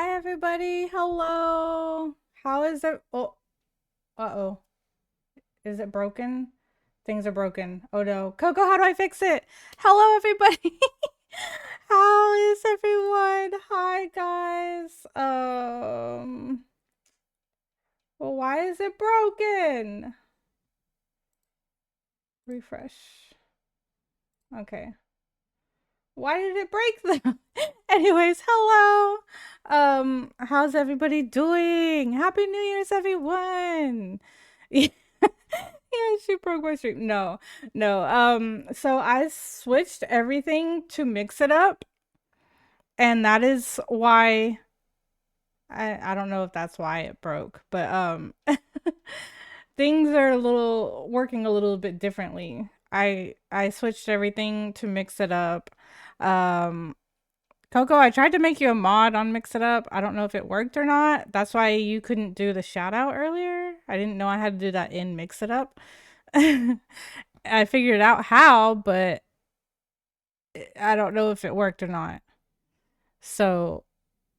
Hi, everybody. Hello. How is it? Oh, uh-oh. Is it broken? Things are broken. Oh no. Coco, how do I fix it? Hello, everybody. How is everyone? Hi, guys. Well, why is it broken? Refresh. Okay. Why did it break them? Anyways, hello. How's everybody doing? Happy New Year's, everyone. Yeah, she broke my stream. No, no. So I switched everything to mix it up, and that is why I don't know if that's why it broke, but things are a little working a little bit differently. I switched everything to mix it up. Um Coco, I tried to make you a mod on Mix It Up. I don't know if it worked or not. That's why you couldn't do the shout out earlier. I didn't know I had to do that in Mix It Up. I figured out how, but I don't know if it worked or not. So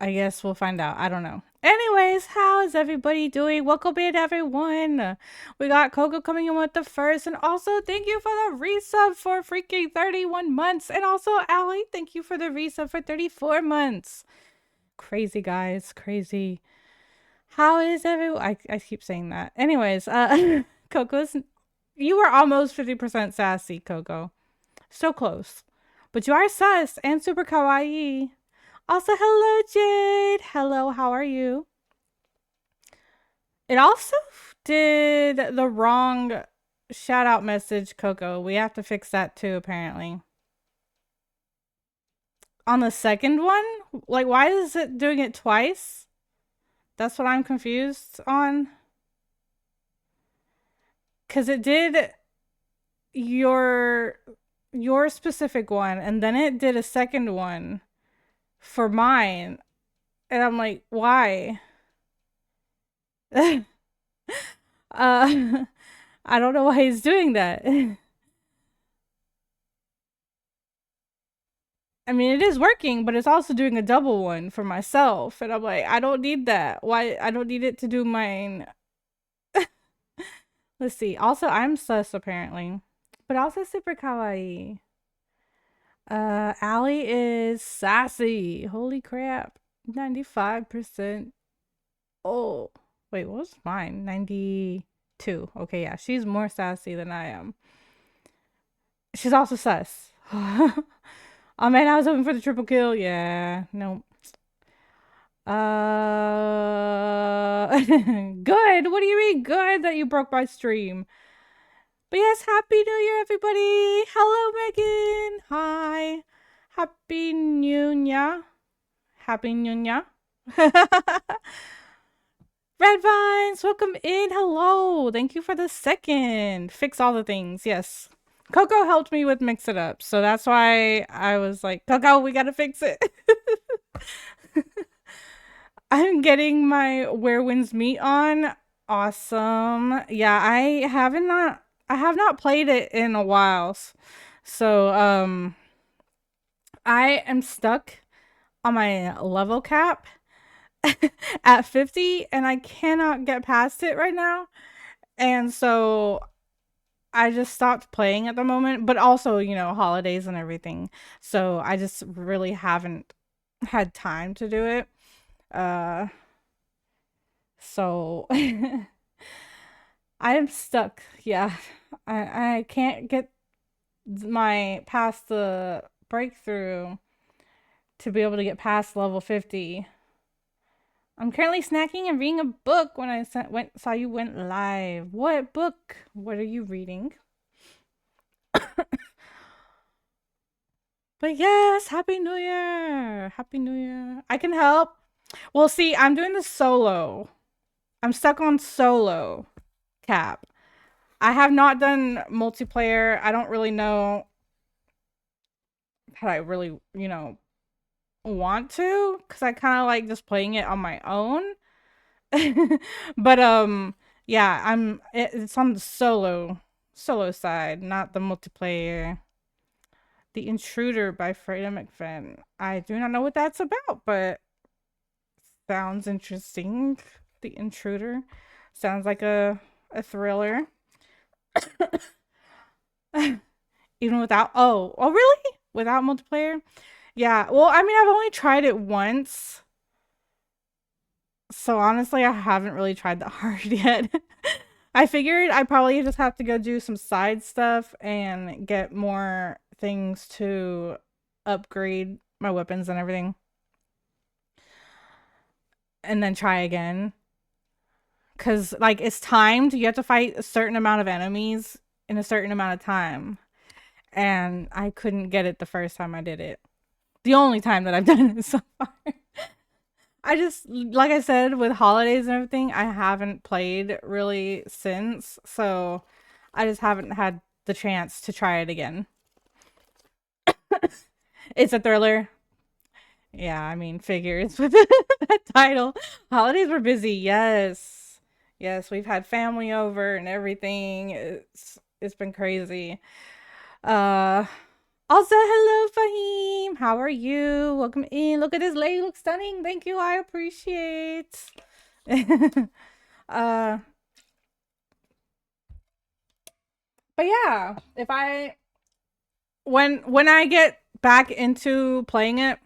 I guess we'll find out. I don't know. Anyways, how is everybody doing? Welcome in, everyone. We got Coco coming in with the first, and also thank you for the resub for freaking 31 months. And also, Allie, thank you for the resub for 34 months. Crazy, guys. Crazy. How is everyone? I keep saying that. Anyways, Coco's. You were almost 50% sassy, Coco. So close. But you are sus and super kawaii. Also, hello, Jade. Hello, how are you? It also did the wrong shout out message, Coco. We have to fix that too, apparently. On the second one? Like, why is it doing it twice? That's what I'm confused on. Because it did your specific one, and then it did a second one for mine. And I'm like, why? I don't know why he's doing that. I mean, it is working, but it's also doing a double one for myself. And I'm like, I don't need that. Why? I don't need it to do mine. Let's see. Also, I'm sus apparently, but also super kawaii. Allie is sassy. Holy crap. 95%. Oh, wait, what was mine? 92. Okay, yeah, she's more sassy than I am. She's also sus. Oh man, I was hoping for the triple kill. Yeah, no. Good. What do you mean good that you broke my stream? But yes, Happy New Year, everybody. Hello, Megan. Hi. Happy New Year. Happy New Year. Red Vines, welcome in. Hello. Thank you for the second. Fix all the things. Yes. Coco helped me with Mix It Up. So that's why I was like, Coco, we gotta fix it. I'm getting my Where Winds Meet on. Awesome. Yeah, I have not played it in a while. So I am stuck on my level cap at 50 and I cannot get past it right now. And so I just stopped playing at the moment, but also, you know, holidays and everything. So I just really haven't had time to do it. Uh so I am stuck. Yeah. I can't get my past the breakthrough to be able to get past level 50. I'm currently snacking and reading a book when I saw you went live. What book? What are you reading? But yes, Happy New Year! Happy New Year. I can help. Well, see, I'm doing the solo. I'm stuck on solo cap. I have not done multiplayer. I don't really know how I really, you know, want to because I kind of like just playing it on my own. But yeah, it's on the solo side, not the multiplayer. The Intruder by Freda McFadden. I do not know what that's about, but Sounds interesting. The Intruder. Sounds like a thriller. Even without oh really? Without multiplayer? Yeah. Well, I mean, I've only tried it once. So honestly, I haven't really tried that hard yet. I figured I probably just have to go do some side stuff and get more things to upgrade my weapons and everything. And then try again. Cause like it's timed. You have to fight a certain amount of enemies in a certain amount of time. And I couldn't get it the first time I did it. The only time that I've done it so far. I just, like I said, with holidays and everything, I haven't played really since. So I just haven't had the chance to try it again. It's a thriller. Yeah, I mean, figures with that title. Holidays were busy. Yes. Yes, we've had family over and everything. It's been crazy. Uh Also, hello Fahim. How are you? Welcome in. Look at this lady. Looks stunning. Thank you. I appreciate. uh but yeah, if I when I get back into playing it,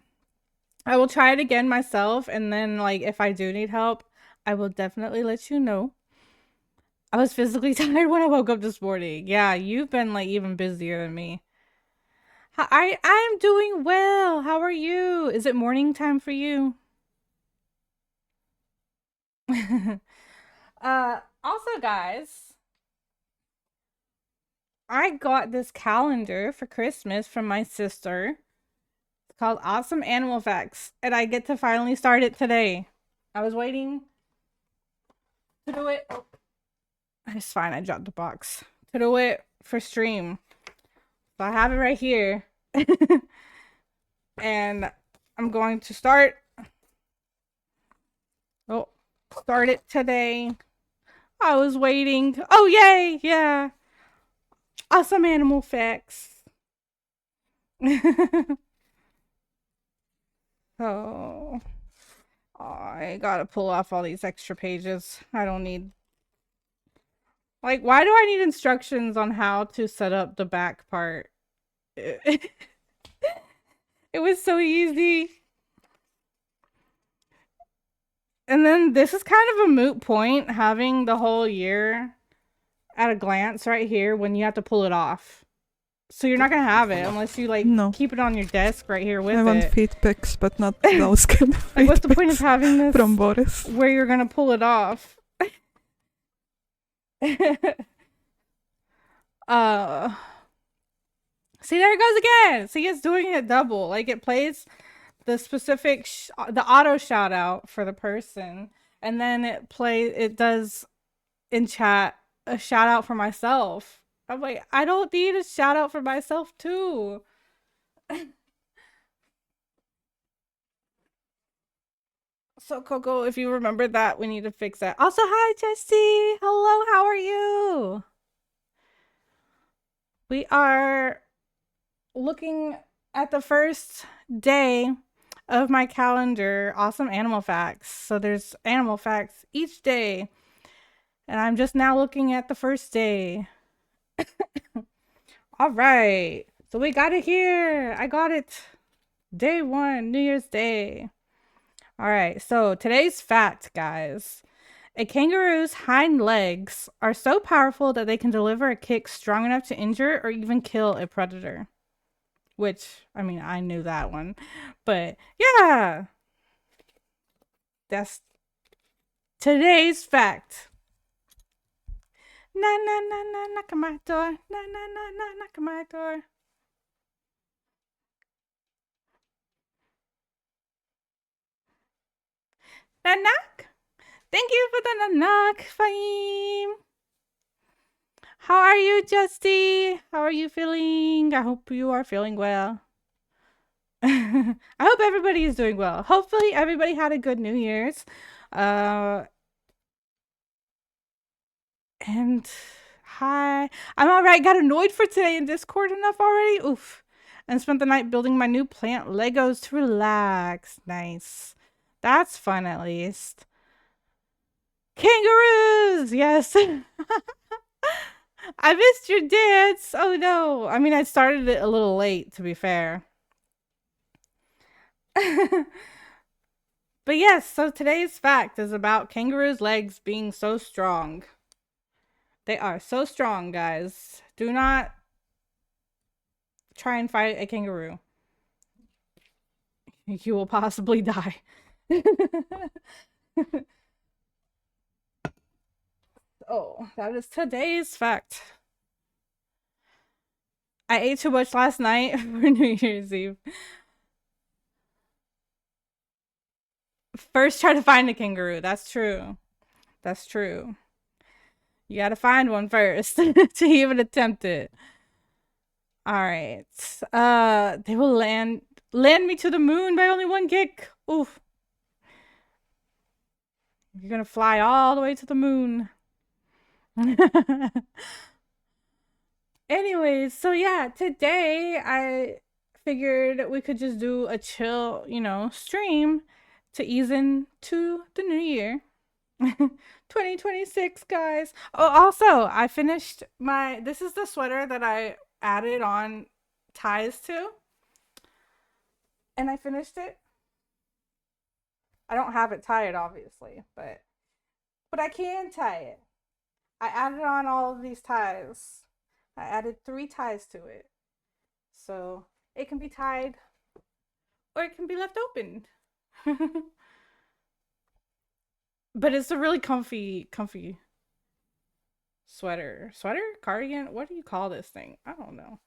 I will try it again myself, and then like if I do need help, I will definitely let you know. I was physically tired when I woke up this morning. Yeah, you've been like even busier than me. I'm doing well. How are you? Is it morning time for you? Also guys, I got this calendar for Christmas from my sister. It's called Awesome Animal Facts, and I get to finally start it today. I was waiting to do it. Oh, it's fine. I dropped the box. To do it for stream. So I have it right here. And I'm going to start. Oh, start it today. I was waiting. Oh, yay. Yeah. Awesome animal facts. Oh, I gotta pull off all these extra pages. I don't need. Like, why do I need instructions on how to set up the back part? It was so easy. And then this is kind of a moot point, having the whole year at a glance right here when you have to pull it off. So you're not gonna have it unless you like keep it on your desk right here with it. I want feed pics, but not those kind of like, what's the point of having this from Boris? Where you're gonna pull it off? See, there it goes again. See, it's doing it double. Like, it plays the specific the auto shout out for the person, and then it does in chat a shout out for myself. I'm like, I don't need a shout out for myself too. So Coco, if you remember that, we need to fix that. Also, hi Jesse. Hello, how are you? We are looking at the first day of my calendar, Awesome Animal Facts. So there's animal facts each day. And I'm just now looking at the first day. All right. So we got it here. I got it. Day 1, New Year's Day. All right. So today's fact, guys. A kangaroo's hind legs are so powerful that they can deliver a kick strong enough to injure or even kill a predator. Which, I mean, I knew that one. But, yeah. That's today's fact. Na na na na, knock on my door. Na na na na, knock on my door. Na knock. Thank you for the knock, Fahim. How are you, Justy? How are you feeling? I hope you are feeling well. I hope everybody is doing well. Hopefully everybody had a good New Year's. And hi. I'm alright. Got annoyed for today in Discord enough already. Oof. And spent the night building my new plant Legos to relax. Nice. That's fun at least. Kangaroos! Yes. I missed your dance. Oh no. I mean, I started it a little late, to be fair. But yes, so today's fact is about kangaroos' legs being so strong. They are so strong, guys. Do not try and fight a kangaroo. You will possibly die. Oh, that is today's fact. I ate too much last night for New Year's Eve. First, try to find a kangaroo. That's true. That's true. You gotta find one first to even attempt it. All right. They will land me to the moon by only one kick. Oof. You're gonna fly all the way to the moon. Anyways, so yeah, today I figured we could just do a chill, stream to ease into the new year. 2026, guys. Oh, also, I finished this is the sweater that I added on ties to, and I finished it. I don't have it tied, obviously, but I can tie it. I added on all of these ties. I added 3 ties to it. So it can be tied or it can be left open. But it's a really comfy sweater. Sweater? Cardigan? What do you call this thing? I don't know.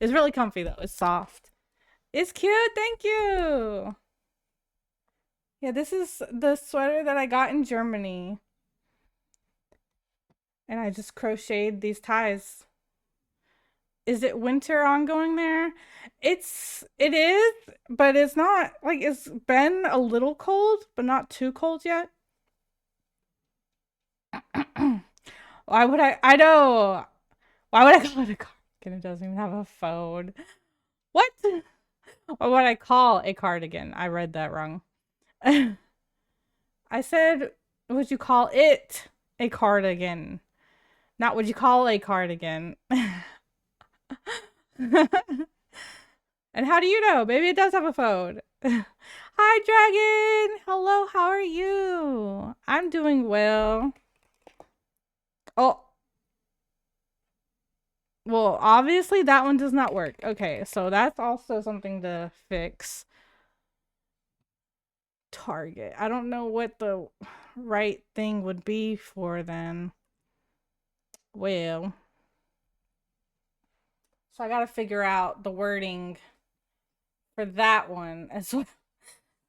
It's really comfy though. It's soft. It's cute. Thank you. Yeah, this is the sweater that I got in Germany. And I just crocheted these ties. Is it winter ongoing there? It is, but it's not like it's been a little cold, but not too cold yet. Why would I know. Why would I call it a cardigan? It doesn't even have a phone. What? What would I call a cardigan? I read that wrong. I said, would you call it a cardigan? Not would you call a cardigan? And how do you know? Maybe it does have a phone. Hi, Dragon. Hello, how are you? I'm doing well. Oh. Well, obviously that one does not work. Okay, so that's also something to fix. Target. I don't know what the right thing would be for then. Well. So I gotta figure out the wording for that one as well.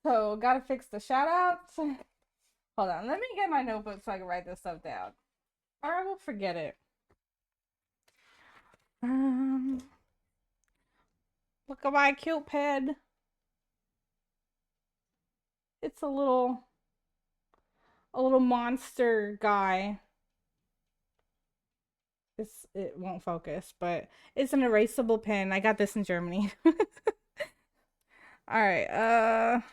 So gotta fix the shout outs. Hold on, let me get my notebook so I can write this stuff down. Or I will forget it. Look at my cute ped. It's a little monster guy. It won't focus, but it's an erasable pen. I got this in Germany. All right.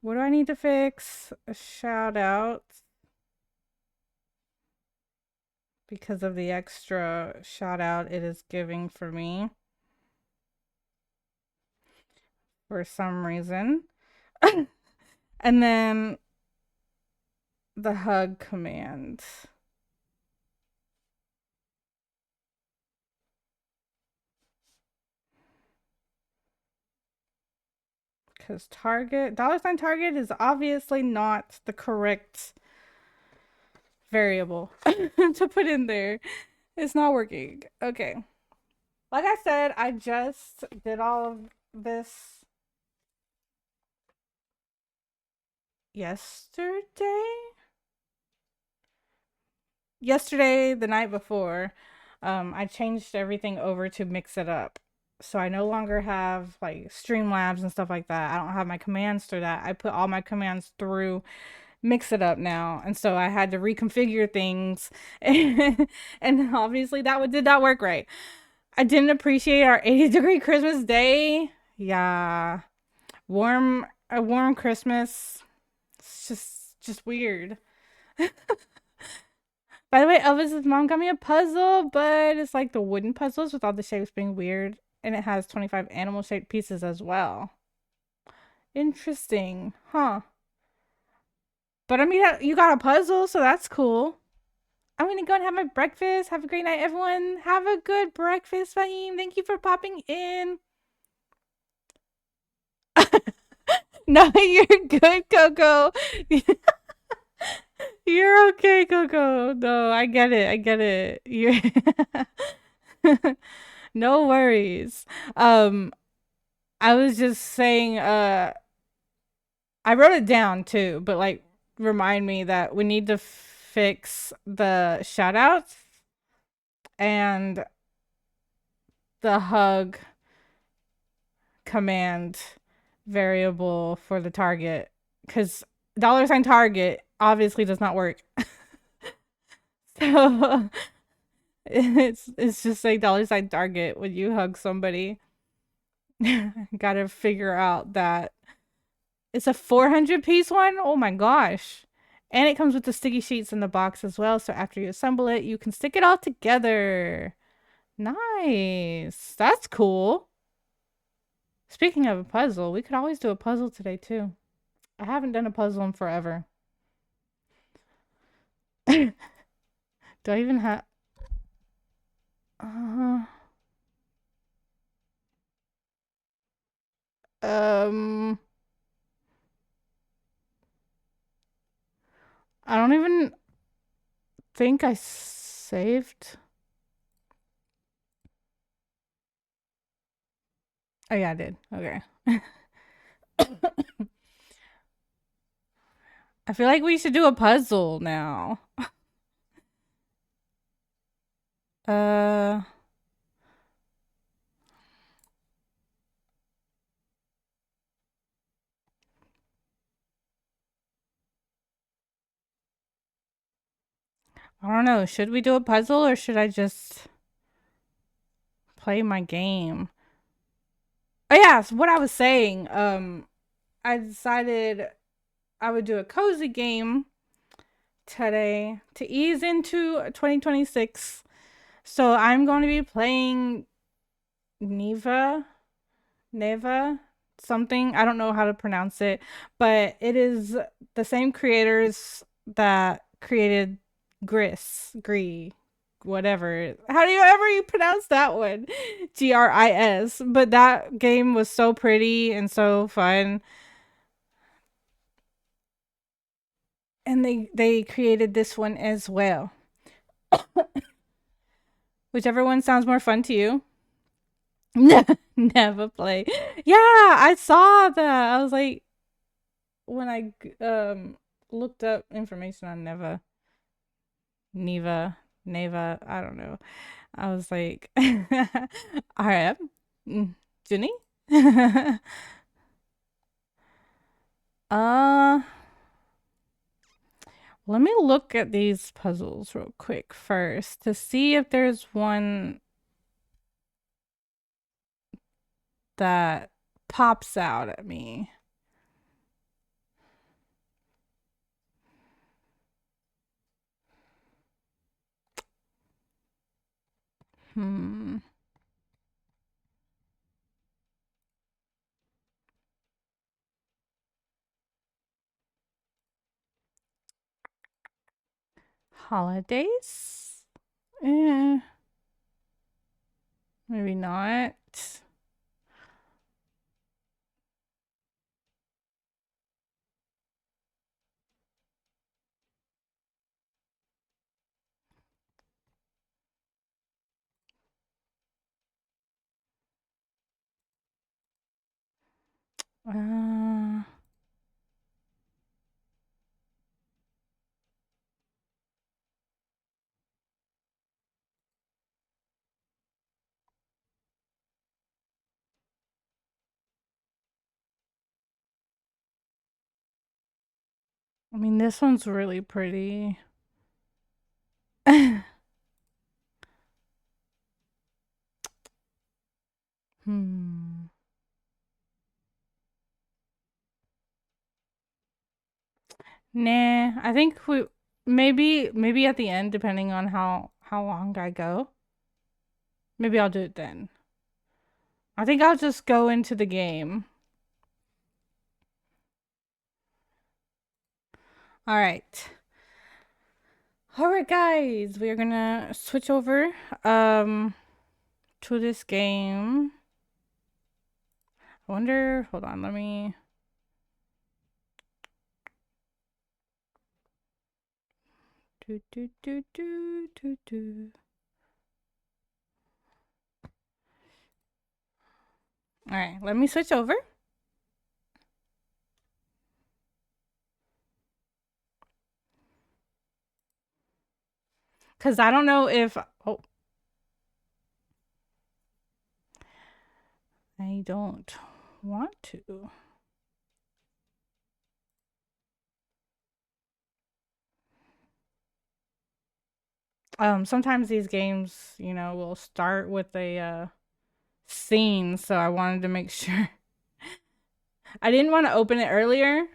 What do I need to fix? A shout out because of the extra shout out it is giving for me for some reason. And then the hug command. Because Target, $ Target is obviously not the correct variable to put in there. It's not working. Okay. Like I said, I just did all of this yesterday, the night before. I changed everything over to mix it up. So I no longer have like Streamlabs and stuff like that. I don't have my commands through that. I put all my commands through Mix It Up now. And so I had to reconfigure things. And obviously that did not work right. I didn't appreciate our 80-degree Christmas day Yeah. A warm Christmas. It's just weird. By the way, Elvis's mom got me a puzzle, but it's like the wooden puzzles with all the shapes being weird. And it has 25 animal shaped pieces as well. Interesting. Huh. But I mean, you got a puzzle, so that's cool. I'm gonna go and have my breakfast. Have a great night, everyone. Have a good breakfast, Fahim. Thank you for popping in. No, you're good, Coco. You're okay, Coco. No, I get it. I get it. You're no worries. Um, I was just saying, I wrote it down too, but like remind me that we need to fix the shoutouts and the hug command variable for the target because $ target obviously does not work. So it's just like $ target when you hug somebody. Gotta figure out that it's a 400-piece one. Oh my gosh. And it comes with the sticky sheets in the box as well. So after you assemble it, you can stick it all together. Nice. That's cool. Speaking of a puzzle, we could always do a puzzle today too. I haven't done a puzzle in forever. Do I even have uh, um I don't even think I saved. Oh yeah, I did. Okay. I feel like we should do a puzzle now. Uh I don't know. Should we do a puzzle or should I just play my game? Oh yeah, so what I was saying, I decided I would do a cozy game today to ease into 2026. So I'm going to be playing NEVA, NEVA, something. I don't know how to pronounce it, but it is the same creators that created Gris, whatever. How do you ever you pronounce that one? GRIS. But that game was so pretty and so fun. And they created this one as well. Whichever one sounds more fun to you. Never play. Yeah, I saw that. I was like, when I looked up information on Neva, Neva, I don't know. I was like, RM, Jenny. uh, let me look at these puzzles real quick first to see if there's one that pops out at me. Hmm. Holidays? Eh, maybe not. Uh, I mean, this one's really pretty. Hmm. Nah, I think we maybe at the end, depending on how long I go. Maybe I'll do it then. I think I'll just go into the game. All right. All right, guys, we are gonna switch over um to this game. I wonder. Hold on, let me. Do do do do do do. All right, let me switch over. Cause I don't know if I don't want to. Sometimes these games, will start with a scene, so I wanted to make sure. I didn't want to open it earlier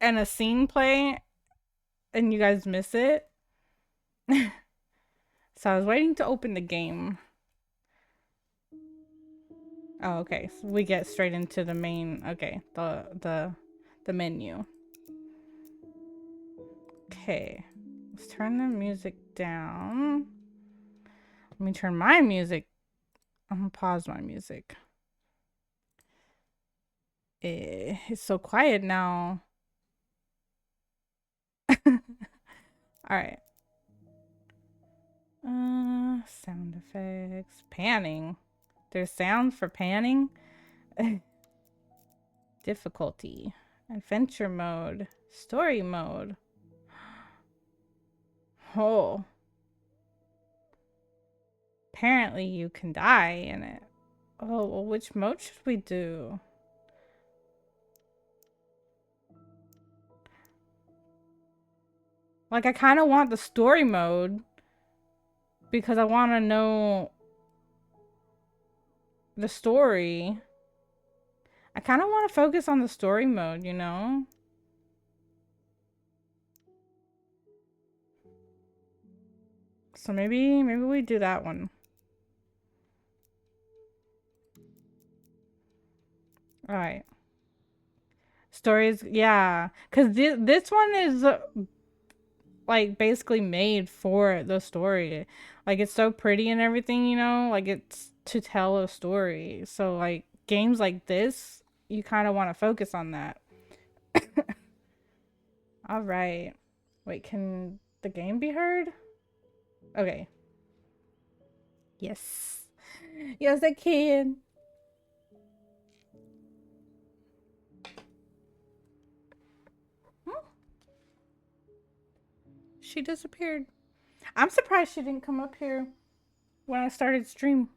and a scene play and you guys miss it. So I was waiting to open the game. Oh, okay. So we get straight into the main, okay, the menu. Okay. Let's turn the music down. Let me turn my music. I'm gonna pause my music. It's so quiet now. All right. Sound effects. Panning. There's sounds for panning. Difficulty. Adventure mode. Story mode. Oh. Apparently you can die in it. Oh, well, which mode should we do? Like, I kind of want the story mode because I want to know the story. I kind of want to focus on the story mode, you know? So maybe we do that one. All right. Stories, yeah. Because this one is like basically made for the story. Like it's so pretty and everything, like it's to tell a story. So like games like this, you kind of want to focus on that. All right. Wait, can the game be heard? Okay. Yes. Yes, I can. Hmm? She disappeared. I'm surprised she didn't come up here when I started stream.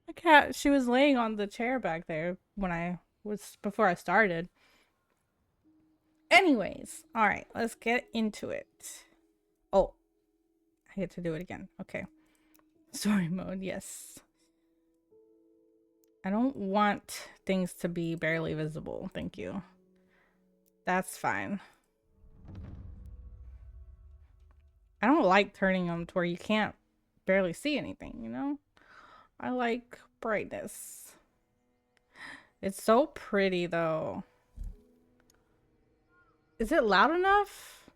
My cat, she was laying on the chair back there when I was before I started. Anyways, all right, let's get into it. Oh, I get to do it again. Okay. Story mode, yes. I don't want things to be barely visible. Thank you. That's fine. I don't like turning them to where you can't barely see anything, I like brightness. It's so pretty though. Is it loud enough?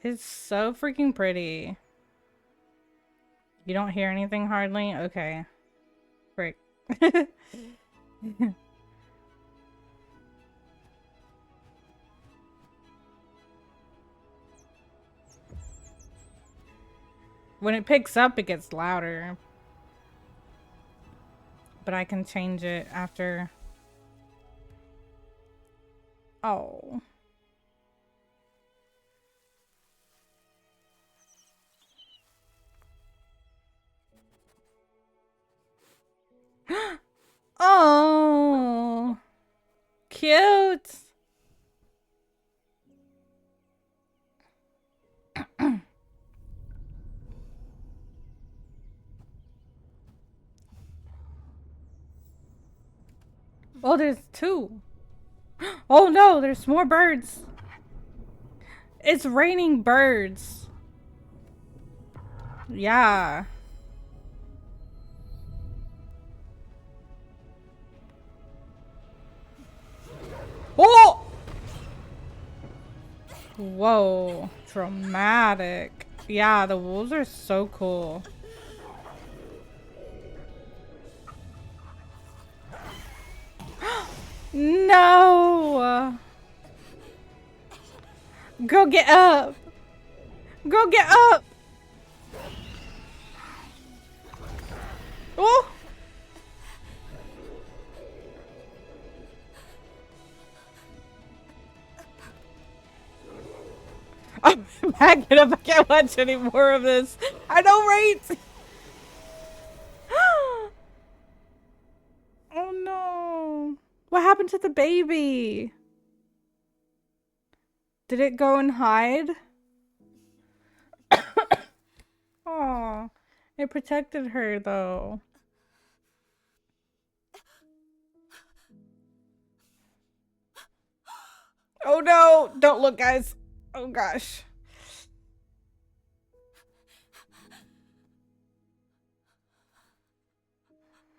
It's so freaking pretty. You don't hear anything hardly? Okay. Frick. When it picks up, it gets louder. But I can change it after. Oh. Oh. Cute. Oh, there's two. Oh no, there's more birds. It's raining birds. Yeah. Oh! Whoa. Dramatic. Yeah, the wolves are so cool. No! Girl, get up! Girl, get up! Oh! I'm backing up. I can't watch any more of this. I know, right? Oh no. What happened to the baby? Did it go and hide? Oh, it protected her though. Oh no! Don't look, guys. Oh gosh.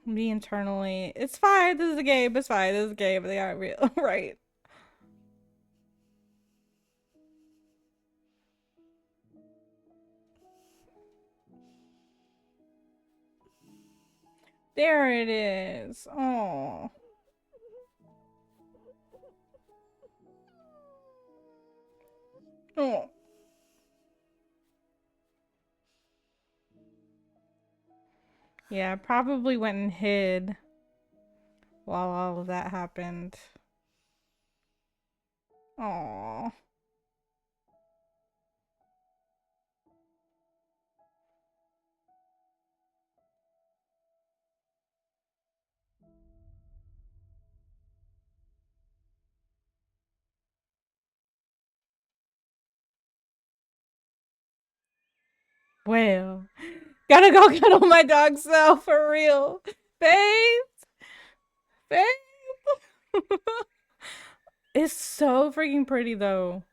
Me internally. It's fine. This is a game. It's fine. This is a game. They aren't real. Right. There it is. Oh. Oh. Yeah, probably went and hid while all of that happened. Oh. Well, gotta go cuddle my dogs now, for real. Babe! Babe! It's so freaking pretty though.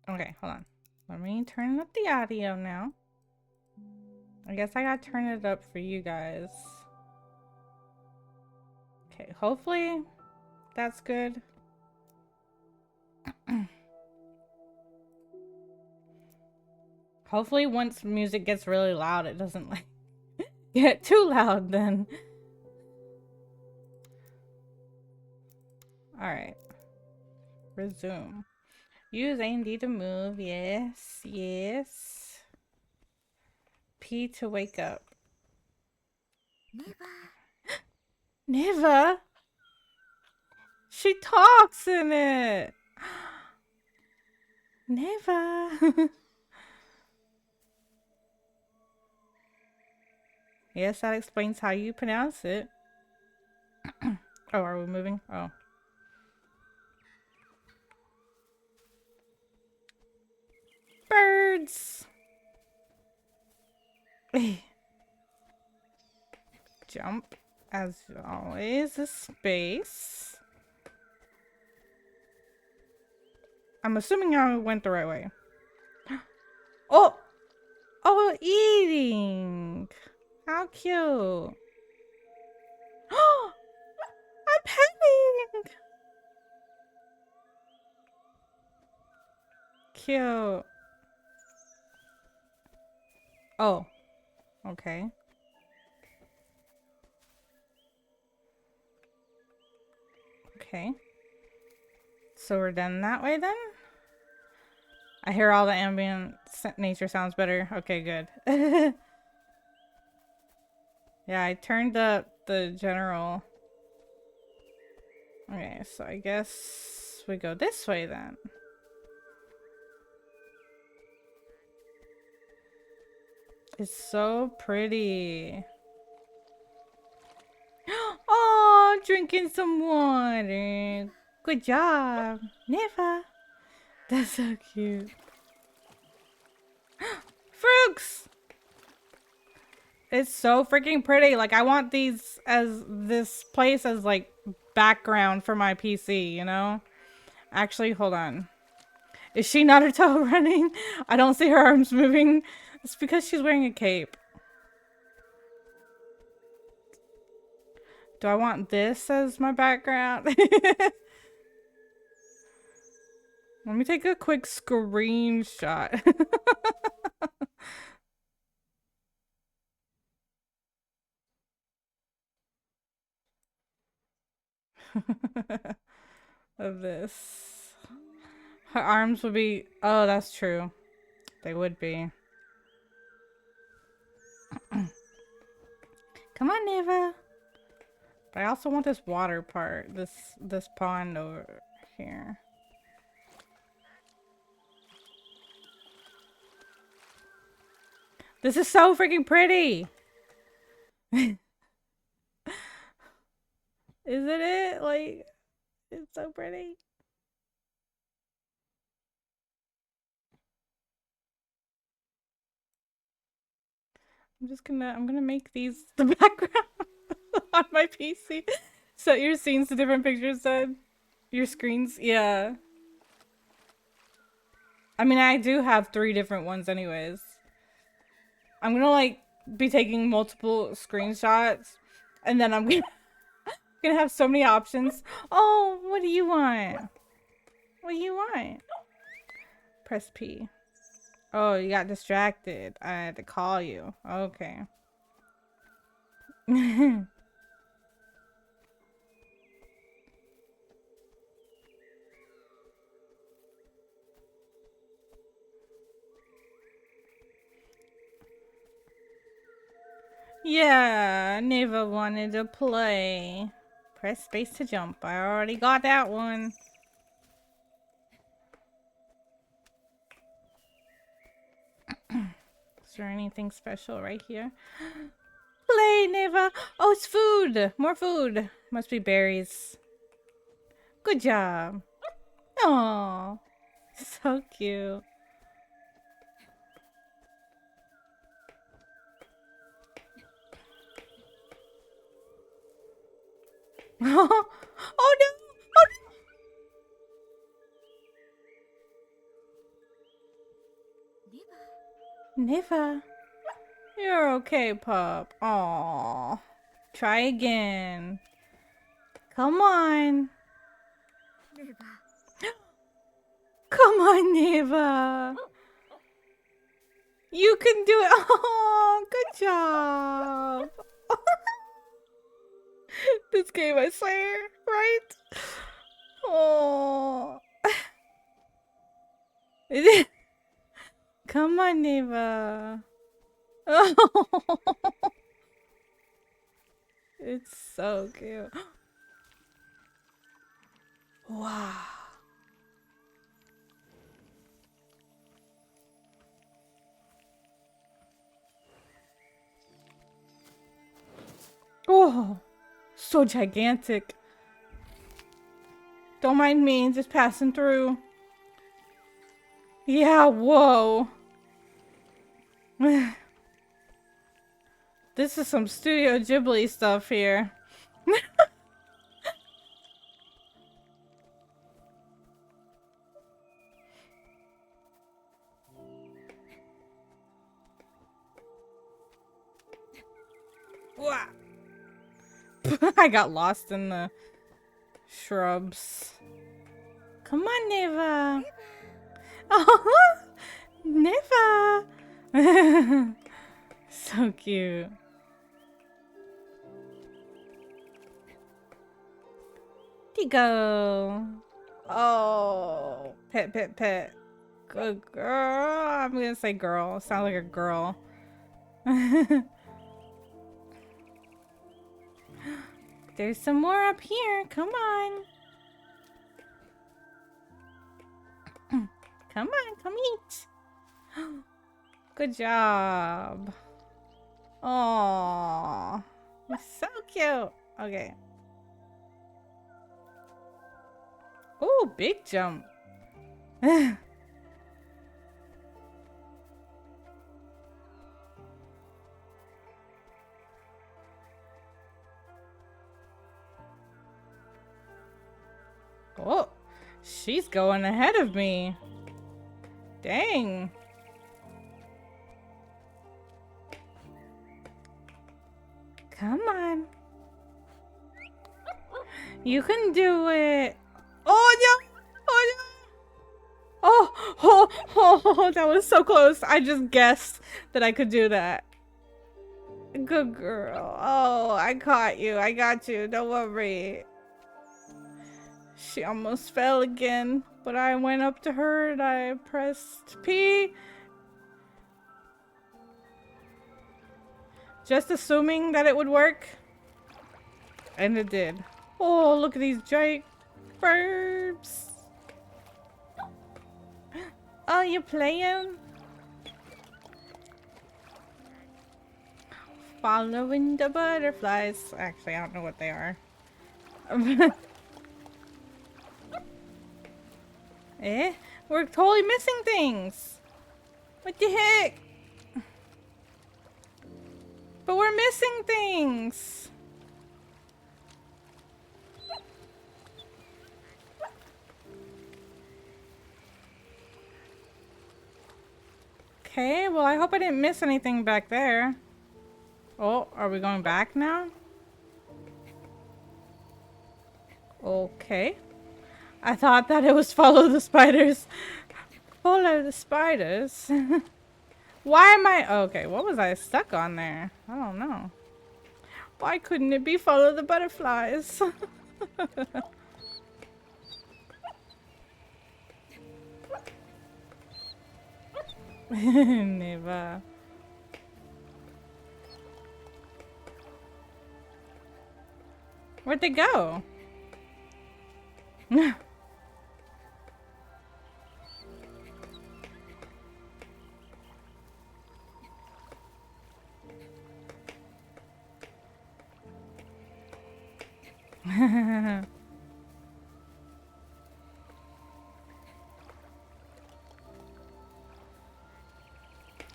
Okay, hold on. Let me turn up the audio now. I guess I gotta turn it up for you guys. Okay, hopefully that's good. Hopefully once music gets really loud, it doesn't like get too loud then. Alright. Resume. Use A and D to move. Yes, yes. P to wake up. NEVA? She talks in it. NEVA. Yes, that explains how you pronounce it. Oh, are we moving? Oh. Birds. Jump. As always, a space. I'm assuming I went the right way. Oh! Oh, eating! How cute! I'm petting! Cute. Oh. Okay. Okay. So we're done that way then? I hear all the ambient nature sounds better. Okay, good. Yeah, I turned up the general. Okay, so I guess we go this way then. It's so pretty. Oh, drinking some water. Good job. Neva. That's so cute. Fruits! It's so freaking pretty. Like, I want these as this place as like background for my PC, you know? Actually, hold on. Is she Naruto running? I don't see her arms moving. It's because she's wearing a cape. Do I want this as my background? Let me take a quick screenshot. Of this. Her arms would be... Oh, that's true. They would be. Come on, Neva. But I also want this water part. This pond over here. This is so freaking pretty. Isn't it? Like, it's so pretty. I'm gonna make these the background on my PC. Set your scenes to different pictures then. Your screens, yeah. I mean, I do have 3 different ones anyways. I'm gonna like be taking multiple screenshots and then I'm gonna have so many options. Oh, what do you want? What do you want? Press P. Oh, you got distracted. I had to call you. Okay. Yeah, Neva wanted to play. Press space to jump. I already got that one. Is there anything special right here? Play, Neva. Oh, it's food. More food. Must be berries. Good job. Oh, so cute. Oh no! Oh no! Neva. You're okay, pup. Aw. Try again. Come on. Come on, Neva. You can do it. Oh, good job. This game, I swear, right? Oh. Come on, Neva. Oh. It's so cute. Wow. Oh, so gigantic. Don't mind me, just passing through. Yeah, whoa. This is some Studio Ghibli stuff here. I got lost in the shrubs. Come on, Neva. Oh, Neva. So cute. Tico. Oh, pet, pet, pet. Good girl. I'm gonna say girl. Sound like a girl. There's some more up here. Come on. Come on, come eat. Good job. Aww. You're so cute. Okay. Oh, big jump. Oh, she's going ahead of me. Dang. Come on. You can do it. Oh, no. Oh, no. Oh, that was so close. I just guessed that I could do that. Good girl. Oh, I caught you. I got you. Don't worry. She almost fell again, but I went up to her and I pressed P. Just assuming that it would work. And it did. Oh, look at these giant birds. Oh, you playing? Following the butterflies. Actually, I don't know what they are. Eh? We're totally missing things. What the heck? But we're missing things. Okay, well, I hope I didn't miss anything back there. Oh, are we going back now? Okay. I thought that it was follow the spiders. Follow the spiders? Why am I... Okay, what was I stuck on there? I don't know. Why couldn't it be follow the butterflies? NEVA. Where'd they go?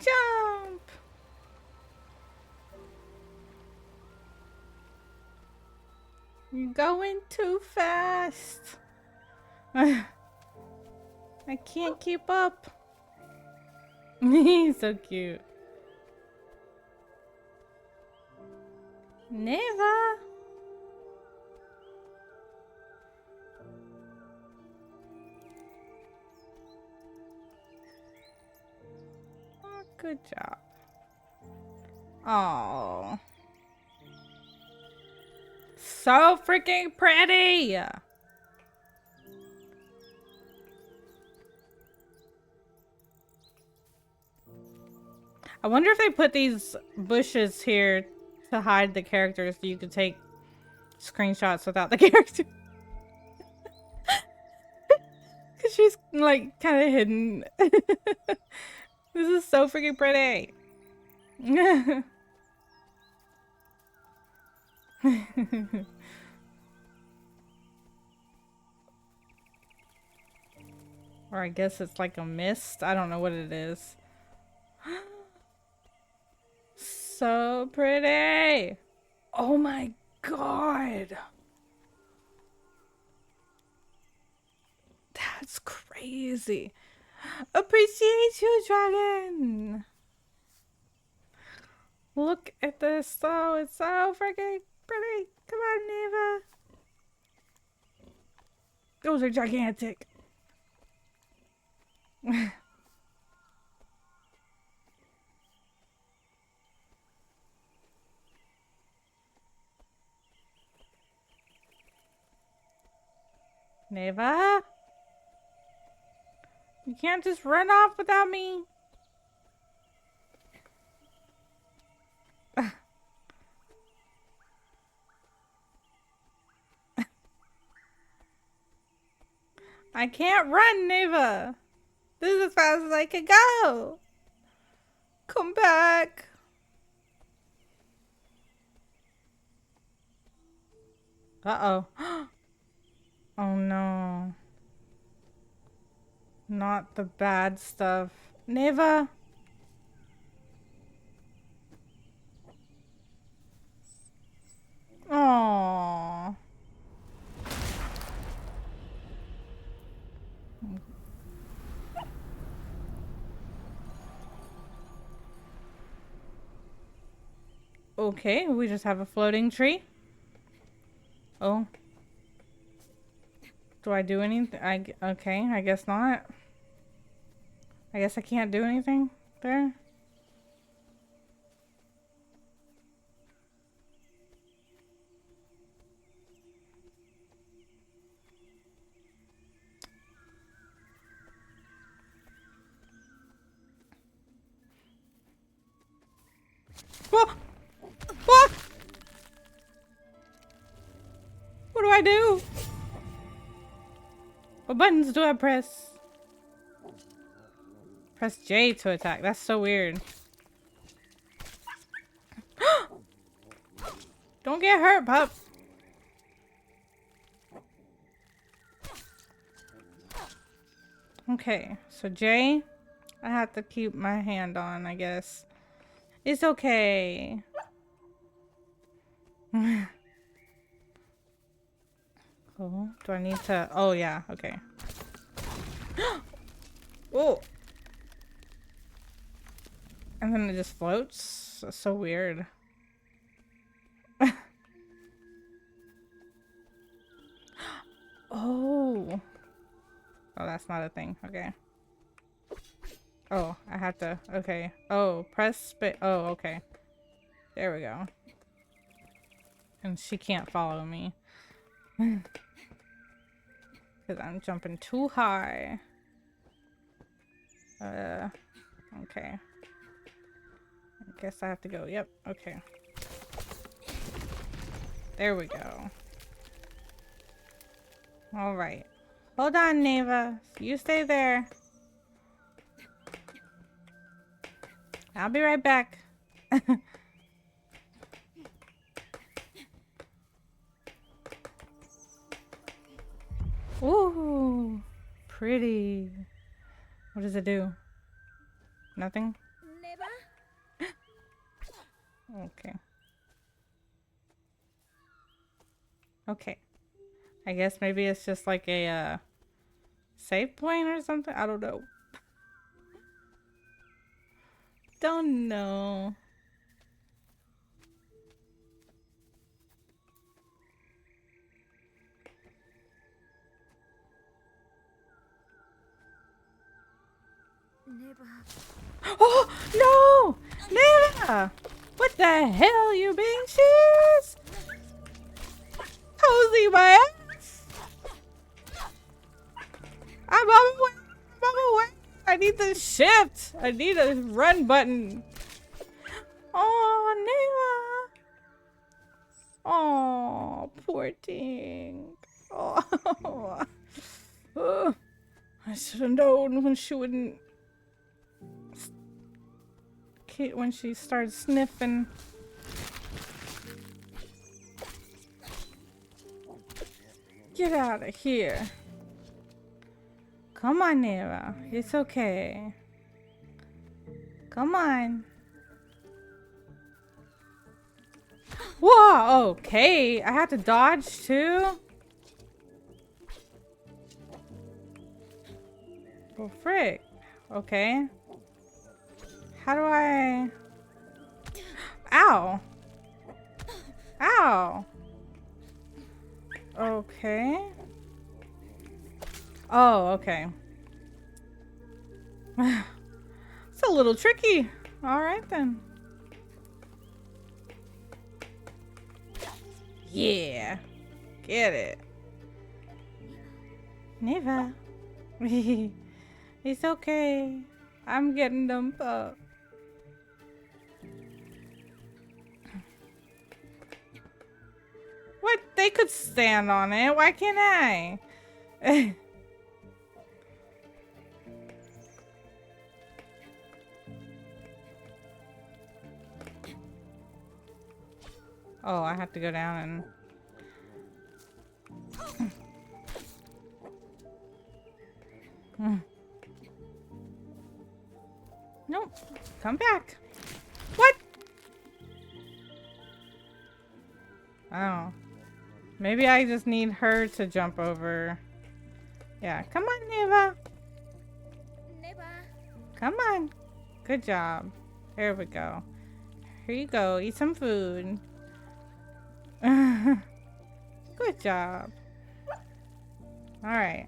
Jump! You're going too fast. I can't keep up. He's so cute. NEVA. Oh, good job. Oh. So freaking pretty. I wonder if they put these bushes here to hide the characters so you could take screenshots without the character. Cause she's like kind of hidden. This is so freaking pretty. Or I guess it's like a mist. I don't know what it is. So pretty. Oh my god. That's crazy. Appreciate you, dragon. Look at this though. It's so freaking pretty. Come on, NEVA. Those are gigantic. NEVA? You can't just run off without me. I can't run, NEVA. This is as fast as I can go. Come back. Uh-oh. Oh no. Not the bad stuff. Neva! Aww. Okay, we just have a floating tree. Oh. Do I do anything? Okay, I guess not. I guess I can't do anything there. Whoa! What? What do I do? What buttons do I press? Press J to attack. That's so weird. Don't get hurt, pup. Okay, so J, I have to keep my hand on, I guess. It's okay. Oh, do I need to? Oh, yeah, okay. Oh! And then it just floats? That's so weird. Oh. Oh, that's not a thing. Okay. Oh, I have to. Okay. Oh, press space. Oh, okay. There we go. And she can't follow me. Because I'm jumping too high. Okay. I guess I have to go. Yep. Okay. There we go. All right. Hold on, Neva. You stay there. I'll be right back. Ooh, pretty. What does it do? Nothing? NEVA? Okay. Okay. I guess maybe it's just like a save point or something? I don't know. Don't know. NEVA. Oh, no! Neva! What the hell, you being cheese? Cozy my ass! I'm on my way! I'm on my way! I need the shift! I need a run button! Oh, Neva! Oh, poor thing. Oh. I should have known when she wouldn't. When she started sniffing. Get out of here. Come on, Neva. It's okay. Come on. Whoa, okay. I have to dodge too? Well, frick. Okay. How do I... Ow. Ow. Okay. Oh, okay. It's a little tricky. All right then. Yeah. Get it. Neva. It's okay. I'm getting them up. What? They could stand on it. Why can't I? Oh, I have to go down and... Nope. Come back. What? Oh. Maybe I just need her to jump over. Yeah. Come on, Neva. NEVA. Come on. Good job. There we go. Here you go. Eat some food. Good job. All right.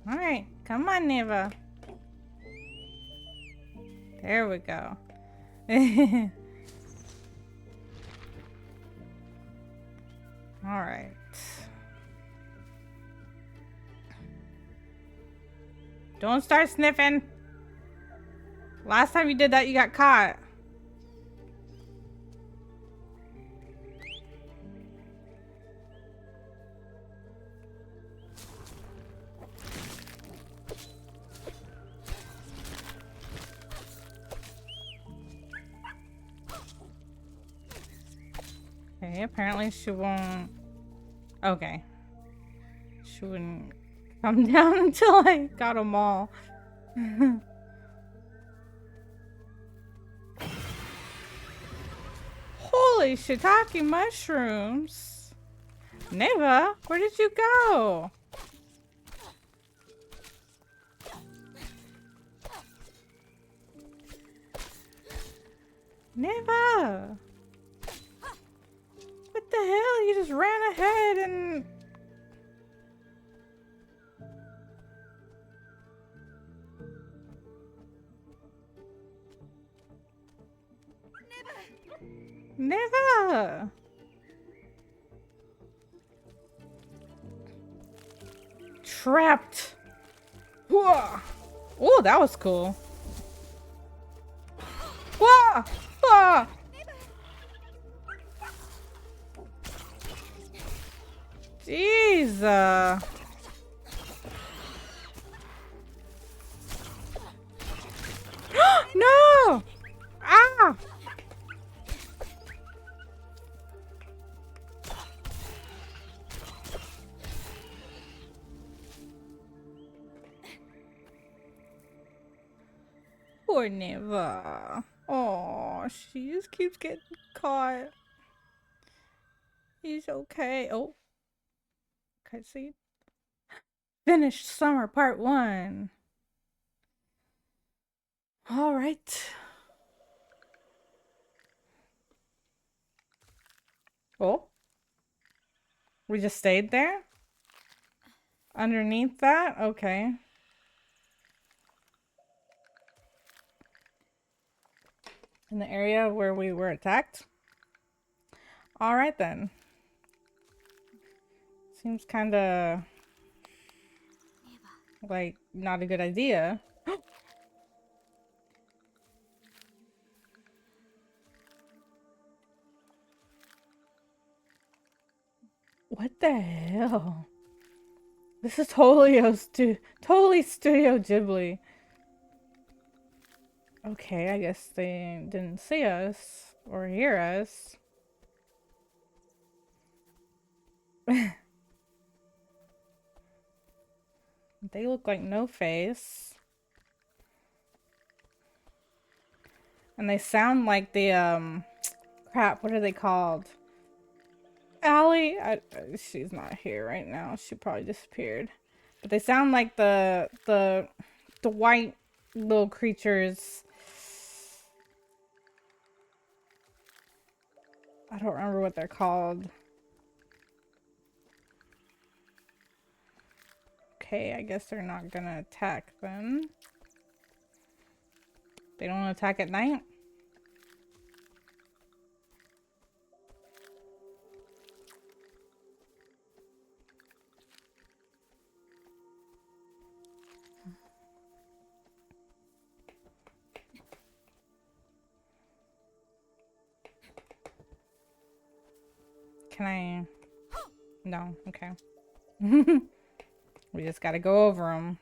All right. Come on, Neva. There we go. All right. Don't start sniffing. Last time you did that, you got caught. Okay, apparently she won't. Okay. She wouldn't come down until I got them all. Holy shiitake mushrooms. Neva, where did you go? Neva. What the hell? You just ran ahead and... Never. Trapped. Whoa. Oh, that was cool. Whoa. Whoa. Jeez. No. Ah. Poor Neva. Oh, she just keeps getting caught. He's okay. Oh. Cutscene. Finished summer part 1. All right. Oh. We just stayed there? Underneath that? Okay. In the area where we were attacked? All right then. Seems kind of like not a good idea. What the hell? This is totally Studio Ghibli. Okay, I guess they didn't see us or hear us. They look like No Face. And they sound like the crap, what are they called? Allie? She's not here right now. She probably disappeared. But they sound like the white little creatures. I don't remember what they're called. Okay, I guess they're not gonna attack then. They don't attack at night? Can I? No, okay. We just gotta go over them.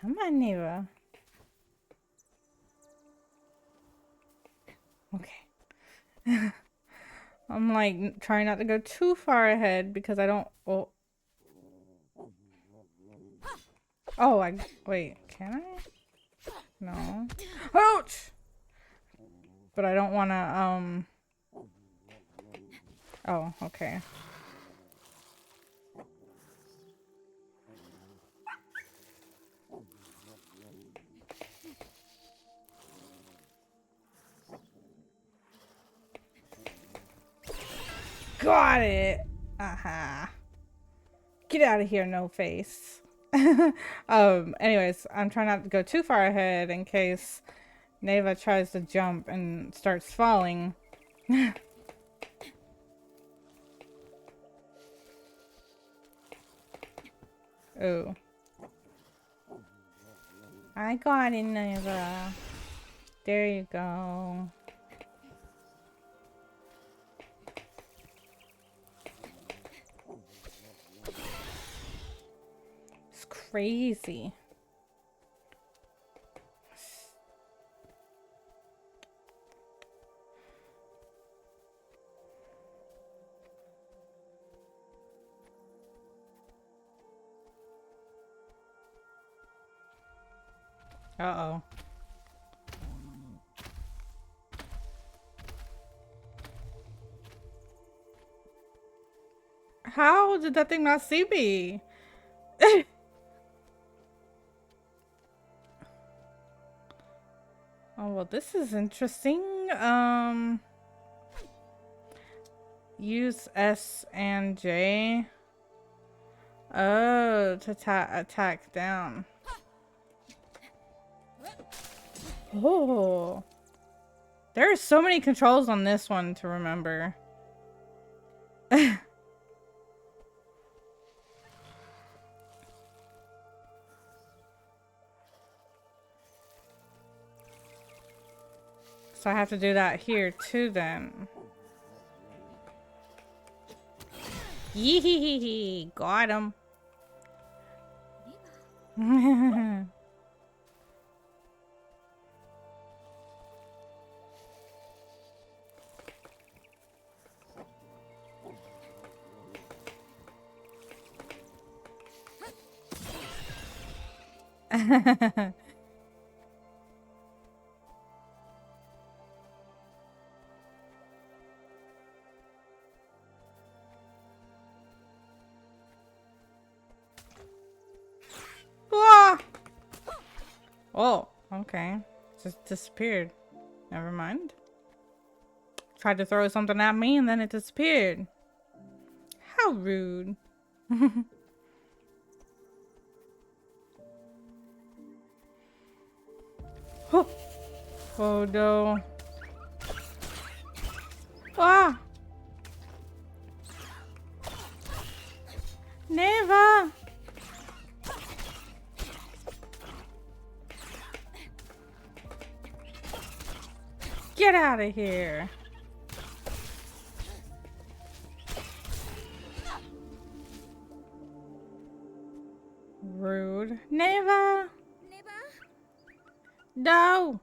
Come on, Neva. Okay. I'm like trying not to go too far ahead because I don't. Oh, oh, I wait. Can I? No. Ouch! But I don't want to. Oh, okay. Got it. Aha. Get out of here, no face. Anyways, I'm trying not to go too far ahead in case Neva tries to jump and starts falling. Oh. I got it, Neva. There you go. It's crazy. Uh-oh. How did that thing not see me? Oh, well, this is interesting. Use S and J. Oh, to attack down. Oh. There are so many controls on this one to remember. So I have to do that here too then. Yee, got him. Ah! Oh, okay. Just disappeared. Never mind. Tried to throw something at me and then it disappeared. How rude. Oh, oh no. Ah! Never! Get out of here. Rude. Never. NEVA? No.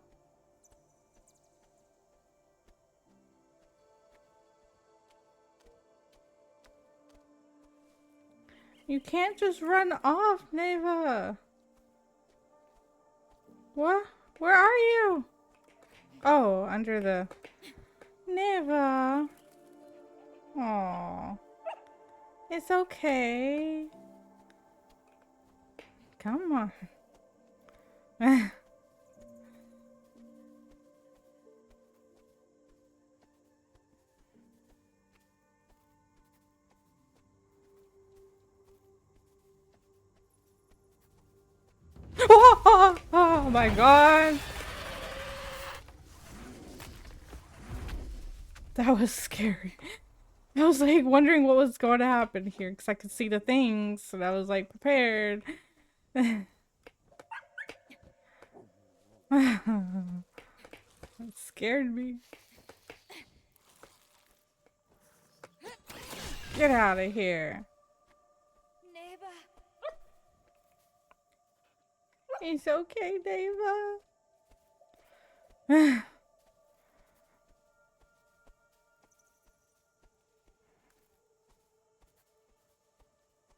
You can't just run off, Neva. What? Where are you? Oh, under the... Neva. Aww. It's okay. Come on. Oh my god. That was scary. I was like wondering what was going to happen here because I could see the things and I was like prepared. It scared me. Get out of here. NEVA? It's okay, Neva.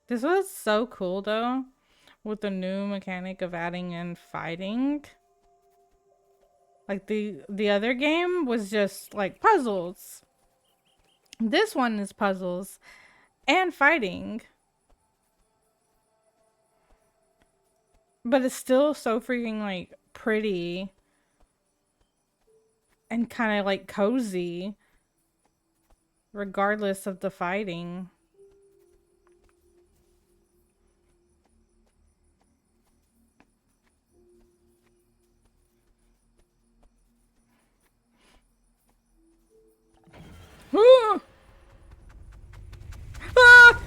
This was so cool though, with the new mechanic of adding in fighting. Like the other game was just like puzzles. This one is puzzles and fighting. But it's still so freaking like pretty and kind of like cozy regardless of the fighting. Ah! Ah!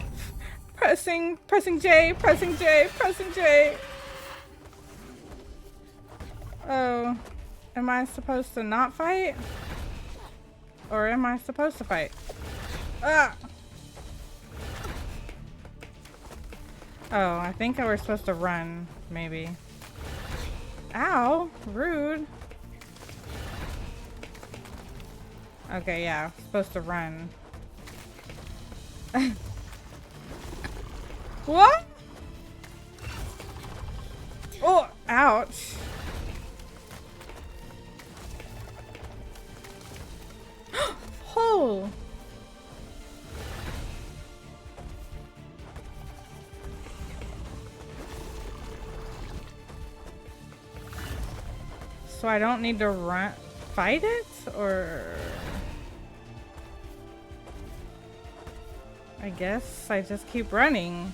Pressing J, pressing J, pressing J. Oh, am I supposed to not fight? Or am I supposed to fight? Ah! Oh, I think I was supposed to run, maybe. Ow, rude. Okay, yeah, supposed to run. What? Oh, ouch. Oh. So I don't need to run, fight it, or I guess I just keep running.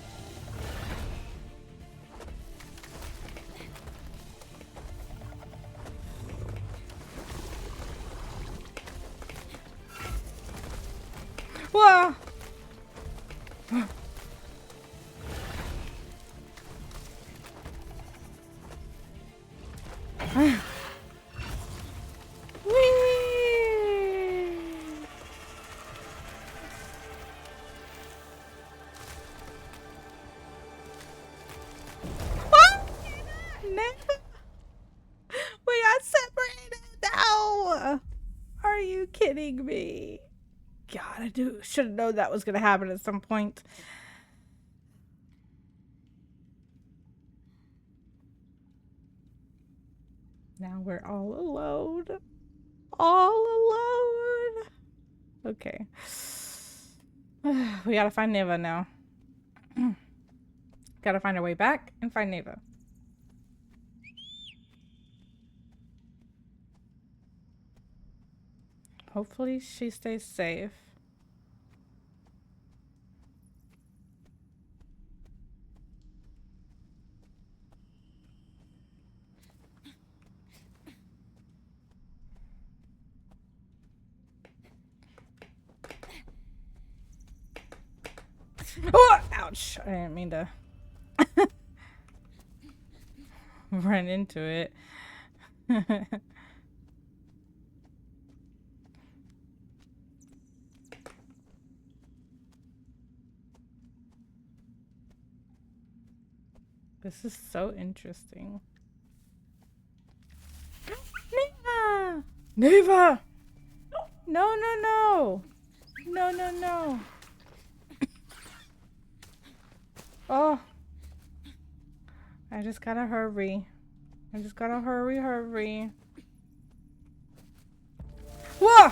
Whoa! Whee! Oh! Neva! We got separated! No! Are you kidding me? God, I should have known that was gonna happen at some point. Now we're all alone. All alone. Okay. We gotta find Neva now. Gotta find our way back and find Neva. Hopefully she stays safe. Oh, ouch! I didn't mean to run into it. This is so interesting. Neva! Neva! No, no, no! No, no, no! Oh! I just gotta hurry. I just gotta hurry, hurry. Whoa!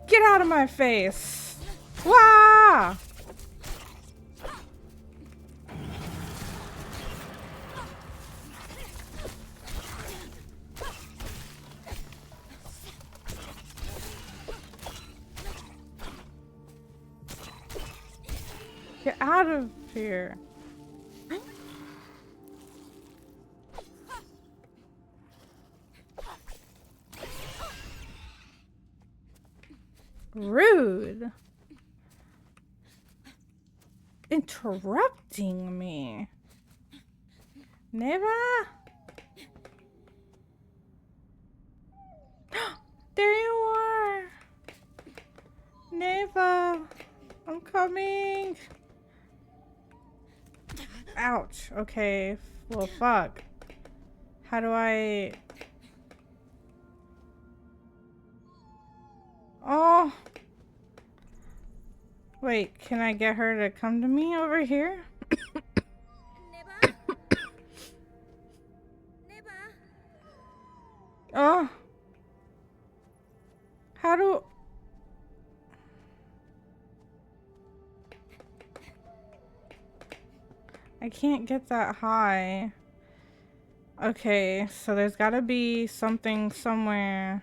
Get out of my face! Wah! Get out of here. Rude. Interrupting me. Neva? There you are. Neva. I'm coming. Ouch. Okay. Well, fuck. How do I... Oh! Wait, can I get her to come to me over here? NEVA? NEVA? Oh! How do... I can't get that high. Okay, so there's gotta be something somewhere.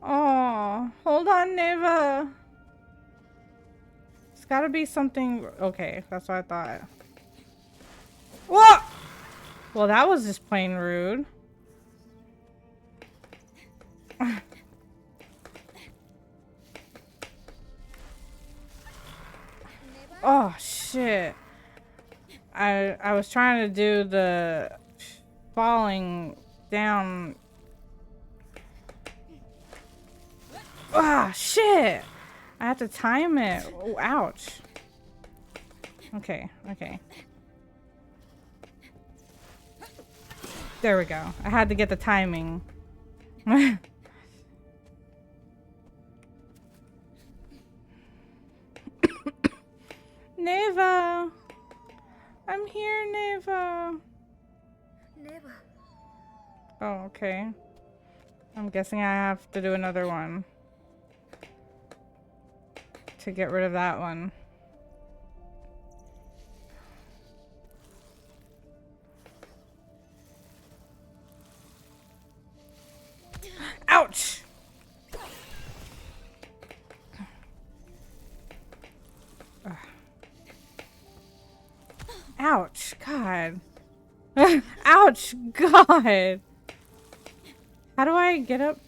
Oh, hold on, Neva. It's gotta be something. Okay, that's what I thought. Whoa! Well, that was just plain rude. Oh, shit. I was trying to do the falling down. Ah, shit. I have to time it. Oh, ouch. Okay, okay. There we go. I had to get the timing. Neva! I'm here, Neva. NEVA. Oh, okay. I'm guessing I have to do another one to get rid of that one. Ouch! Ugh. Ouch, God. Ouch, God. How do I get up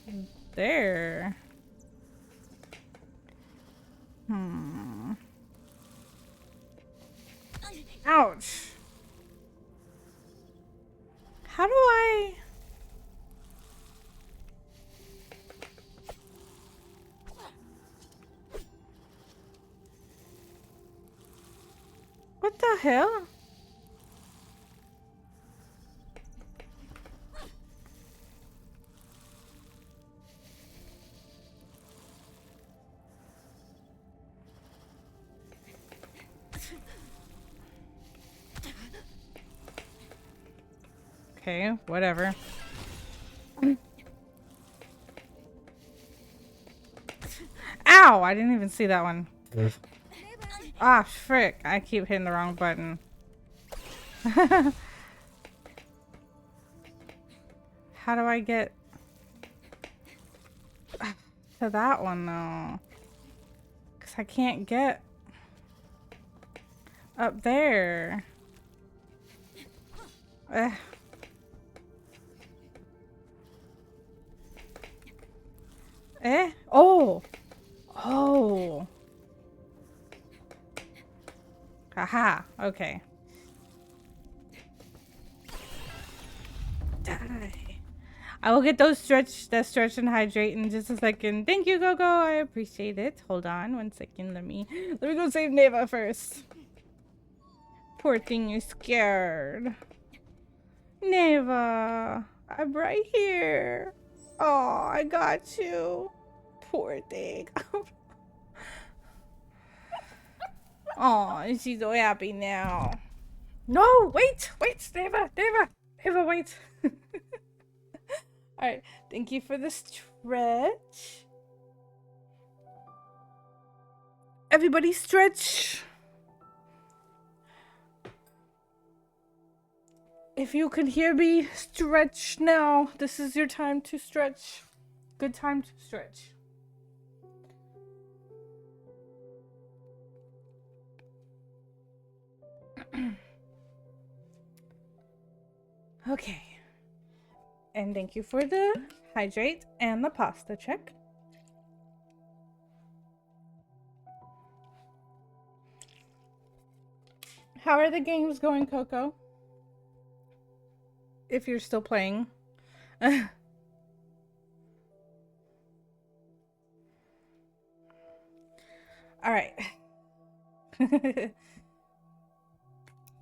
there? Ouch. How do I... What the hell? Okay, whatever. Ow! I didn't even see that one. Ah, frick. I keep hitting the wrong button. How do I get to that one, though? Because I can't get up there. Eh. Eh? Oh! Oh! Aha! Okay. Die. I will get those that stretch and hydrate in just a second. Thank you, Gogo. I appreciate it. Hold on 1 second. Let me go save Neva first. Poor thing is scared. Neva, I'm right here. Oh, I got you. Poor thing. Oh, she's so happy now. No, wait, Neva, wait. All right, thank you for the stretch. Everybody stretch. If you can hear me, stretch now. This is your time to stretch. Good time to stretch. Okay. And thank you for the hydrate and the pasta check. How are the games going, Coco? If you're still playing. All right.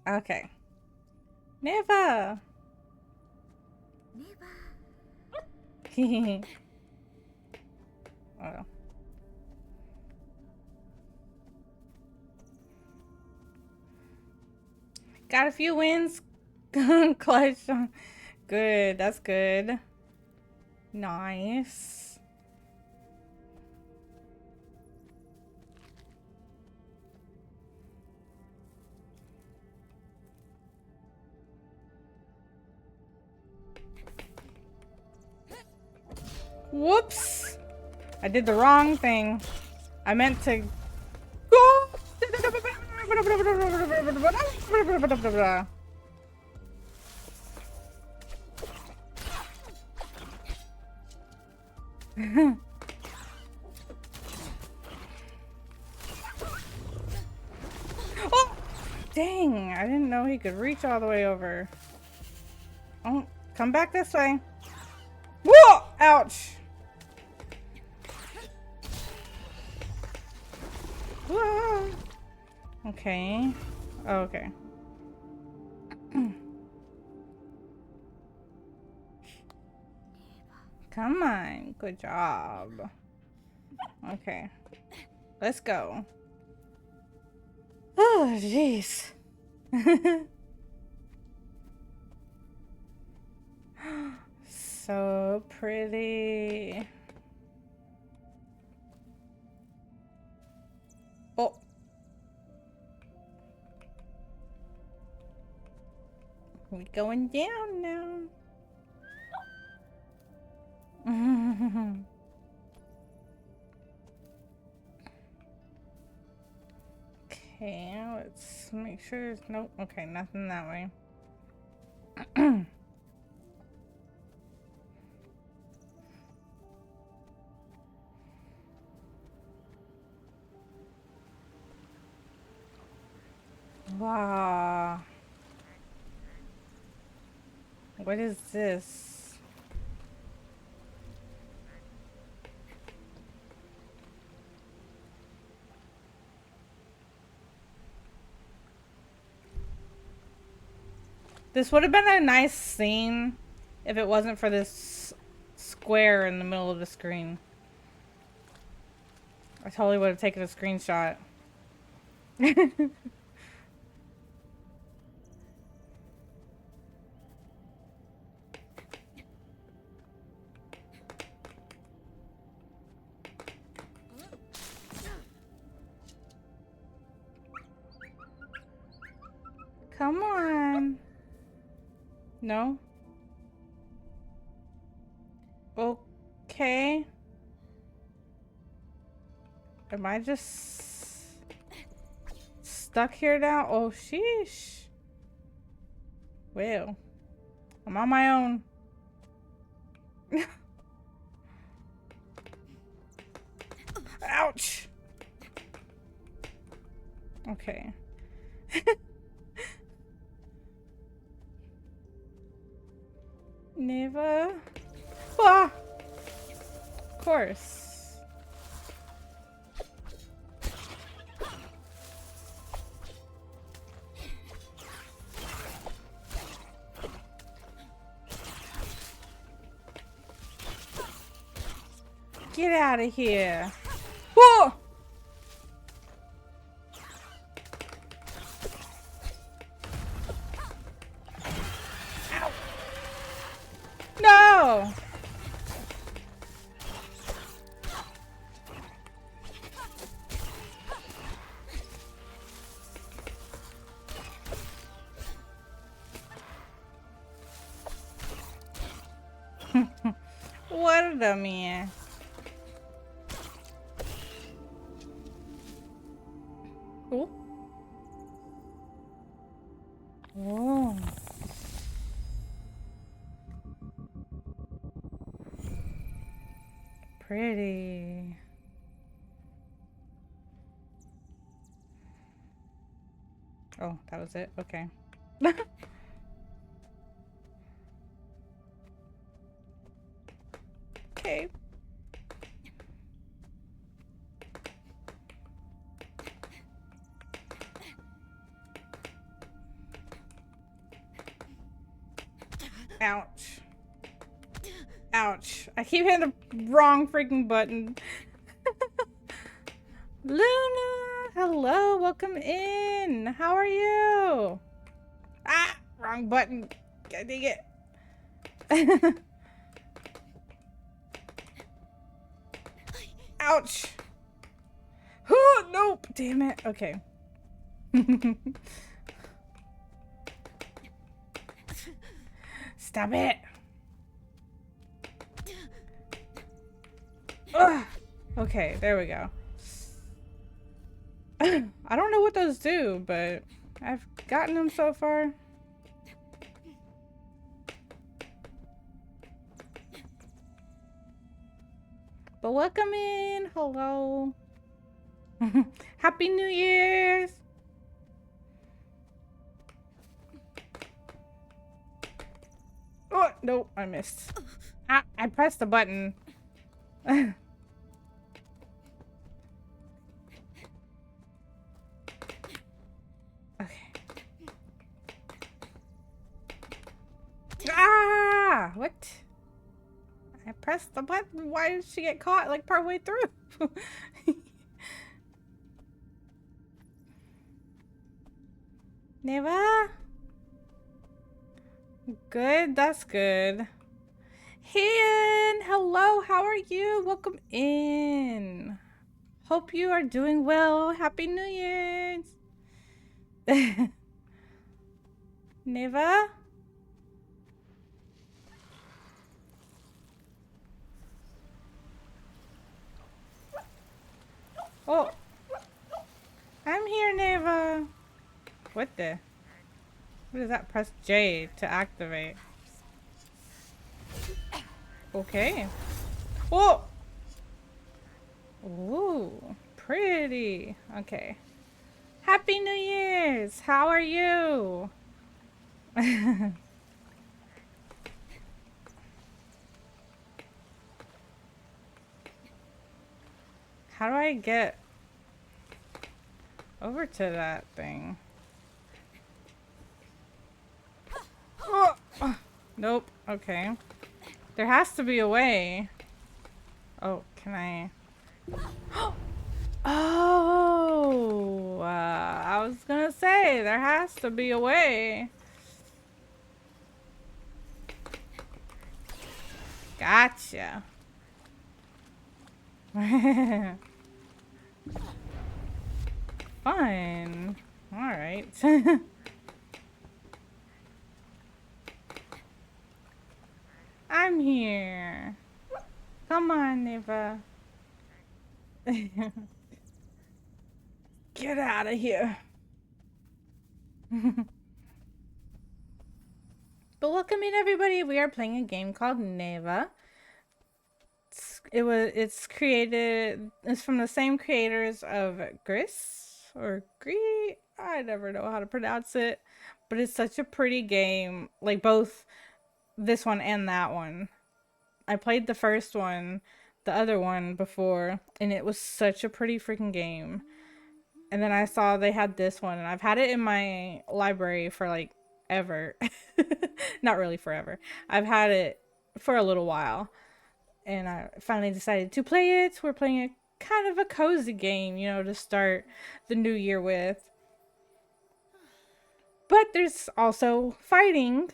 Okay. Neva! NEVA. Oh. Got a few wins. Clutch. Good. That's good. Nice. Whoops. I did the wrong thing. I meant to go. Oh, dang. I didn't know he could reach all the way over. Oh, come back this way. Whoa! Ouch. Whoa. Okay. Oh, okay. Come on. Good job. Okay. Let's go. Oh, jeez. So pretty. Oh. We going down now. Okay, let's make sure there's no. Okay, nothing that way. Wow. What is this? This would have been a nice scene if it wasn't for this square in the middle of the screen. I totally would have taken a screenshot. Come on. No? Okay. Am I just stuck here now? Oh, sheesh. Well, I'm on my own. Ouch. Okay. NEVA. Ah! Of course. Get out of here. Whoa! Ow. No! What a dummy. Cool. Oh. Pretty. Oh, that was it? Okay. Okay. Ouch. Ouch. I keep hitting the wrong freaking button. Luna! Hello, welcome in. How are you? Ah! Wrong button. God dang it. Ouch. Oh, nope. Damn it. Okay. Stop it. Ugh. Okay, there we go. I don't know what those do, but I've gotten them so far. But welcome in. Hello. Happy New Year's. Oh, nope, I missed. Ah, I pressed the button. Okay. Ah! What? I pressed the button. Why did she get caught like partway through? Neva? Good, that's good. Ian, hello, how are you? Welcome in. Hope you are doing well. Happy New Year's. Neva? Oh. I'm here, Neva. What the? What is that? Press J to activate. Okay. Oh! Ooh, pretty. Okay. Happy New Year's! How are you? How do I get over to that thing? Oh! Nope. Okay. There has to be a way. Oh, can I? Oh! I was gonna say, there has to be a way. Gotcha. Fun. Alright. I'm here. Come on, Neva. Get out of here. But welcome in, everybody. We are playing a game called NEVA. It's from the same creators of Gris or Gree. I never know how to pronounce it, but it's such a pretty game. Like both this one and that one. I played the first one, the other one before, and it was such a pretty freaking game. And then I saw they had this one, and I've had it in my library for like ever. Not really forever. I've had it for a little while. And I finally decided to play it. We're playing a kind of a cozy game, you know, to start the new year with. But there's also fighting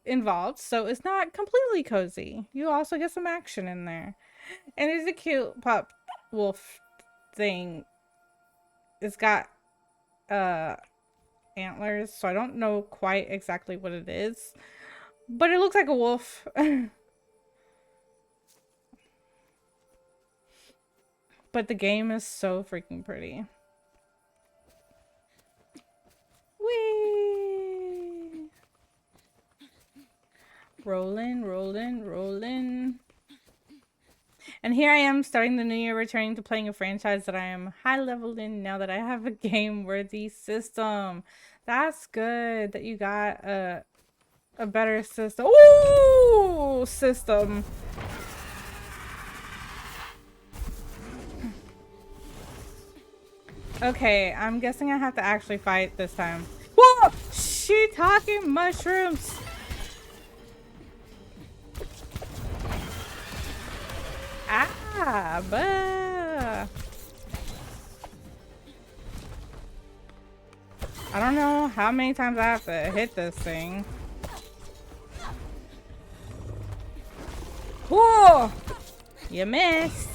involved, so it's not completely cozy. You also get some action in there. And there's a cute pup wolf thing. It's got antlers, so I don't know quite exactly what it is. But it looks like a wolf. But the game is so freaking pretty. Whee! Rolling, rolling, rolling. And here I am starting the new year, returning to playing a franchise that I am high leveled in now that I have a game worthy system. That's good that you got a better system. Ooh! System. Okay, I'm guessing I have to actually fight this time. Whoa! Shiitake mushrooms! Tab. I don't know how many times I have to hit this thing. Whoa! You missed.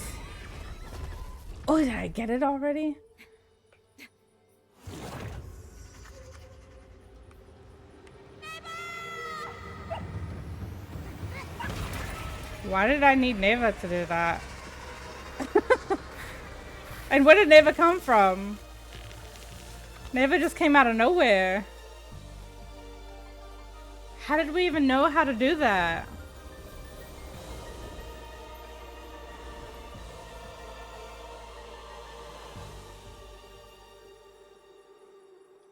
Oh, did I get it already? Why did I need NEVA to do that? And where did NEVA come from? NEVA just came out of nowhere. How did we even know how to do that?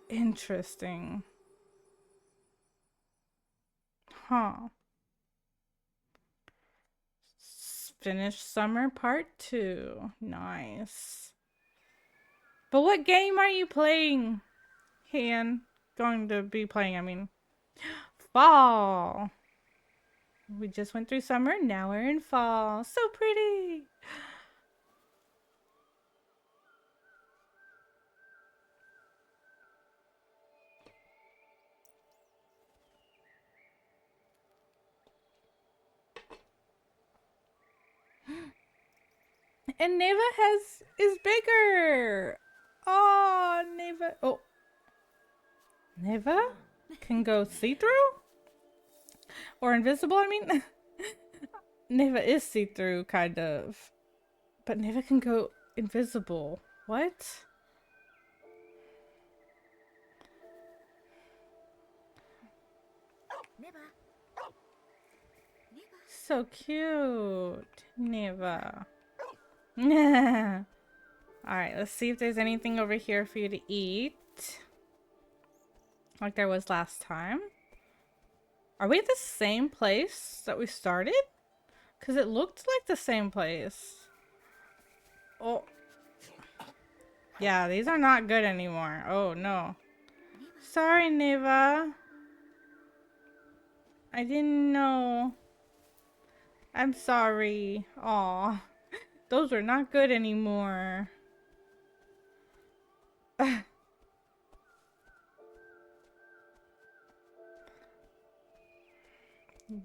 Interesting. Huh. Finish summer part 2. Nice. But what game are you playing? Han going to be playing, I mean. Fall. We just went through summer, now we're in fall. So pretty. And NEVA is bigger. Oh, NEVA. Oh. NEVA can go see-through? Or invisible, I mean. NEVA is see-through, kind of. But NEVA can go invisible. What? So cute. NEVA. Alright, let's see if there's anything over here for you to eat. Like there was last time. Are we at the same place that we started? Because it looked like the same place. Oh. Yeah, these are not good anymore. Oh, no. Sorry, NEVA. I didn't know. I'm sorry. Aw. Those are not good anymore.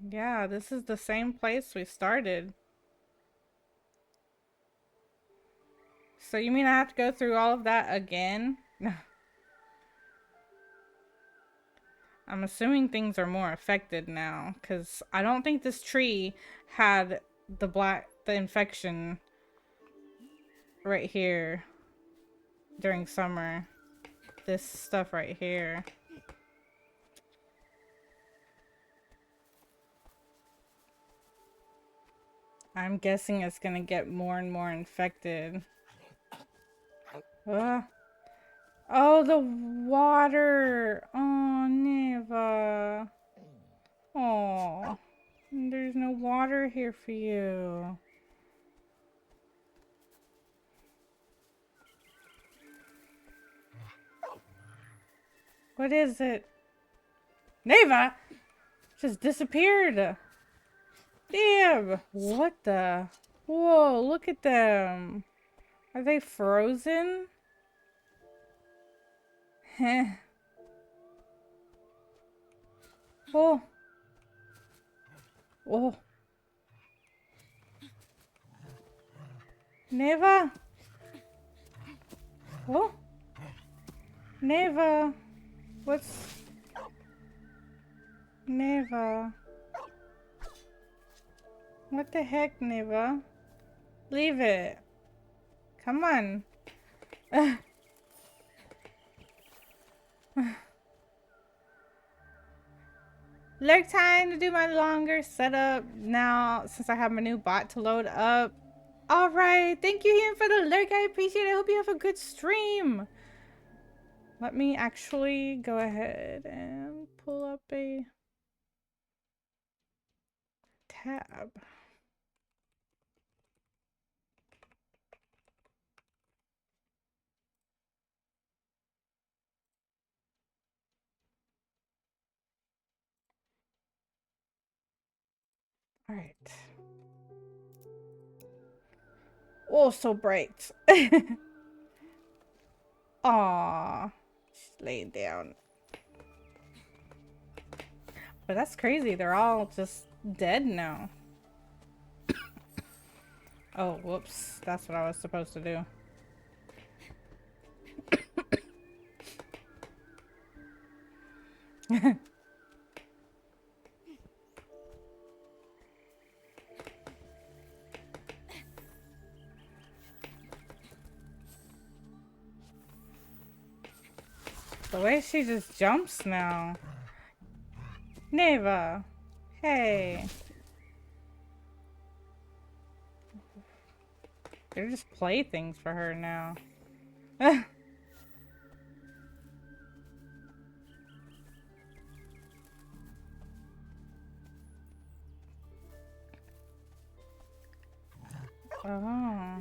Yeah, this is the same place we started. So you mean I have to go through all of that again? I'm assuming things are more affected now, because I don't think this tree had the infection right here during summer. This stuff right here. I'm guessing it's gonna get more and more infected. Oh, the water! Oh, NEVA. Oh, there's no water here for you. What is it? NEVA! Just disappeared. Damn! What the? Whoa, look at them. Are they frozen? Heh. Oh. Oh. NEVA? Oh. NEVA. What's... NEVA. What the heck, NEVA? Leave it. Come on. Lurk time to do my longer setup now since I have my new bot to load up. Alright, thank you Ian for the lurk. I appreciate it. I hope you have a good stream. Let me actually go ahead and pull up a tab. All right. Oh, so bright. Aw. She's laying down. But that's crazy. They're all just dead now. Oh, whoops. That's what I was supposed to do. The way she just jumps now. Neva. Hey. They're just playthings for her now. Oh.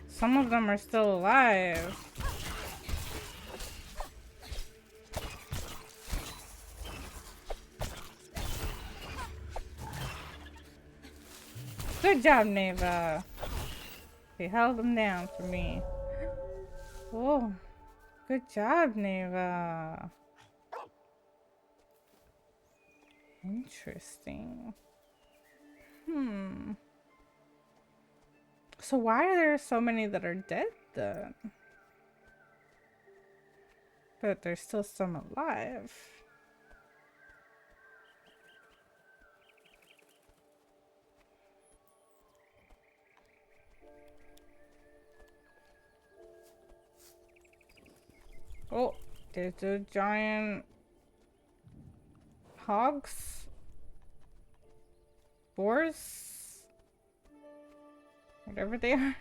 Some of them are still alive. Good job, Neva. You held them down for me. Whoa. Good job, Neva. Interesting. So why are there so many that are dead then? But there's still some alive. Oh, there's a giant hogs. Boars. Whatever they are.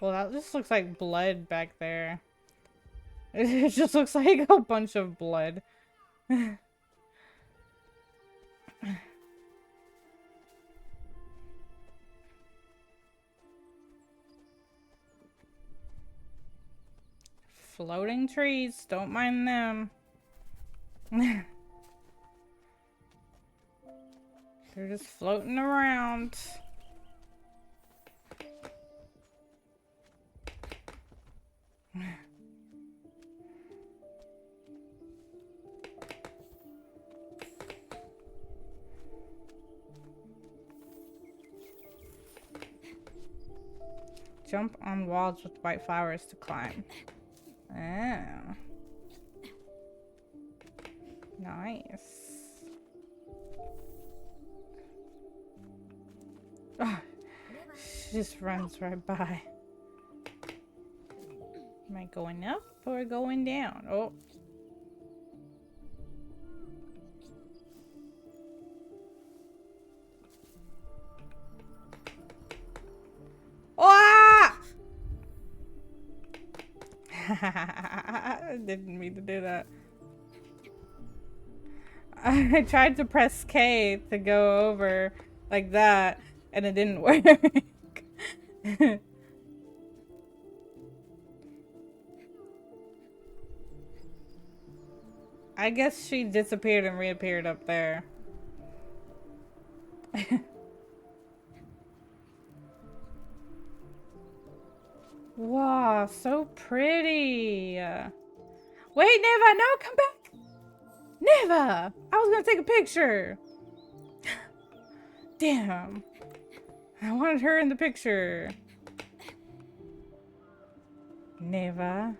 Well, that just looks like blood back there. It just looks like a bunch of blood. Floating trees, don't mind them. They're just floating around. Jump on walls with white flowers to climb. Oh. Nice. Oh, she just runs right by. Am I going up or going down? Oh. Ah! I didn't mean to do that. I tried to press K to go over like that, and it didn't work. I guess she disappeared and reappeared up there. Wow, so pretty. Wait, Neva, no, come back. Neva, I was gonna take a picture. Damn. I wanted her in the picture. Neva.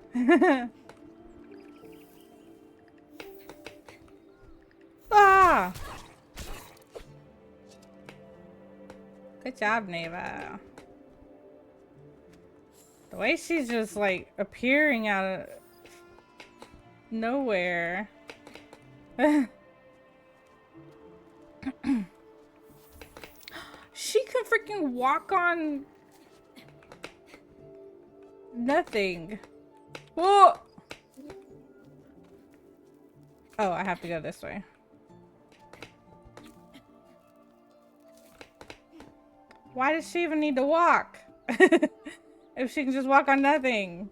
Ah! Good job, Neva. The way she's just like appearing out of nowhere. She can freaking walk on nothing. Whoa! Oh, I have to go this way. Why does she even need to walk? If she can just walk on nothing.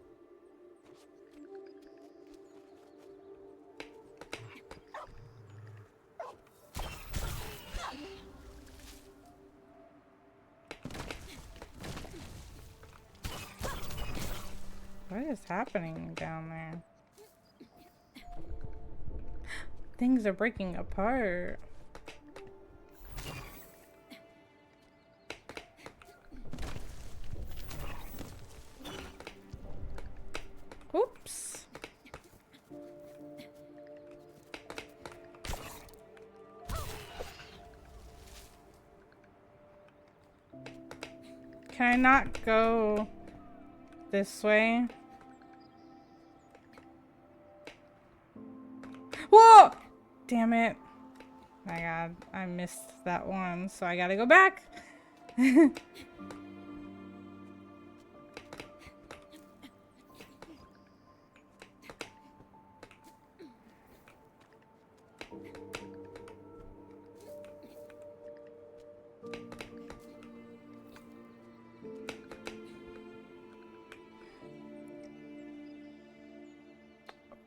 is happening down there? Things are breaking apart. Oops. Can I not go this way? Whoa! Damn it. My god, I missed that one, so I gotta go back.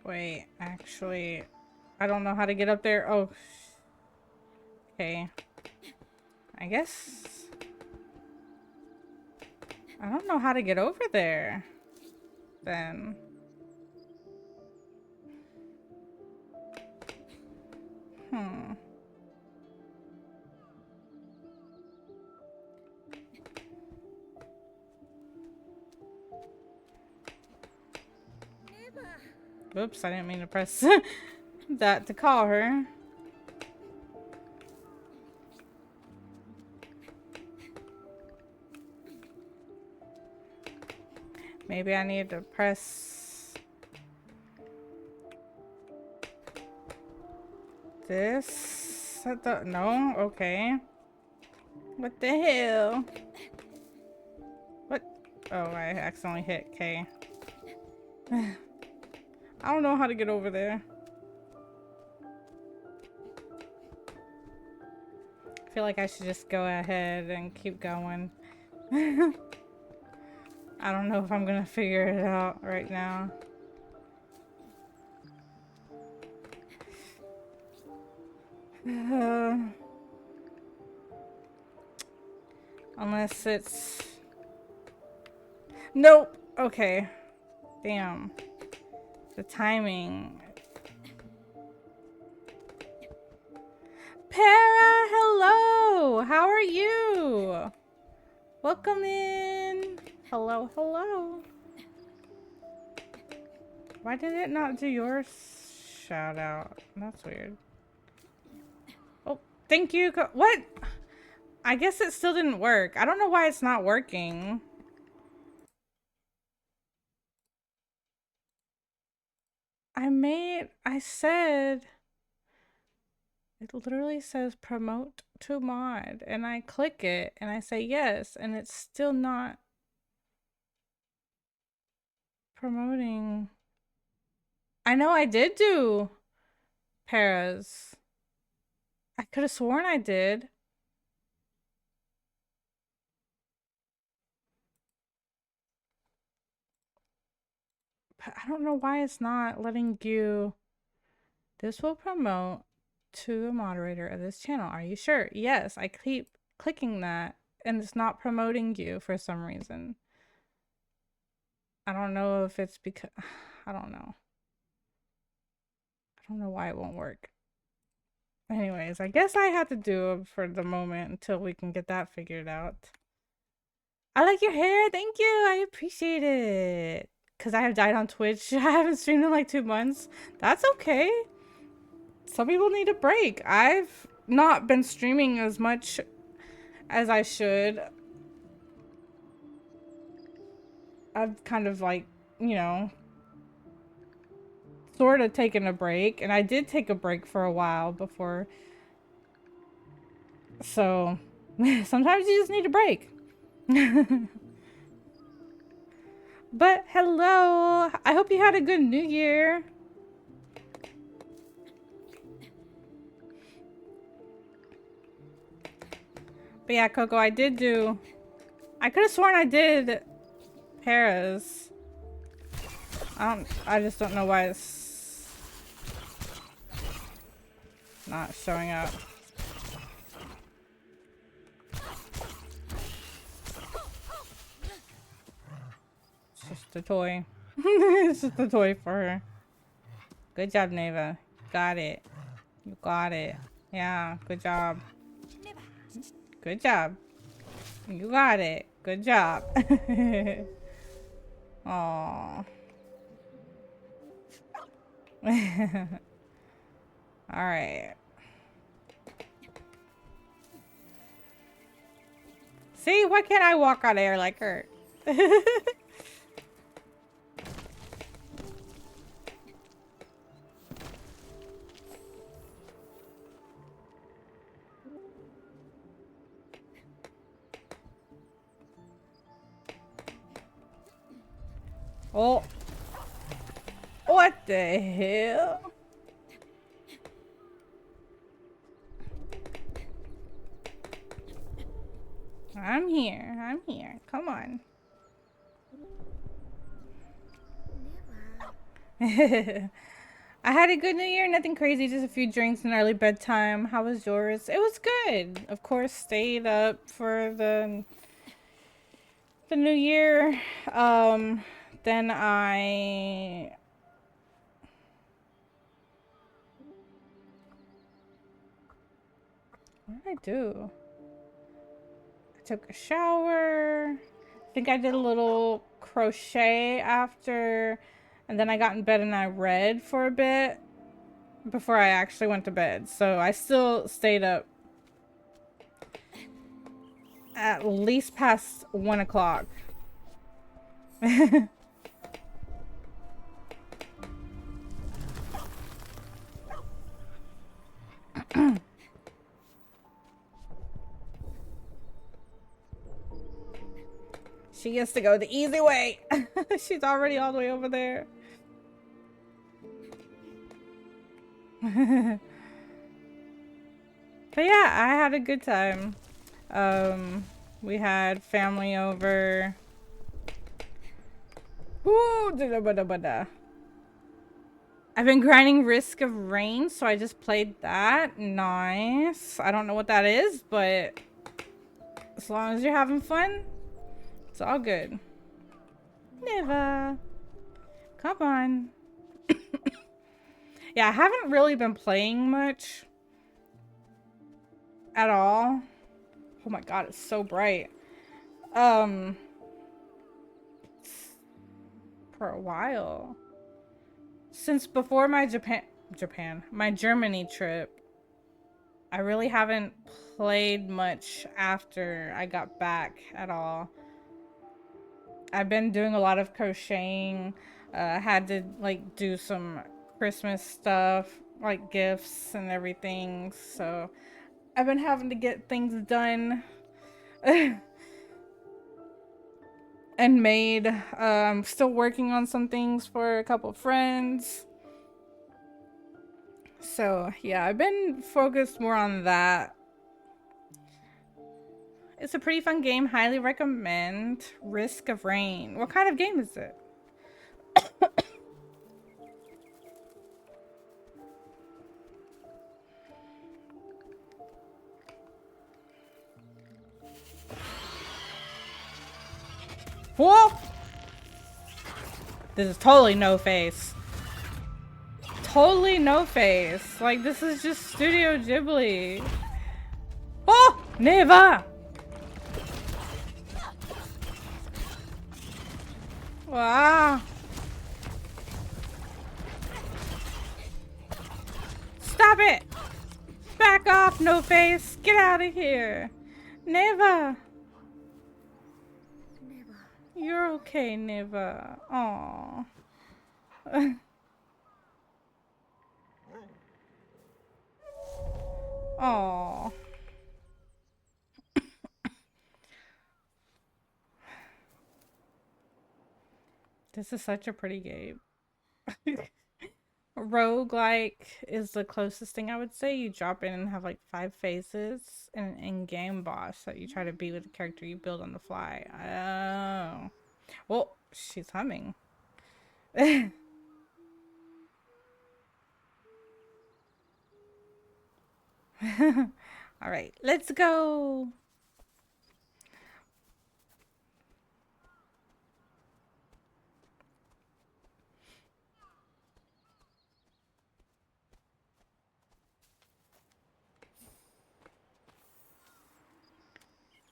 Wait, actually, I don't know how to get up there. Oh, okay. I guess I don't know how to get over there then. Hmm. Oops, I didn't mean to press that to call her. Maybe I need to press this. No, okay. What the hell? What? Oh, I accidentally hit K. I don't know how to get over there. I feel like I should just go ahead and keep going. I don't know if I'm gonna figure it out right now. Unless it's... Nope! Okay. Damn. The timing. Para, hello! How are you? Welcome in. Hello, hello. Why did it not do your shout out? That's weird. Oh, thank you. What? I guess it still didn't work. I don't know why it's not working. I said, it literally says promote to mod, and I click it and I say yes, and it's still not promoting. I know I did do paras. I could have sworn I did. But I don't know why it's not letting you. This will promote to a moderator of this channel. Are you sure? Yes, I keep clicking that and it's not promoting you for some reason. I don't know if it's because, I don't know. I don't know why it won't work. Anyways, I guess I have to do it for the moment until we can get that figured out. I like your hair. Thank you. I appreciate it. Because I have died on Twitch. I haven't streamed in like 2 months. That's okay. Some people need a break. I've not been streaming as much as I should. I've kind of like, you know, sort of taken a break. And I did take a break for a while before. So sometimes you just need a break. But hello. I hope you had a good New Year. But yeah, Coco, I could have sworn I did Paras. I just don't know why it's not showing up. It's just a toy. It's just a toy for her. Good job, Neva. Got it. You got it. Yeah, good job. Good job. You got it. Good job. Aww. Alright. See, why can't I walk on air like her? Oh. What the hell? I'm here. I'm here. Come on. I had a good New Year. Nothing crazy. Just a few drinks and early bedtime. How was yours? It was good. Of course, stayed up for the New Year. Then what did I do? I took a shower. I think I did a little crochet after, and then I got in bed and I read for a bit before I actually went to bed. So I still stayed up at least past 1 o'clock. She gets to go the easy way. She's already all the way over there. But yeah, I had a good time. We had family over. Woo, da-da-ba-da-ba-da. I've been grinding Risk of Rain, so I just played that. Nice. I don't know what that is, but as long as you're having fun, it's all good. Neva. Come on. Yeah, I haven't really been playing much at all. Oh my god, it's so bright. For a while. Since before my my Germany trip, I really haven't played much after I got back at all. I've been doing a lot of crocheting. I had to like do some Christmas stuff, like gifts and everything. So I've been having to get things done and made. I'm still working on some things for a couple friends. So yeah, I've been focused more on that. It's a pretty fun game. Highly recommend. Risk of Rain. What kind of game is it? Whoa! This is totally no face. Totally no face. Like, this is just Studio Ghibli. Oh! Neva! Wow. Stop it! Back off, no face! Get out of here! Neva! You're okay, Neva. Aww. Aww. This is such a pretty game. Roguelike is the closest thing I would say. You drop in and have like 5 phases and an in-game boss that you try to be with the character you build on the fly. Oh. Well, she's humming. All right, let's go.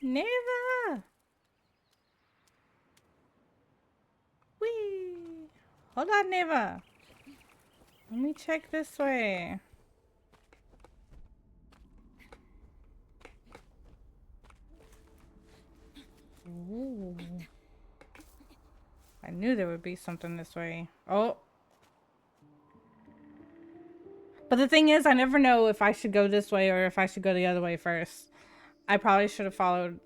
NEVA! Whee! Hold on, NEVA. Let me check this way. Ooh. I knew there would be something this way. Oh. But the thing is, I never know if I should go this way or if I should go the other way first. I probably should have followed.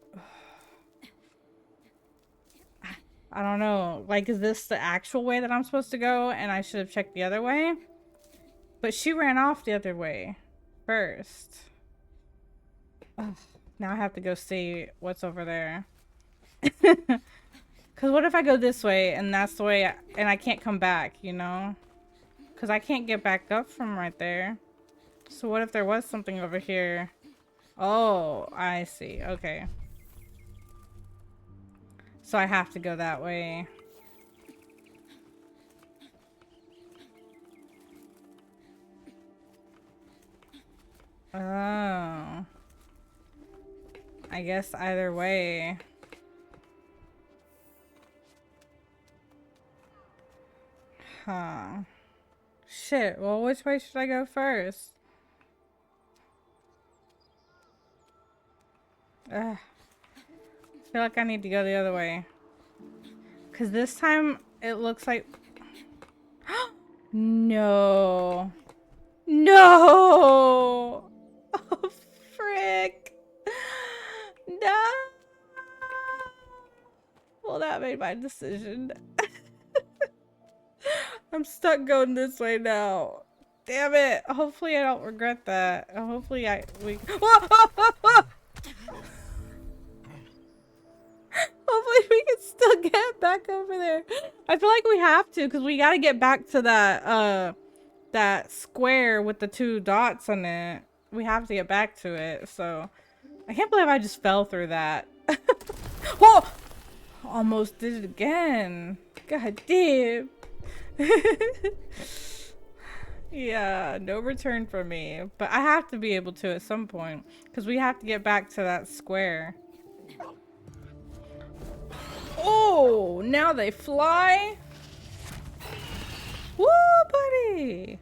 I don't know. Like, is this the actual way that I'm supposed to go and I should have checked the other way? But she ran off the other way first. Ugh. Now I have to go see what's over there. Because what if I go this way and that's the way and I can't come back, you know? Because I can't get back up from right there. So what if there was something over here? Oh, I see. Okay. So I have to go that way. Oh. I guess either way. Huh. Shit, well, which way should I go first? Ugh. I feel like I need to go the other way. Because this time, it looks like... No. No! Oh, frick. No! Well, that made my decision. I'm stuck going this way now. Damn it. Hopefully I don't regret that. Hopefully hopefully we can still get back over there. I feel like we have to because we got to get back to that that square with the 2 dots on it. We have to get back to it. So I can't believe I just fell through that. Whoa! Almost did it again. God damn. Yeah, no return for me. But I have to be able to at some point. Because we have to get back to that square. Oh, now they fly. Woo, buddy.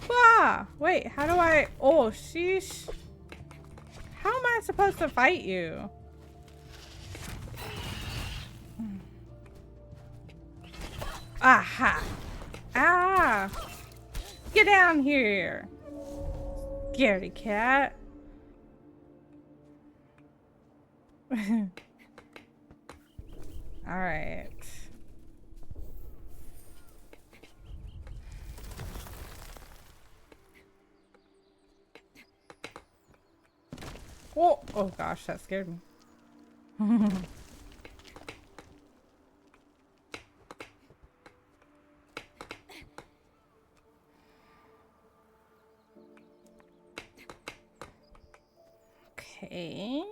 Wow. Wait, how do I... Oh, sheesh. How am I supposed to fight you? Aha. Ah. Get down here. Scaredy cat. Alright. Oh, oh gosh, that scared me. Okay.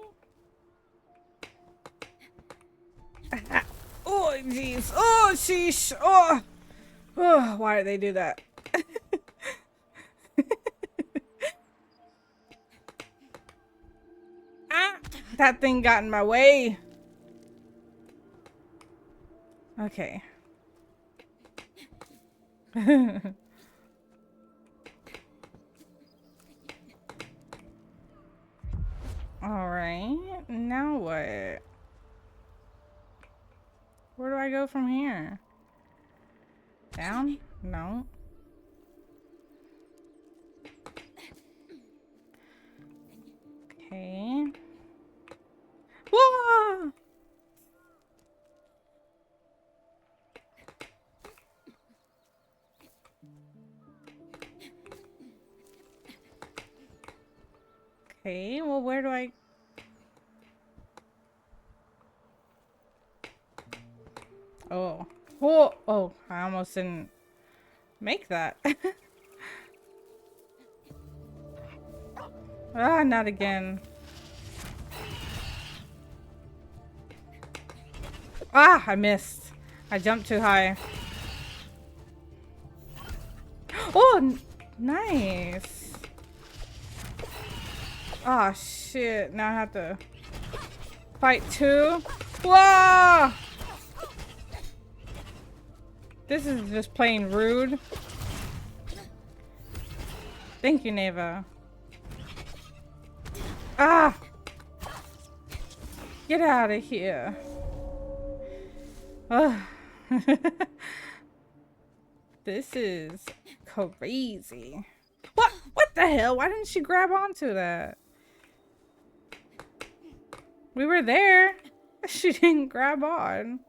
Oh, jeez. Oh, sheesh. Oh. Oh, why do they do that? Ah, that thing got in my way. Okay. All right. Now what? Where do I go from here? Down? No. Okay. Whoa! Okay, well, where do I... Oh. Oh, oh, I almost didn't make that. Ah, not again. Ah, I missed. I jumped too high. Oh, nice. Oh, shit. Now I have to... Fight 2. Whoa! This is just plain rude. Thank you, NEVA. Ah! Get out of here. Ugh. This is crazy. What? What the hell? Why didn't she grab onto that? We were there. She didn't grab on.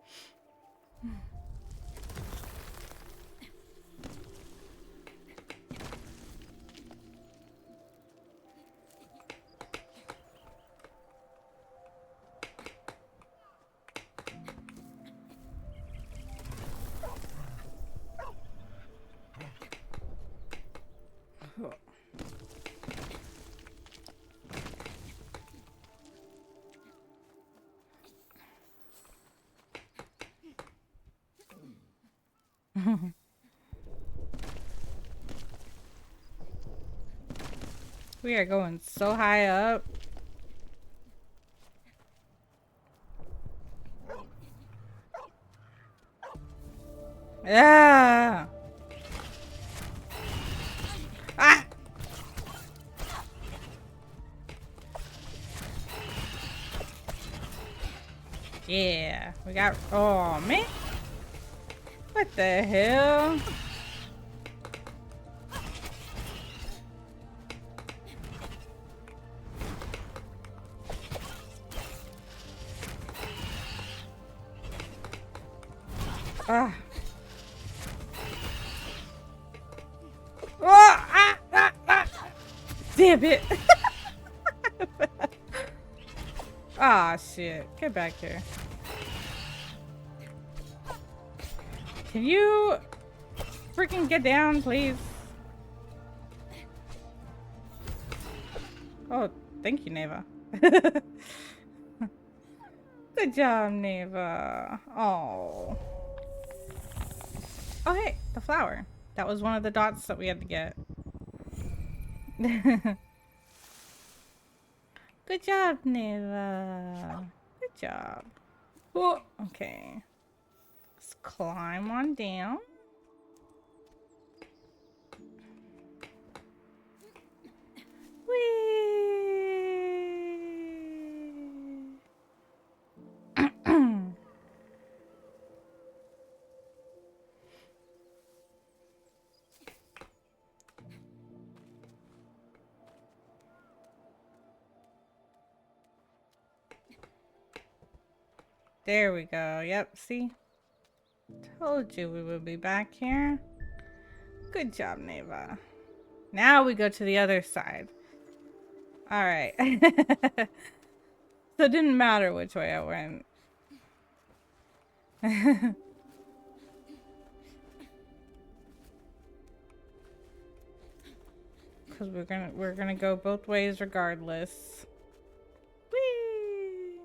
We are going so high up. Yeah. Ah. Yeah. We got. Oh man. What the hell? Ah. Oh, ah. Damn it. Ah, shit. Get back here. Can you freaking get down, please? Oh, thank you, NEVA. Good job, NEVA. Oh. Oh, hey, the flower. That was one of the dots that we had to get. Good job, NEVA. Good job. Oh, okay. Let's climb on down. Whee! There we go. Yep, see? Told you we would be back here. Good job, NEVA. Now we go to the other side. Alright. So it didn't matter which way I went. Because we're gonna go both ways regardless. Whee!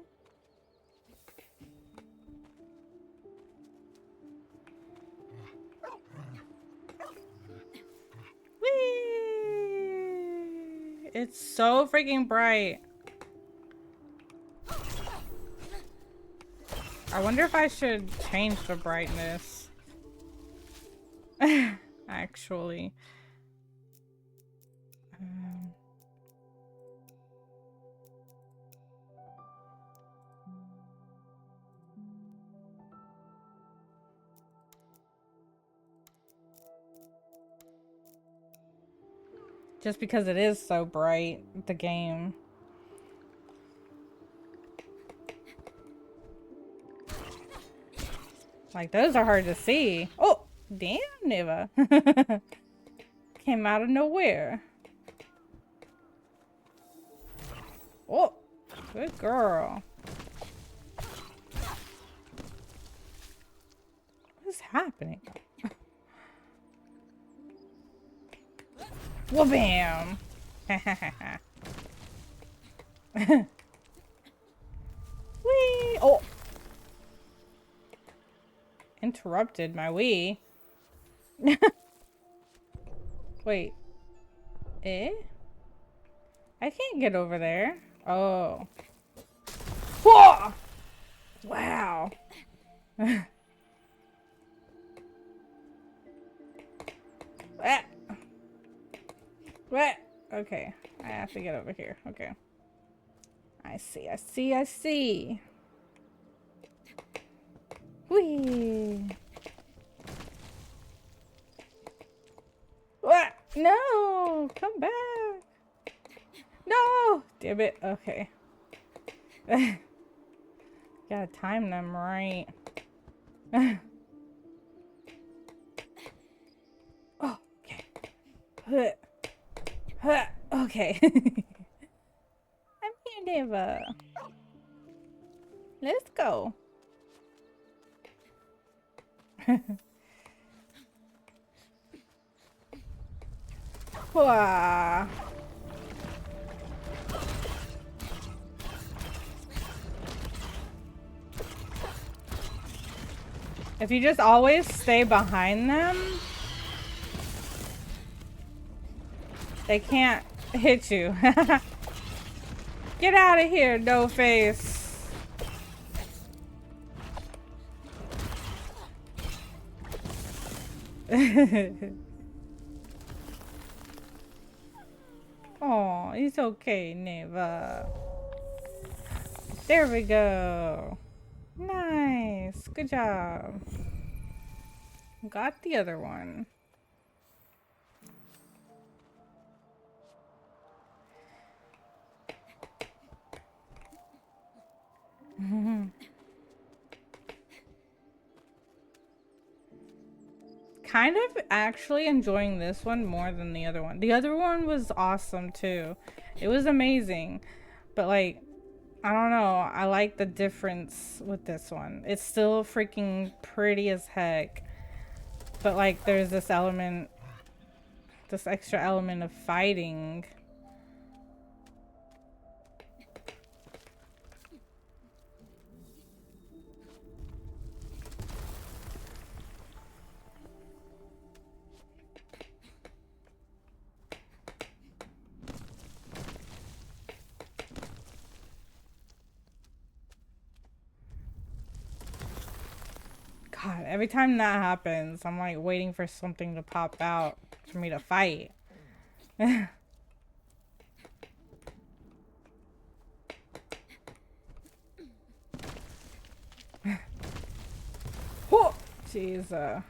Whee! It's so freaking bright. I wonder if I should change the brightness. Actually. Just because it is so bright, the game. Like, those are hard to see. Oh, damn, NEVA. Came out of nowhere. Oh, good girl. What's happening? Well, bam. Whee! Oh. Interrupted my wee. Wait. Eh? I can't get over there. Oh. Whoa! Wow. What? What? Okay. I have to get over here. Okay. I see, I see, I see. Whee! What? No! Come back! No! Damn it. Okay. Gotta time them right. Oh, okay. Okay. I'm here, Neva. Let's go. Wah. If you just always stay behind them, they can't hit you. Get out of here, no face. Oh, it's okay, Neva. There we go. Nice. Good job. Got the other one. Kind of actually enjoying this one more than the other one. The other one was awesome too. It was amazing. But like, I don't know. I like the difference with this one. It's still freaking pretty as heck. But like, there's this element, this extra element of fighting. God, every time that happens, I'm like waiting for something to pop out for me to fight. Oh, jeez.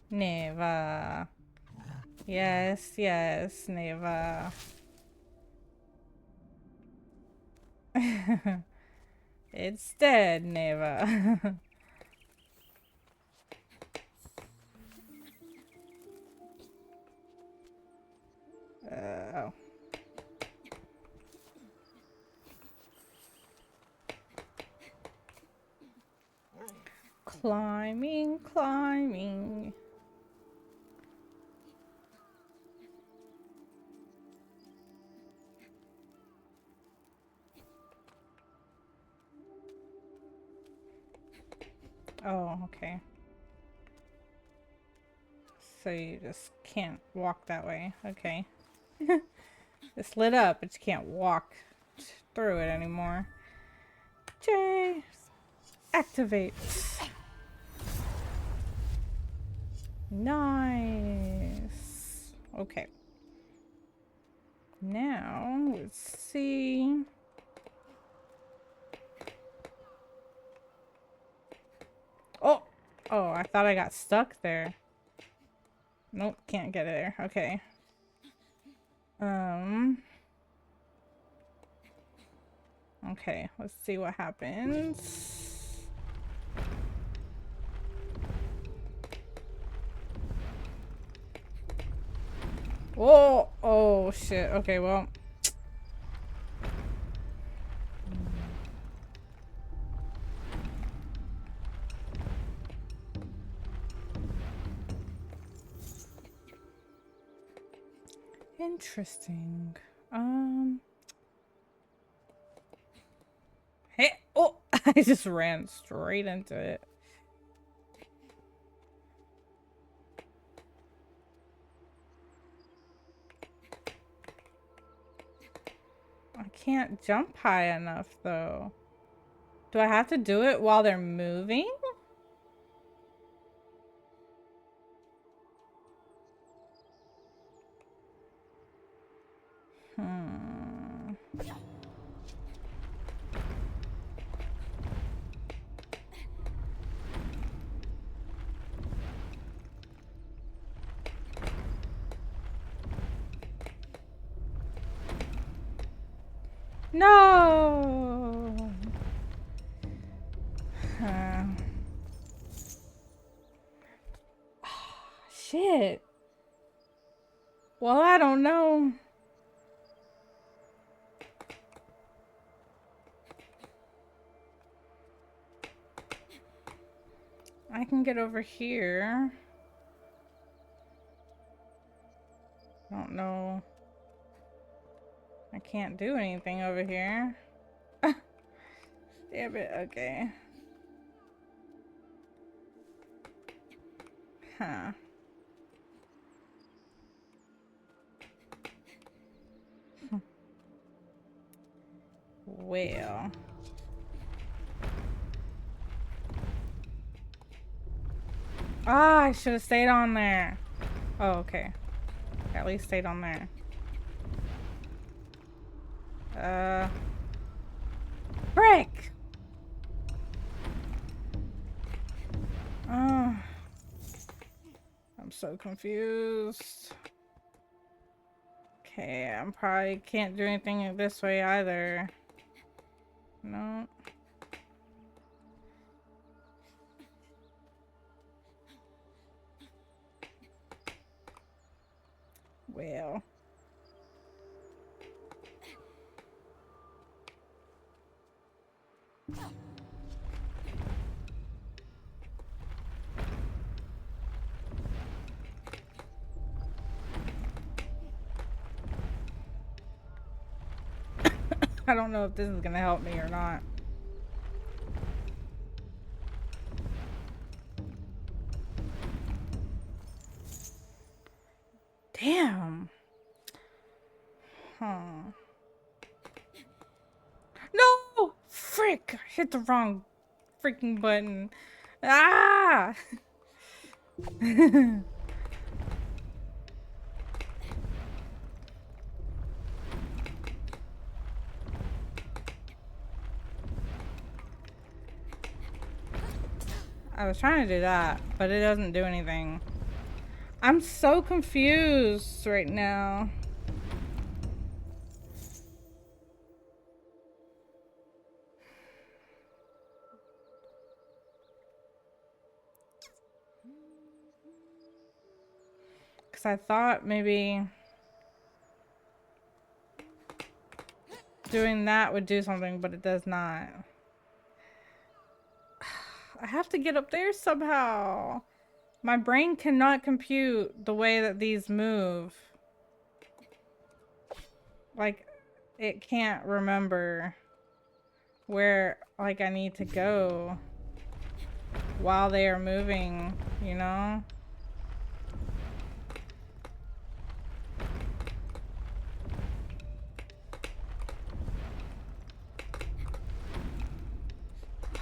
Neva. Yes, yes, Neva. It's dead, Neva. Oh. Climbing, climbing. Oh, okay. So you just can't walk that way. Okay. It's lit up, but you can't walk through it anymore. J. Activate. Nice. Okay. Now, let's see. Oh! Oh, I thought I got stuck there. Nope, can't get it there. Okay. Okay, let's see what happens. Whoa! Oh, shit. Okay, well. Interesting. Hey! Oh! I just ran straight into it. I can't jump high enough though. Do I have to do it while they're moving? No. Shit. Well, I don't know. I can get over here. I don't know. I can't do anything over here. Damn it, okay. Huh. Well. Ah, I should have stayed on there. Oh, okay. At least stayed on there. Frick! Oh. I'm so confused. Okay, I'm probably can't do anything this way either. No. Well. I don't know if this is gonna help me or not. Damn. Huh. No! Frick! I hit the wrong freaking button. Ah! I was trying to do that, but it doesn't do anything. I'm so confused right now. Because I thought maybe doing that would do something, but it does not. I have to get up there somehow. My brain cannot compute the way that these move. Like, it can't remember where, like, I need to go while they are moving, you know?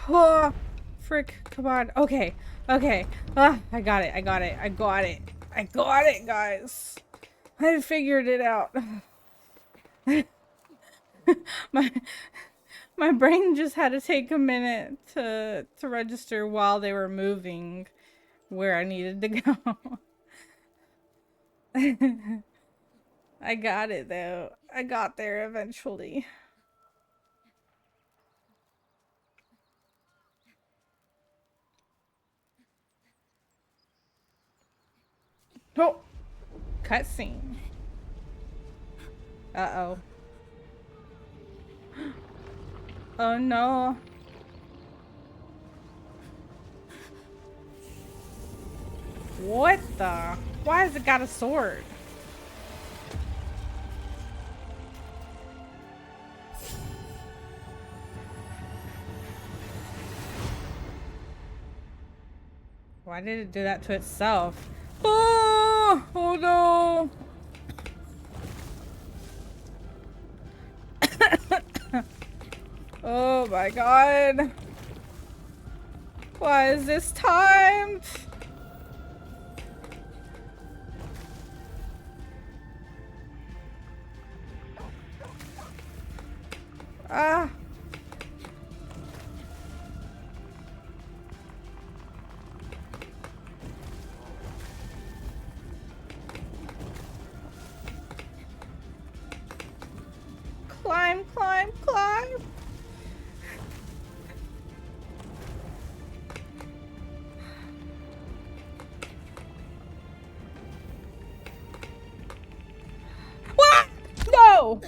Oh, frick, come on. Okay, okay. Ah, I got it, I got it, I got it. I got it, guys. I figured it out. my brain just had to take a minute to register while they were moving where I needed to go. I got it though. I got there eventually. Oh, cutscene. Uh-oh. Oh no. What the? Why has it got a sword? Why did it do that to itself? Oh, oh no. Oh my god. Why is this timed? Ah. Climb, climb, climb. What? No.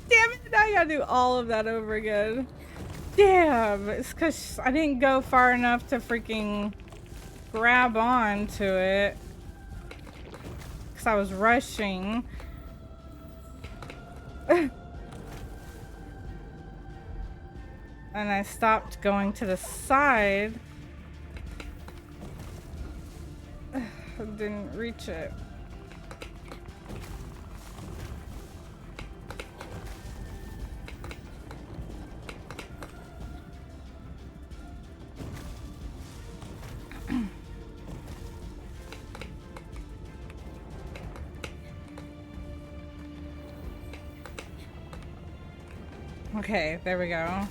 Damn it, now I gotta do all of that over again. Damn, it's because I didn't go far enough to freaking grab on to it. Because I was rushing. And I stopped going to the side. Didn't reach it. Okay, there we go.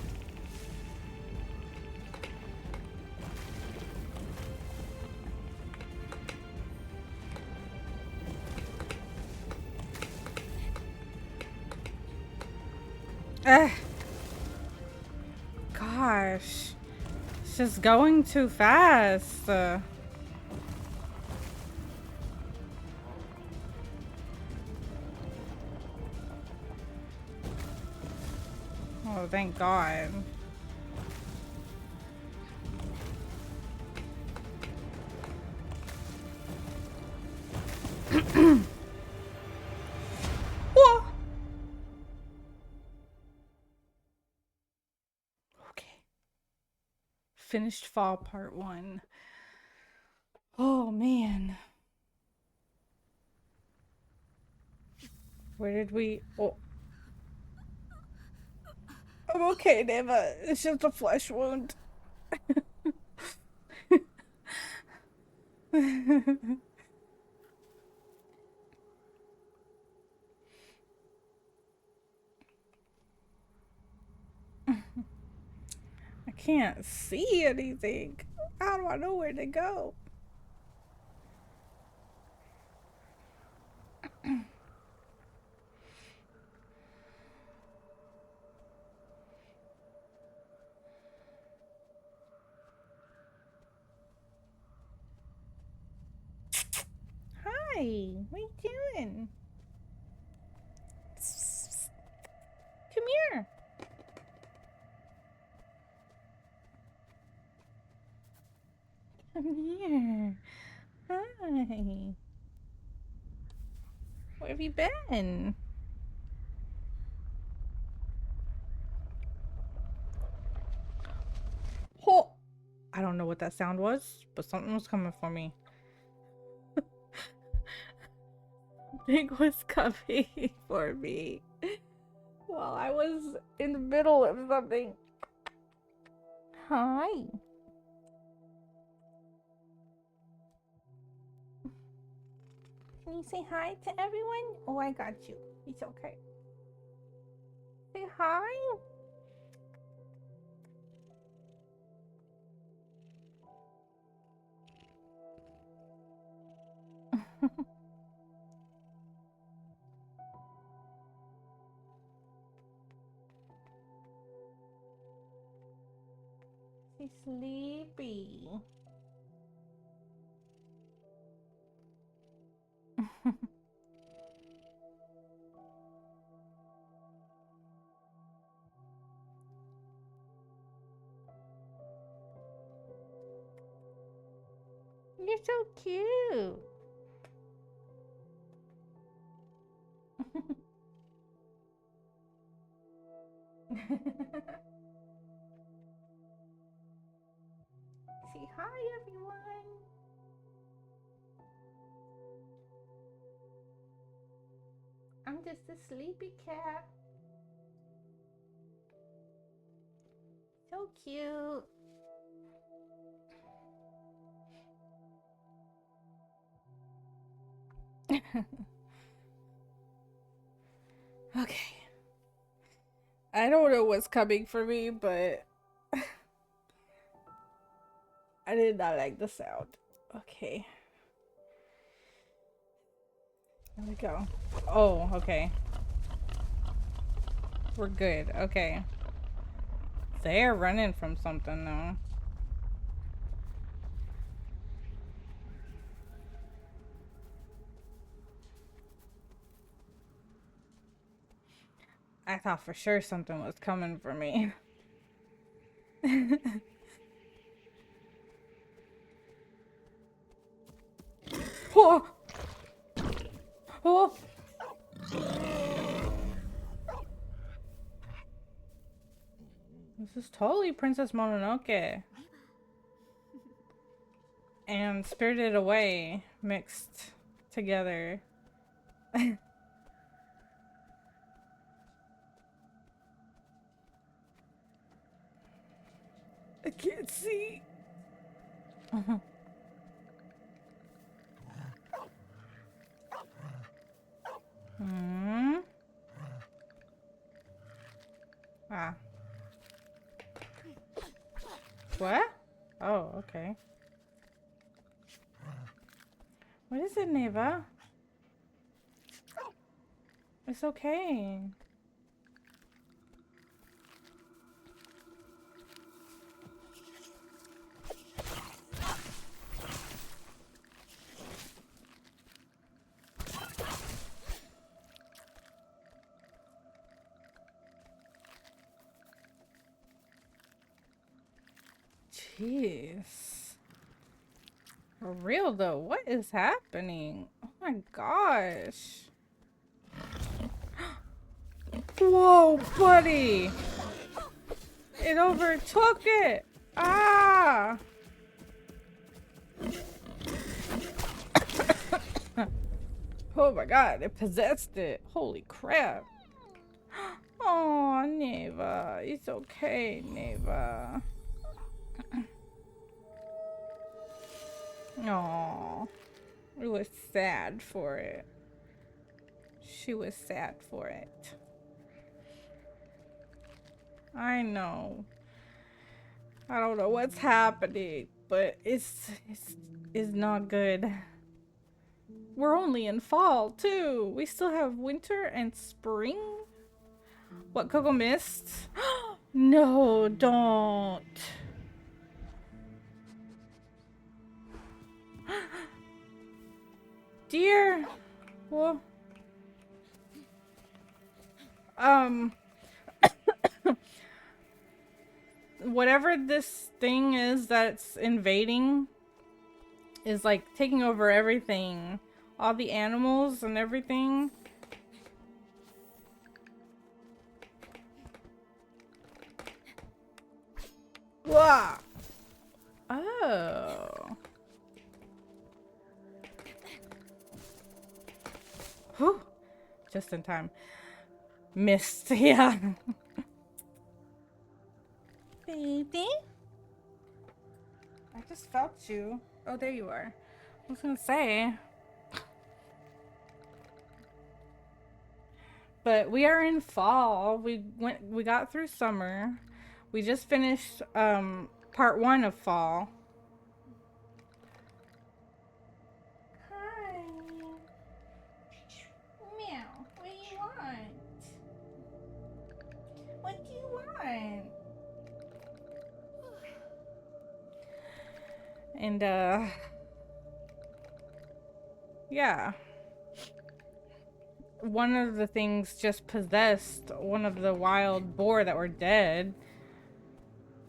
Gosh. It's just going too fast. Oh, thank God. Whoa. Okay. Finished Fall Part 1. Oh, man. Where did we... Oh. I'm okay, Neva. It's just a flesh wound. I can't see anything. How do I know where to go? Hi, what are you doing? Come here. Come here. Hi. Where have you been? Oh, I don't know what that sound was, but something was coming for me. Big was coming for me while I was in the middle of something. Hi. Can you say hi to everyone? Oh, I got you. It's okay. Say hi. She's sleepy. You're so cute. Say hi, everyone. I'm it's the sleepy cat. So cute. Okay. I don't know what's coming for me, but I did not like the sound. Okay. There we go. Oh, okay. We're good. Okay. They're running from something, though. I thought for sure something was coming for me. Oh! Oh! This is totally Princess Mononoke. And Spirited Away mixed together. I can't see. Hmm. Ah. What? Oh, okay. What is it, Neva? It's okay. Jeez. For real though, what is happening? Oh my gosh. Whoa, buddy! It overtook it! Ah! Oh my god, it possessed it. Holy crap. Oh, Neva. It's okay, Neva. Oh, it was sad for it. She was sad for it. I know. I don't know what's happening, but it's not good. We're only in fall too. We still have winter and spring. What, Coco missed? No, don't. Dear. Well, whatever this thing is that's invading is like taking over everything. All the animals and everything. Wah! Oh. Whew. Just in time. Missed, yeah. Baby? I just felt you. Oh, there you are. I was gonna say. But we are in fall. We got through summer. We just finished part 1 of fall. Hi. Meow. What do you want? What do you want? And yeah. One of the things just possessed one of the wild boar that were dead.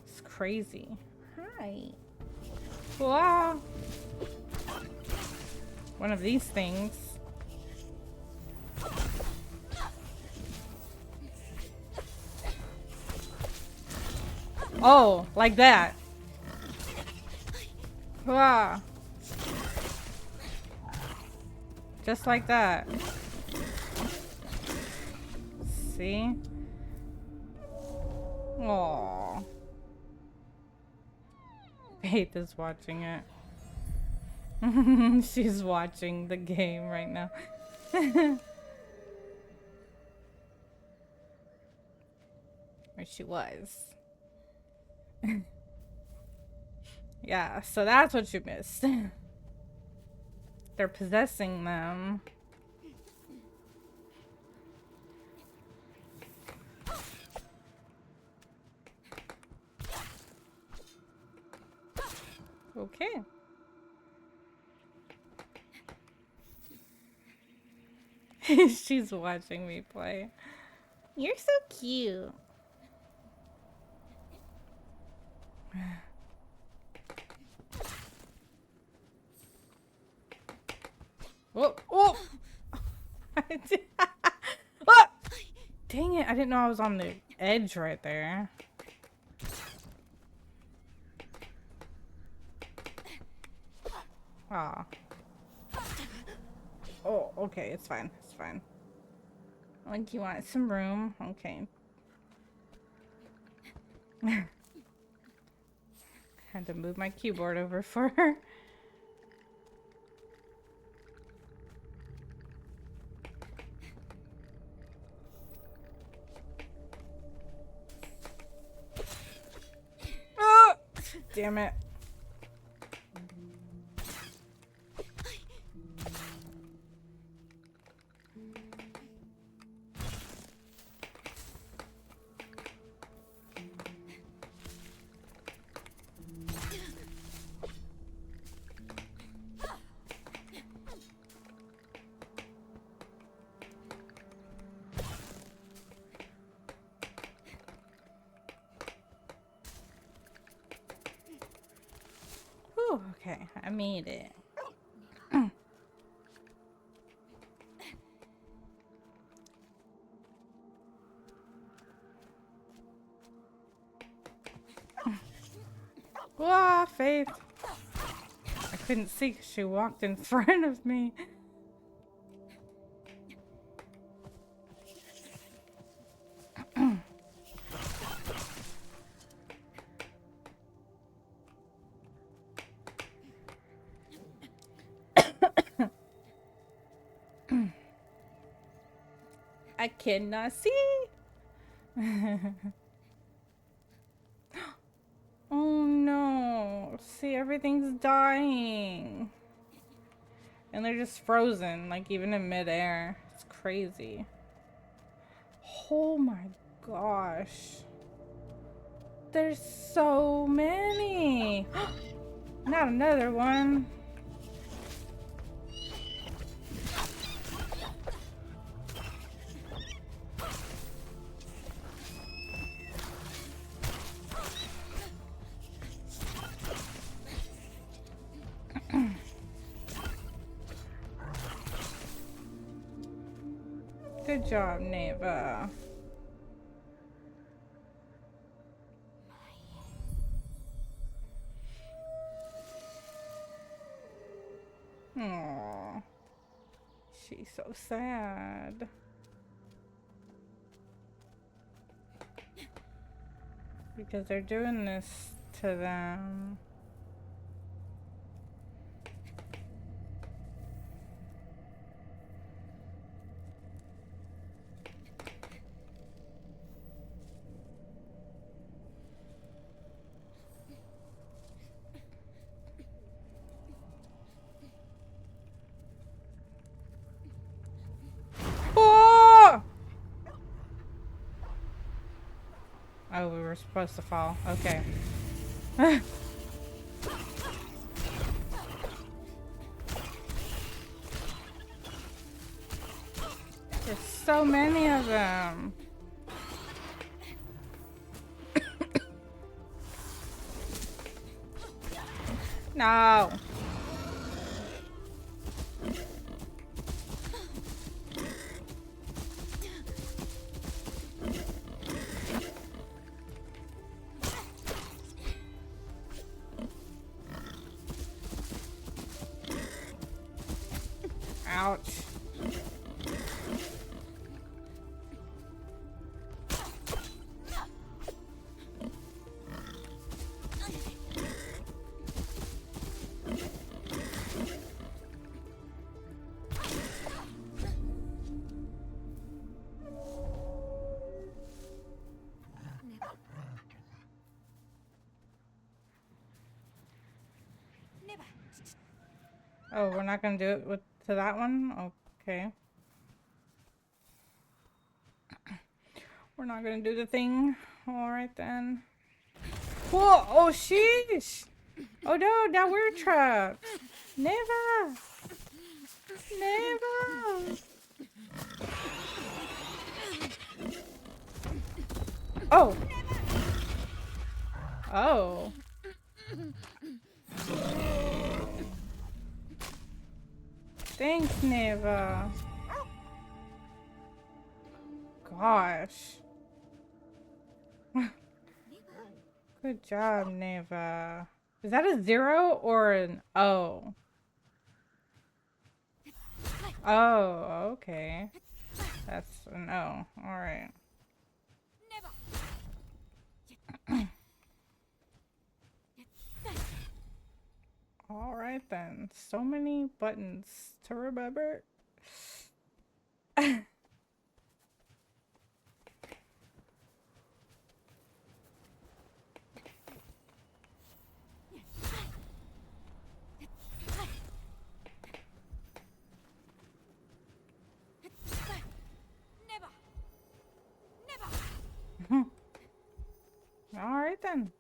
It's crazy. Hi. Wow. One of these things. Oh, like that. Wow. Just like that. see? Aww. Faith is watching it. She's watching the game right now. Where she was. Yeah, so that's what you missed. They're possessing them. Okay. She's watching me play. You're so cute. Oh, oh! Oh! Dang it, I didn't know I was on the edge right there. Aw. Oh, okay, it's fine. It's fine. Like, you want some room? Okay. Had to move my keyboard over for her. Oh! Damn it. Whew, okay, I made it. Wah, Faith. I couldn't see 'cause she walked in front of me. I cannot see. Oh no. See, everything's dying. And they're just frozen, like even in midair. It's crazy. Oh my gosh. There's so many. Not another one. Good job, NEVA. Aww. She's so sad. Because they're doing this to them. Oh, we were supposed to fall. Okay. There's so many of them. No. Ouch. Oh, we're not gonna do it to that one? Okay. We're not gonna do the thing. Alright then. Whoa! Oh, sheesh! Oh no, now we're trapped! Never! Never! Oh! Oh. Thanks, Neva. Gosh. Good job, Neva. Is that a 0 or an O? Oh, okay. That's an O. Alright. Alright then. So many buttons to remember. Alright then.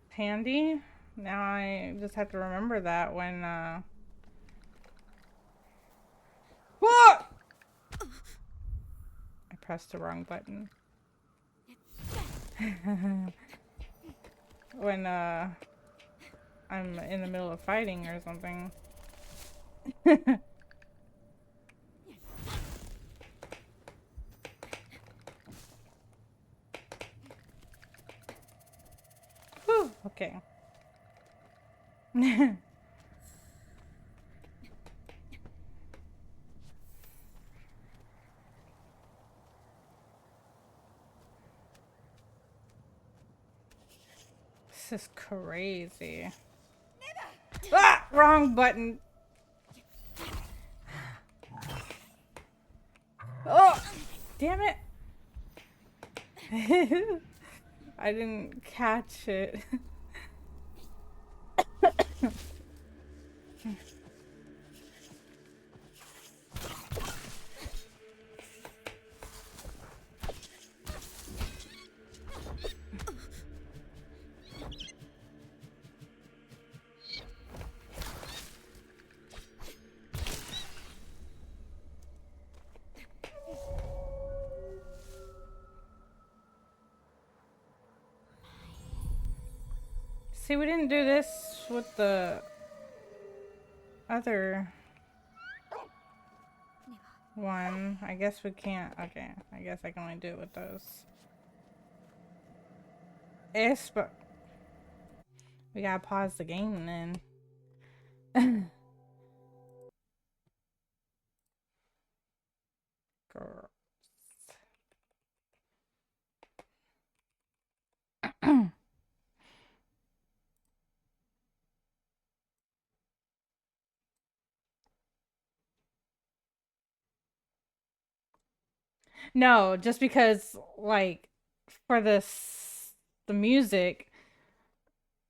Handy. Now I just have to remember that when What? I pressed the wrong button. When I'm in the middle of fighting or something. Whew, okay. This is crazy. Ah! Wrong button. Oh! Damn it. I didn't catch it. See, we didn't do this with the other one. I guess we can't. Okay, I guess I can only do it with those. But we gotta pause the game then. Girl. No, just because like for the music,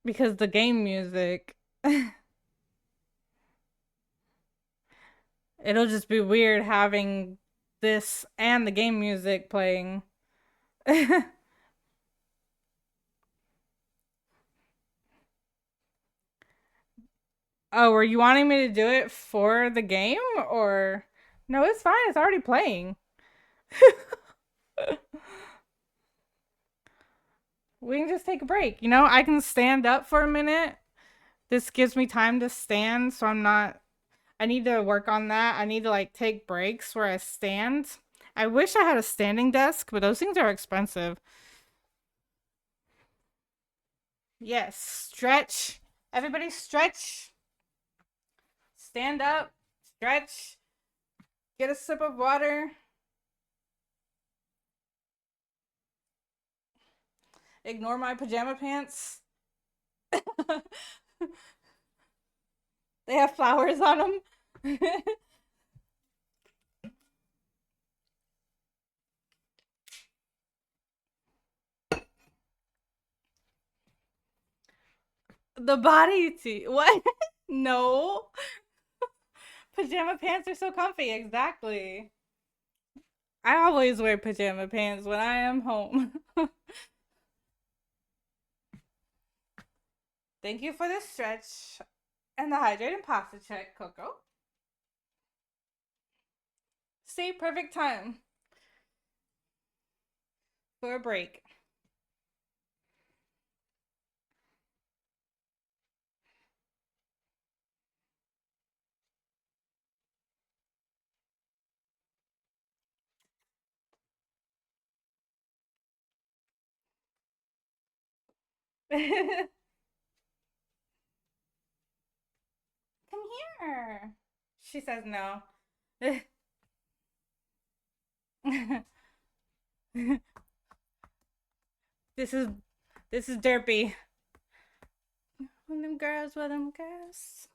because the game music, it'll just be weird having this and the game music playing. Oh, were you wanting me to do it for the game or no, it's fine. It's already playing. We can just take a break. You know, I can stand up for a minute. This gives me time to stand, so I'm not. I need to work on that. I need to like take breaks where I stand. I wish I had a standing desk, but those things are expensive. Yes, stretch. Everybody stretch. Stand up, stretch, get a sip of water. Ignore my pajama pants. They have flowers on them. The body tee. What? No. Pajama pants are so comfy. Exactly. I always wear pajama pants when I am home. Thank you for the stretch and the hydrating pasta check, Coco. See, perfect time for a break. Come here. She says no. this is this is derpy. One them girls, one them girls.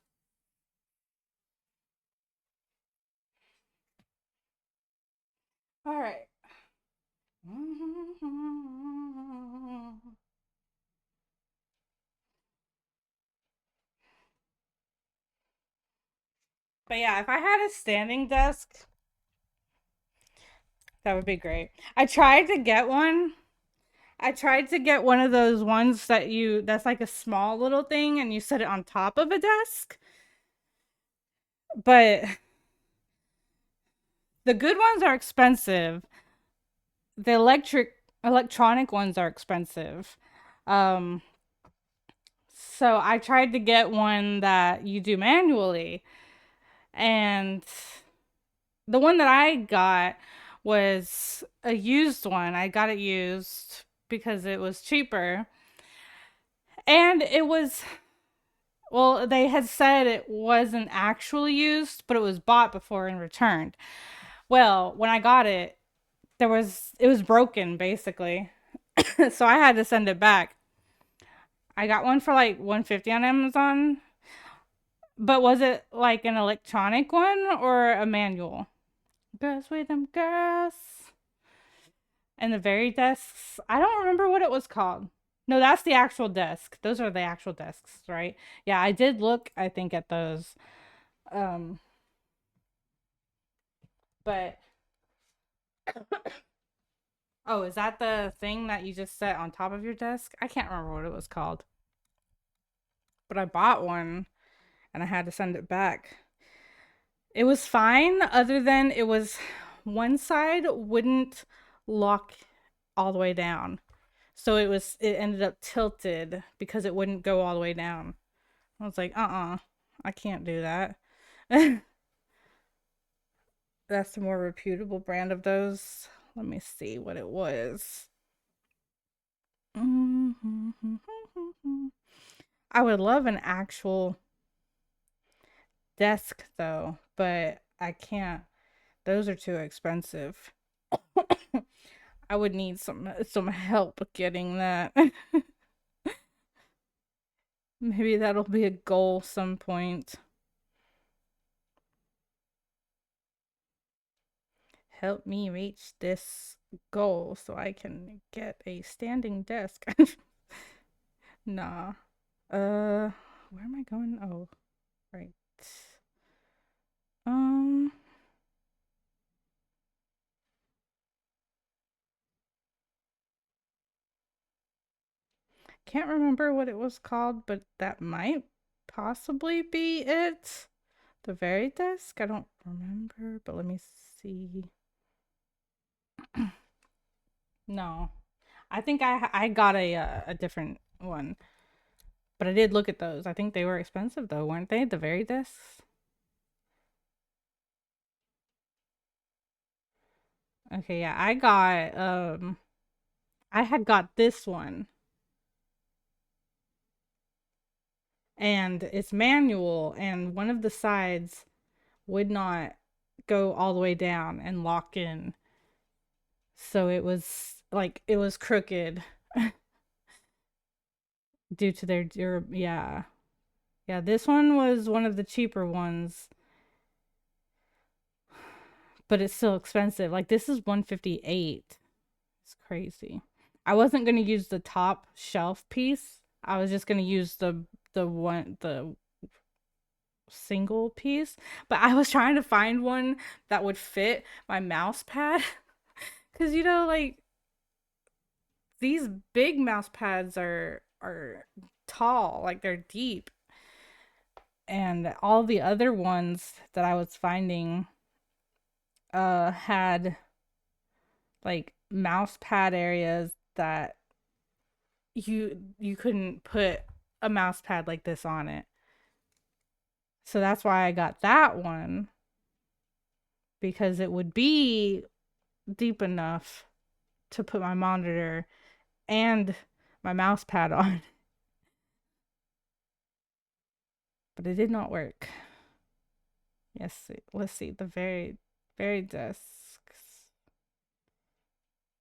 All right. But yeah, if I had a standing desk, that would be great. I tried to get one. I tried to get one of those ones that's like a small little thing and you set it on top of a desk. But the good ones are expensive. The electronic ones are expensive. Um so I tried to get one that you do manually, and the one that I got was a used one. I got it used because it was cheaper. And it was, well, they had said it wasn't actually used, but it was bought before and returned. Well, when I got it, it was broken basically. So I had to send it back. I got one for like 150 on Amazon. But was it like an electronic one or a manual? Girls with them girls. And the very desks, I don't remember what it was called. No, that's the actual desk. Those are the actual desks, right? Yeah, I did look, I think, at those. Um, but oh, is that the thing that you just set on top of your desk? I can't remember what it was called. But I bought one and I had to send it back. It was fine, other than it was one side wouldn't lock all the way down. So it ended up tilted because it wouldn't go all the way down. I was like, I can't do that. That's the more reputable brand of those. Let me see what it was. I would love an actual desk though, but I can't. Those are too expensive. I would need some help getting that. Maybe that'll be a goal some point. Help me reach this goal so I can get a standing desk. Nah. Where am I going? Oh, right. Um, can't remember what it was called, but that might possibly be it. The very desk? I don't remember, but let me see. No. I think I got a different one. But I did look at those. I think they were expensive though, weren't they? The very discs. Okay, yeah. I had got this one. And it's manual, and one of the sides would not go all the way down and lock in. So it was crooked due to yeah. Yeah, this one was one of the cheaper ones, but it's still expensive. Like this is 158. It's crazy. I wasn't going to use the top shelf piece. I was just going to use the single piece, but I was trying to find one that would fit my mouse pad because like these big mouse pads are tall, like they're deep, and all the other ones that I was finding had like mouse pad areas that you couldn't put a mouse pad like this on it. So that's why I got that one, because it would be deep enough to put my monitor and my mouse pad on. But it did not work. Yes, let's see the very desks.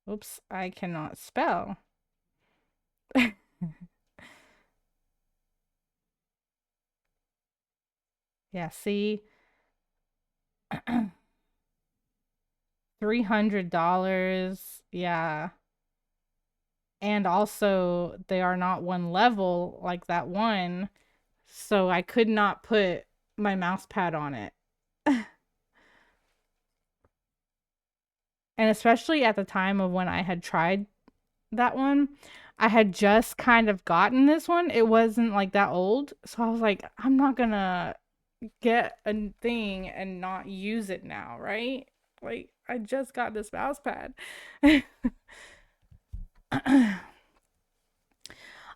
Oops, I cannot spell. Yeah, see, $300. Yeah. And also, they are not one level like that one. So I could not put my mouse pad on it. And especially at the time of when I had tried that one, I had just kind of gotten this one. It wasn't like that old. So I was like, I'm not gonna get a thing and not use it now, right? Like, I just got this mouse pad.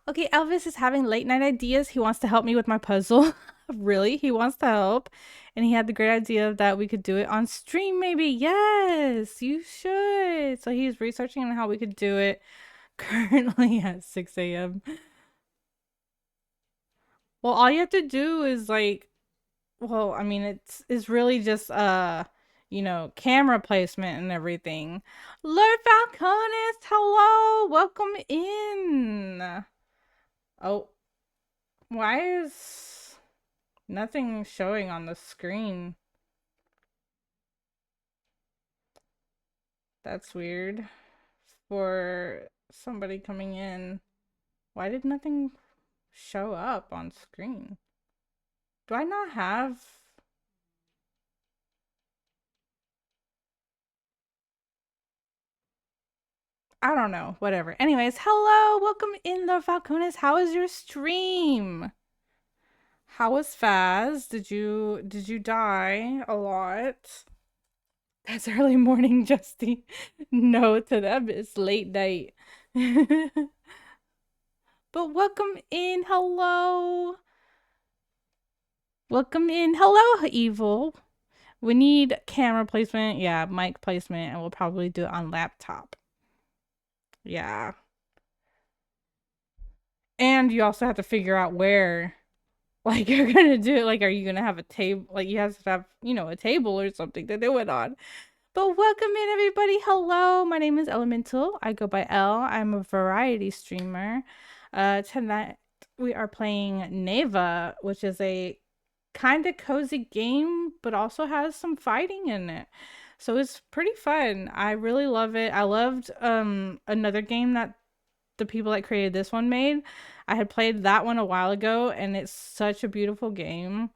Okay, Elvis is having late night ideas. He wants to help me with my puzzle. Really? He wants to help. And he had the great idea that we could do it on stream, maybe. Yes, you should. So he's researching on how we could do it currently at 6 a.m. Well, all you have to do is like, well, I mean, it's really just camera placement and everything. Lord Falconis, hello, welcome in. Oh, why is nothing showing on the screen? That's weird. For somebody coming in, why did nothing show up on screen? Do I not have... I don't know. Whatever. Anyways, hello, welcome in, Lord Falconis. How is your stream? How was Faz? Did you die a lot? That's early morning, Justy. No, to them it's late night. But welcome in. Hello. Welcome in. Hello, Evil. We need camera placement. Yeah, mic placement. And we'll probably do it on laptop. Yeah. And you also have to figure out where, like, you're going to do it. Like, are you going to have a table? Like, you have to have, a table or something to do it on. But welcome in, everybody. Hello, my name is Ellemintal. I go by Elle. I'm a variety streamer. Tonight we are playing NEVA, which is a kind of cozy game, but also has some fighting in it. So it's pretty fun. I really love it. I loved another game that the people that created this one made. I had played that one a while ago, and it's such a beautiful game.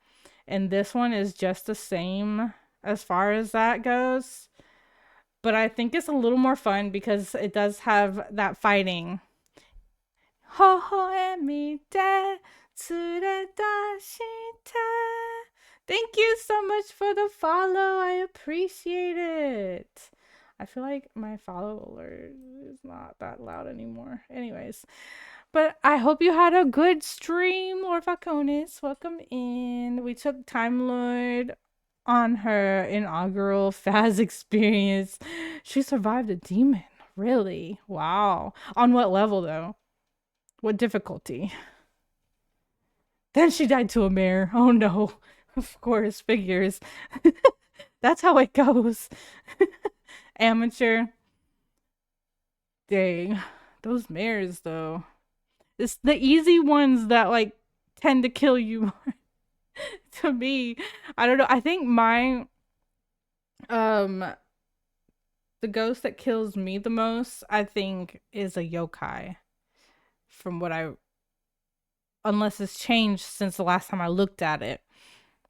And this one is just the same as far as that goes. But I think it's a little more fun because it does have that fighting. Thank you so much for the follow. I appreciate it. I feel like my follow alert is not that loud anymore. Anyways, but I hope you had a good stream, Lord Falconis. Welcome in. We took Time Lord on her inaugural Faz experience. She survived a demon. Really? Wow. On what level, though? What difficulty? Then she died to a mare. Oh, no. Of course, figures. That's how it goes. Amateur. Dang. Those mares, though. It's the easy ones that, like, tend to kill you more. To me, I don't know. I think the ghost that kills me the most, I think, is a yokai. From what I unless it's changed since the last time I looked at it.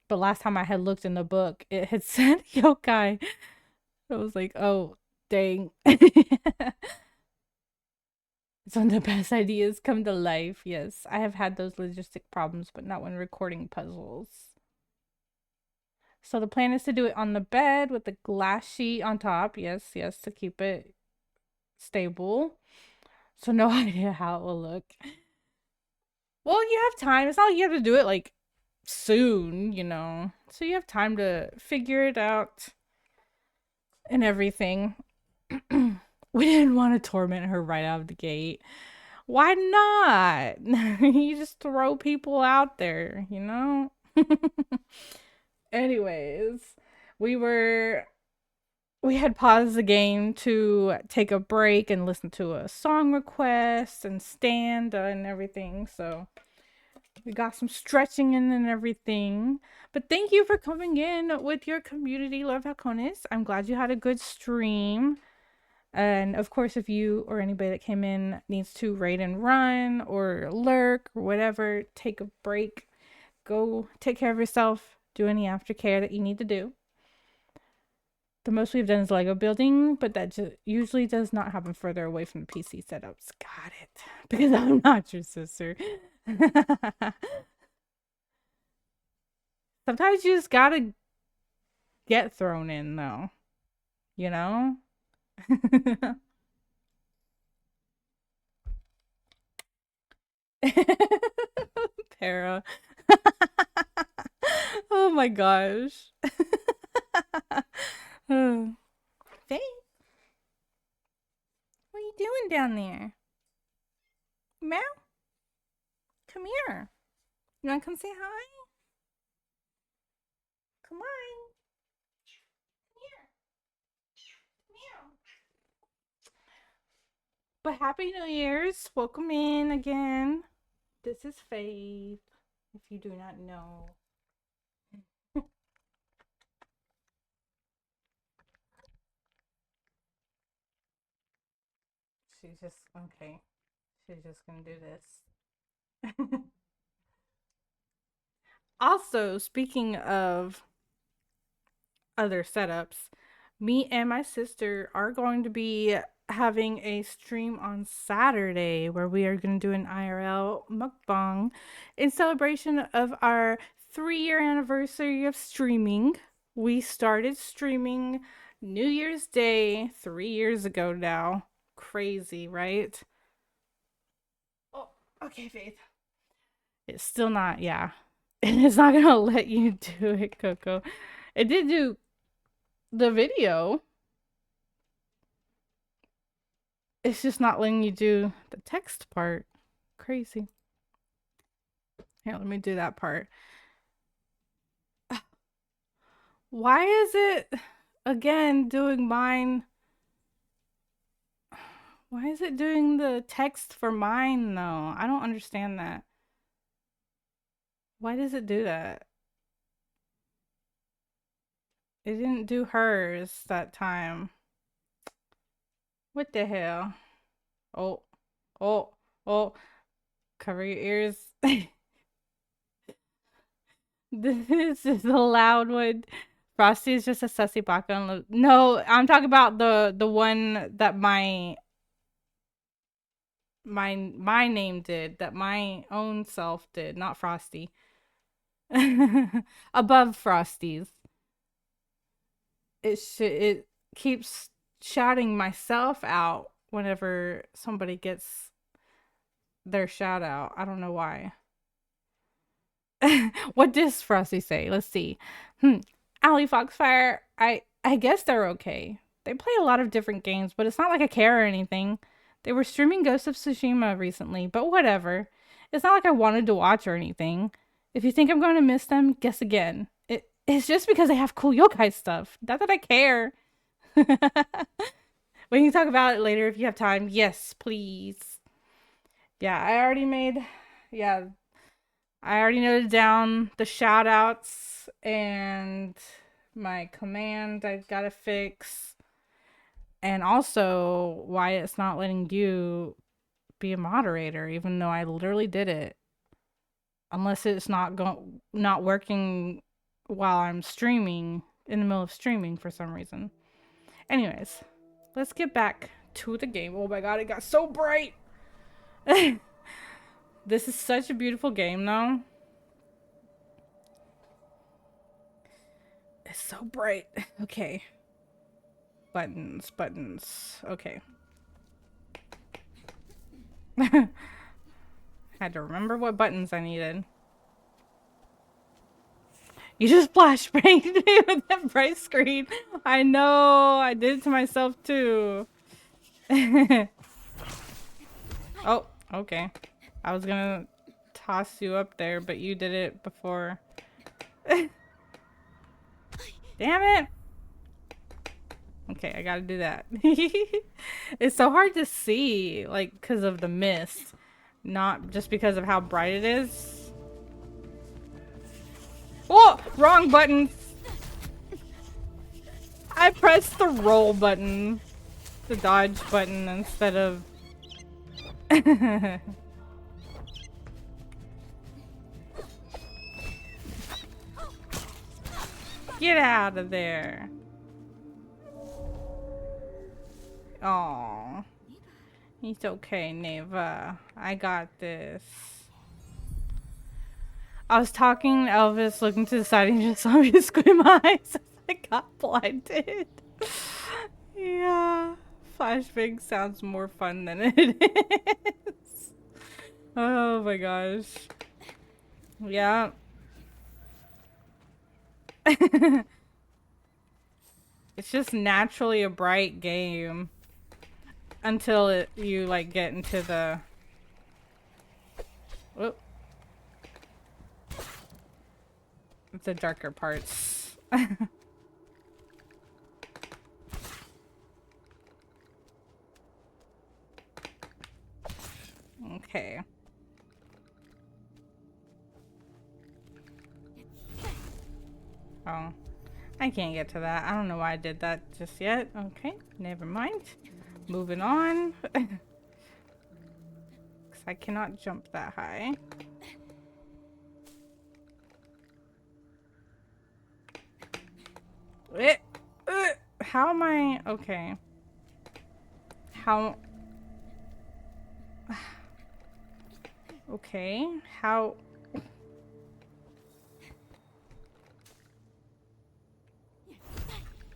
But last time I had looked in the book, it had said yokai. I was like, oh, dang. Some of the best ideas come to life. Yes, I have had those logistic problems, but not when recording puzzles. So the plan is to do it on the bed with the glass sheet on top. Yes, yes, to keep it stable. So no idea how it will look. Well, you have time. It's not like you have to do it like soon, you know. So you have time to figure it out and everything. We didn't want to torment her right out of the gate. Why not? You just throw people out there, you know? Anyways, we were we had paused the game to take a break and listen to a song request and stand and everything. So we got some stretching in and everything. But thank you for coming in with your community love halcones. I'm glad you had a good stream. And of course, if you or anybody that came in needs to raid and run or lurk or whatever, take a break, go take care of yourself, do any aftercare that you need to do. The most we've done is Lego building, but that usually does not happen further away from the PC setups. Got it. Because I'm not your sister. Sometimes you just gotta get thrown in, though. You know? Para. Oh my gosh. Oh. Faye, what are you doing down there? Meow? Come here. You wanna come say hi? Come on. Come here. Meow. But Happy New Year's. Welcome in again. This is Faith, if you do not know. She's just, okay. She's just gonna do this. Also, speaking of other setups, me and my sister are going to be having a stream on Saturday where we are going to do an IRL mukbang in celebration of our 3-year anniversary of streaming. We started streaming New Year's Day 3 years ago now. Crazy, right? Oh, okay, Faith. It's still not, yeah. And it's not gonna let you do it, Coco. It did do the video. It's just not letting you do the text part. Crazy. Here, let me do that part. Why is it again doing mine? Why is it doing the text for mine though? I don't understand that. Why does it do that? It didn't do hers that time. What the hell? Oh, oh, oh. Cover your ears. This is a loud one. Frosty is just a sussy baka. No, I'm talking about the one that my name did, that my own self did, not Frosty. Above Frosty's. It keeps shouting myself out whenever somebody gets their shout out. I don't know why. What does Frosty say? Let's see. Allie Foxfire, I guess they're okay. They play a lot of different games, but it's not like I care or anything. They were streaming Ghost of Tsushima recently, but whatever. It's not like I wanted to watch or anything. If you think I'm going to miss them, guess again. It's just because they have cool yokai stuff. Not that I care. We can talk about it later if you have time. Yes, please. Yeah, yeah, I already noted down the shout outs and my command I've got to fix. And also why it's not letting you be a moderator, even though I literally did it. Unless it's not working while I'm streaming in the middle of streaming for some reason. Anyways, let's get back to the game. Oh my god, it got so bright. This is such a beautiful game though. It's so bright. Okay. Buttons, buttons. Okay. Had to remember what buttons I needed. You just flashbanged me with that bright screen. I know. I did it to myself too. Oh, okay. I was gonna toss you up there, but you did it before. Damn it. Okay, I gotta do that. It's so hard to see, like, because of the mist. Not just because of how bright it is. Oh, wrong button. I pressed the roll button. The dodge button instead of... Get out of there. Oh, it's okay, Neva. I got this. I was talking to Elvis, looking to the side, and he just saw me squint my eyes. I got blinded. Yeah, flashbang sounds more fun than it is. Oh my gosh. Yeah. It's just naturally a bright game. Until you like get into the darker parts. Okay. Oh, I can't get to that. I don't know why I did that just yet. Okay, never mind. Moving on. Because I cannot jump that high. How am I? Okay. How? Okay. How?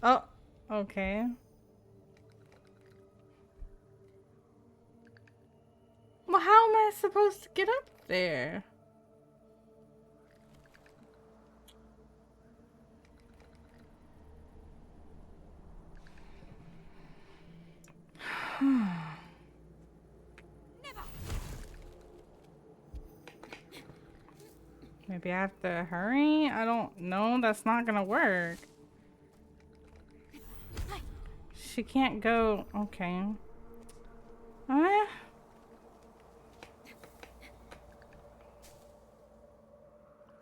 Oh, okay. Well, how am I supposed to get up there? Maybe I have to hurry? I don't know. That's not gonna work. She can't go. Okay.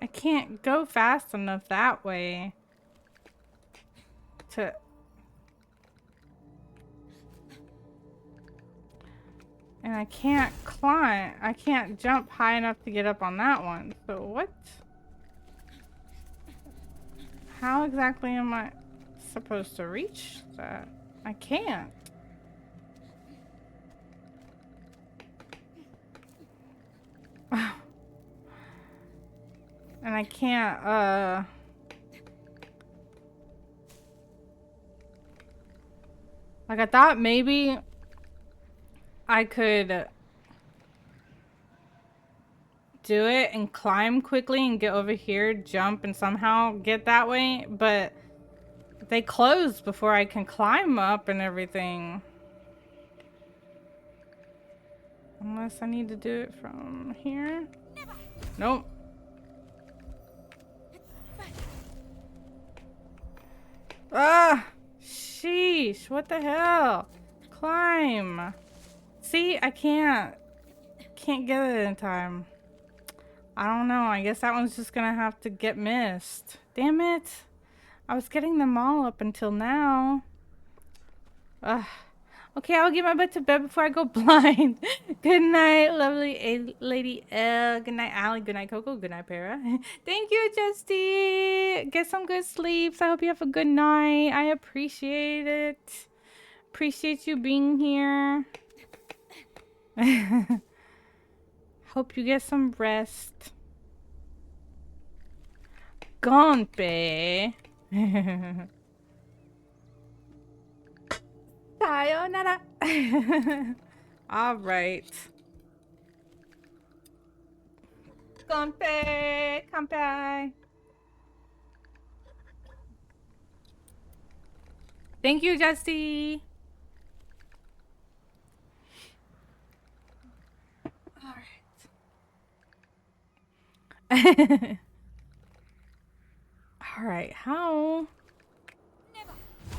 I can't go fast enough that way to... And I can't climb. I can't jump high enough to get up on that one. So what? How exactly am I supposed to reach that? I can't. And I can't, like I thought maybe I could do it and climb quickly and get over here, jump and somehow get that way, but they close before I can climb up and everything. Unless I need to do it from here. Nope. Ah! Sheesh, what the hell? Climb. See, I can't get it in time. I don't know. I guess that one's just gonna have to get missed. Damn it. I was getting them all up until now. Ugh. Okay, I'll get my butt to bed before I go blind. Good night, lovely Lady L. Good night, Allie. Good night, Coco. Good night, Para. Thank you, Justy. Get some good sleeps. I hope you have a good night. I appreciate it. Appreciate you being here. Hope you get some rest. Gonpe. Sayonara. All right. Gonpe. Kanpai. Thank you, Justy. All right. All right. How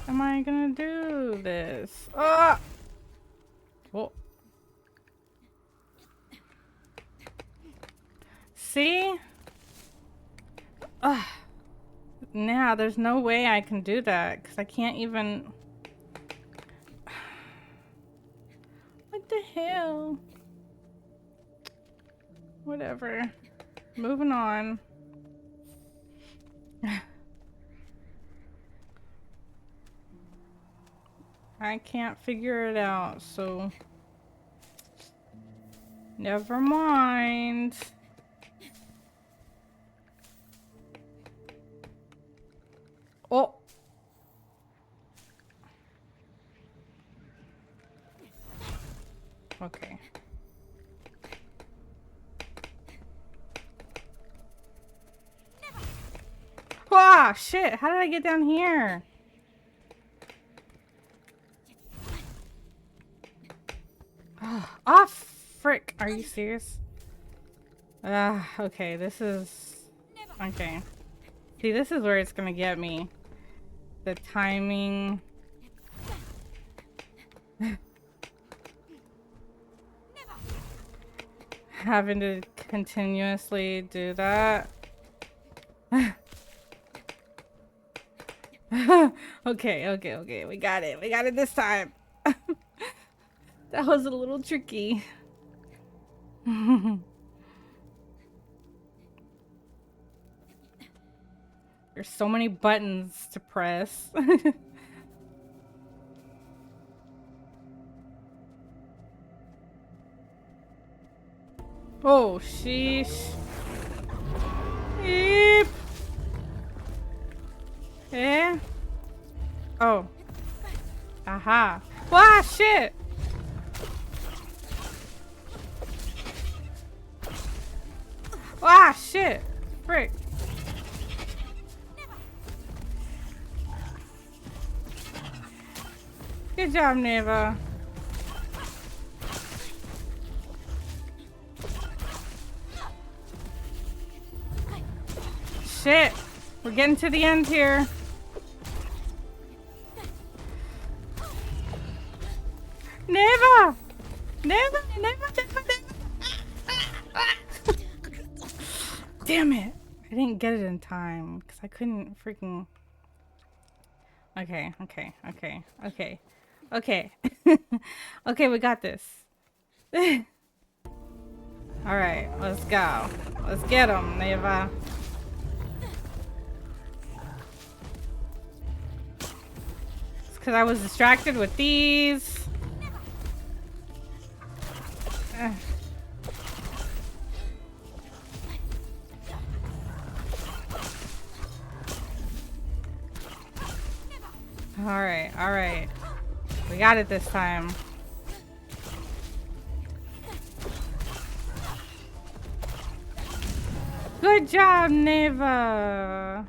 am I gonna do this? Ah! Whoa. See? Ugh. Nah, there's no way I can do that because I can't even. What the hell? Whatever. Moving on. I can't figure it out, so. Never mind. Oh. Okay. Ah, shit. How did I get down here? Ah, frick. Are you serious? Okay. This is... Okay. See, this is where it's gonna get me. The timing... Having to continuously do that. Okay. We got it. We got it this time. That was a little tricky. There's so many buttons to press. Oh, sheesh. Eep. Eh? Oh. Aha. Wow, shit! Ah, shit! Frick. Good job, Neva. Shit! We're getting to the end here. Neva! Neva! Damn it! I didn't get it in time because I couldn't freaking. Okay. Okay, we got this. Alright, let's go. Let's get him, Neva. It's because I was distracted with these. Alright. We got it this time. Good job, Neva.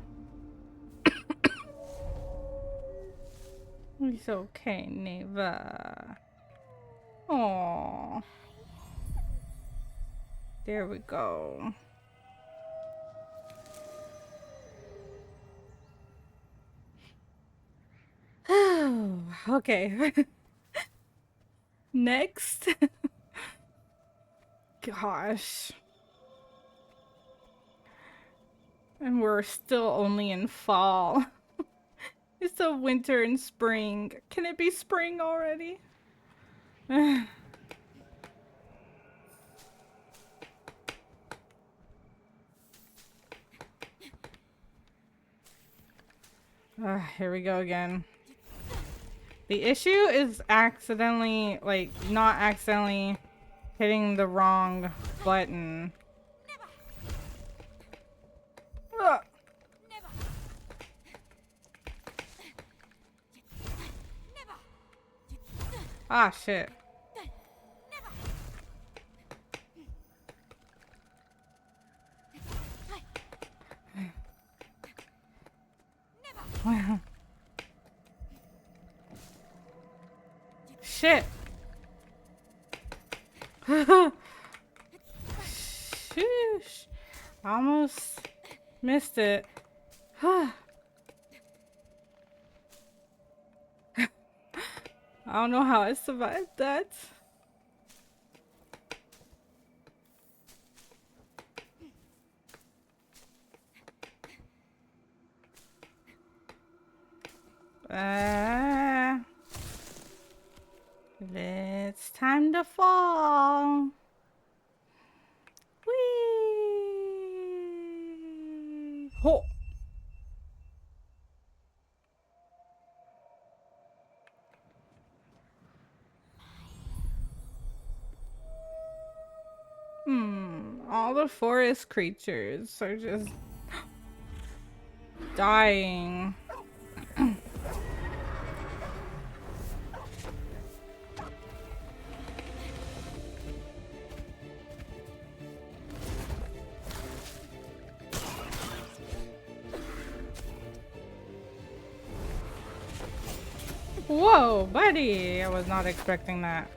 It's okay, Neva. Aww. There we go. Okay. Next. Gosh. And we're still only in fall. It's a winter and spring. Can it be spring already? Here we go again. The issue is accidentally, like, not accidentally hitting the wrong button. Ugh. Ah, shit. Shit. Shoosh. Almost missed it. I don't know how I survived that. It's time to fall. Whee! Ho! All the forest creatures are just dying. Whoa, buddy! I was not expecting that.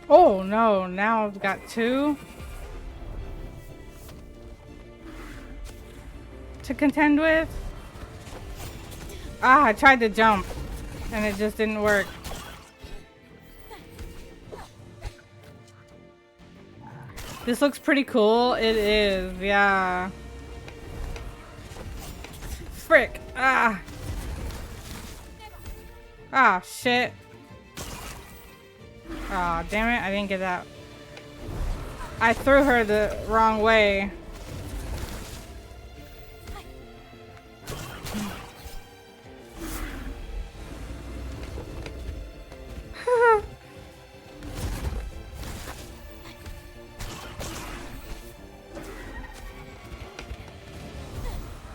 Oh no, now I've got two to contend with. Ah, I tried to jump and it just didn't work. This looks pretty cool. It is, yeah. Frick. Ah. Ah, shit. Ah, damn it. I didn't get that. I threw her the wrong way.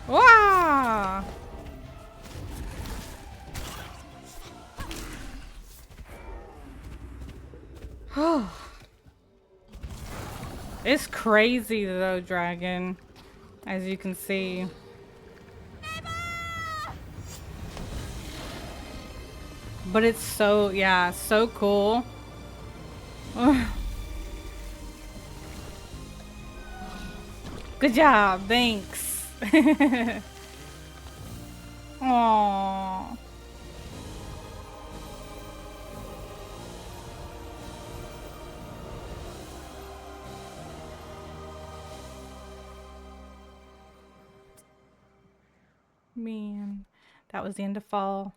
Wow! It's crazy though, dragon, as you can see. But it's so, yeah, so cool. Good job, thanks. Aww. Man, that was the end of fall.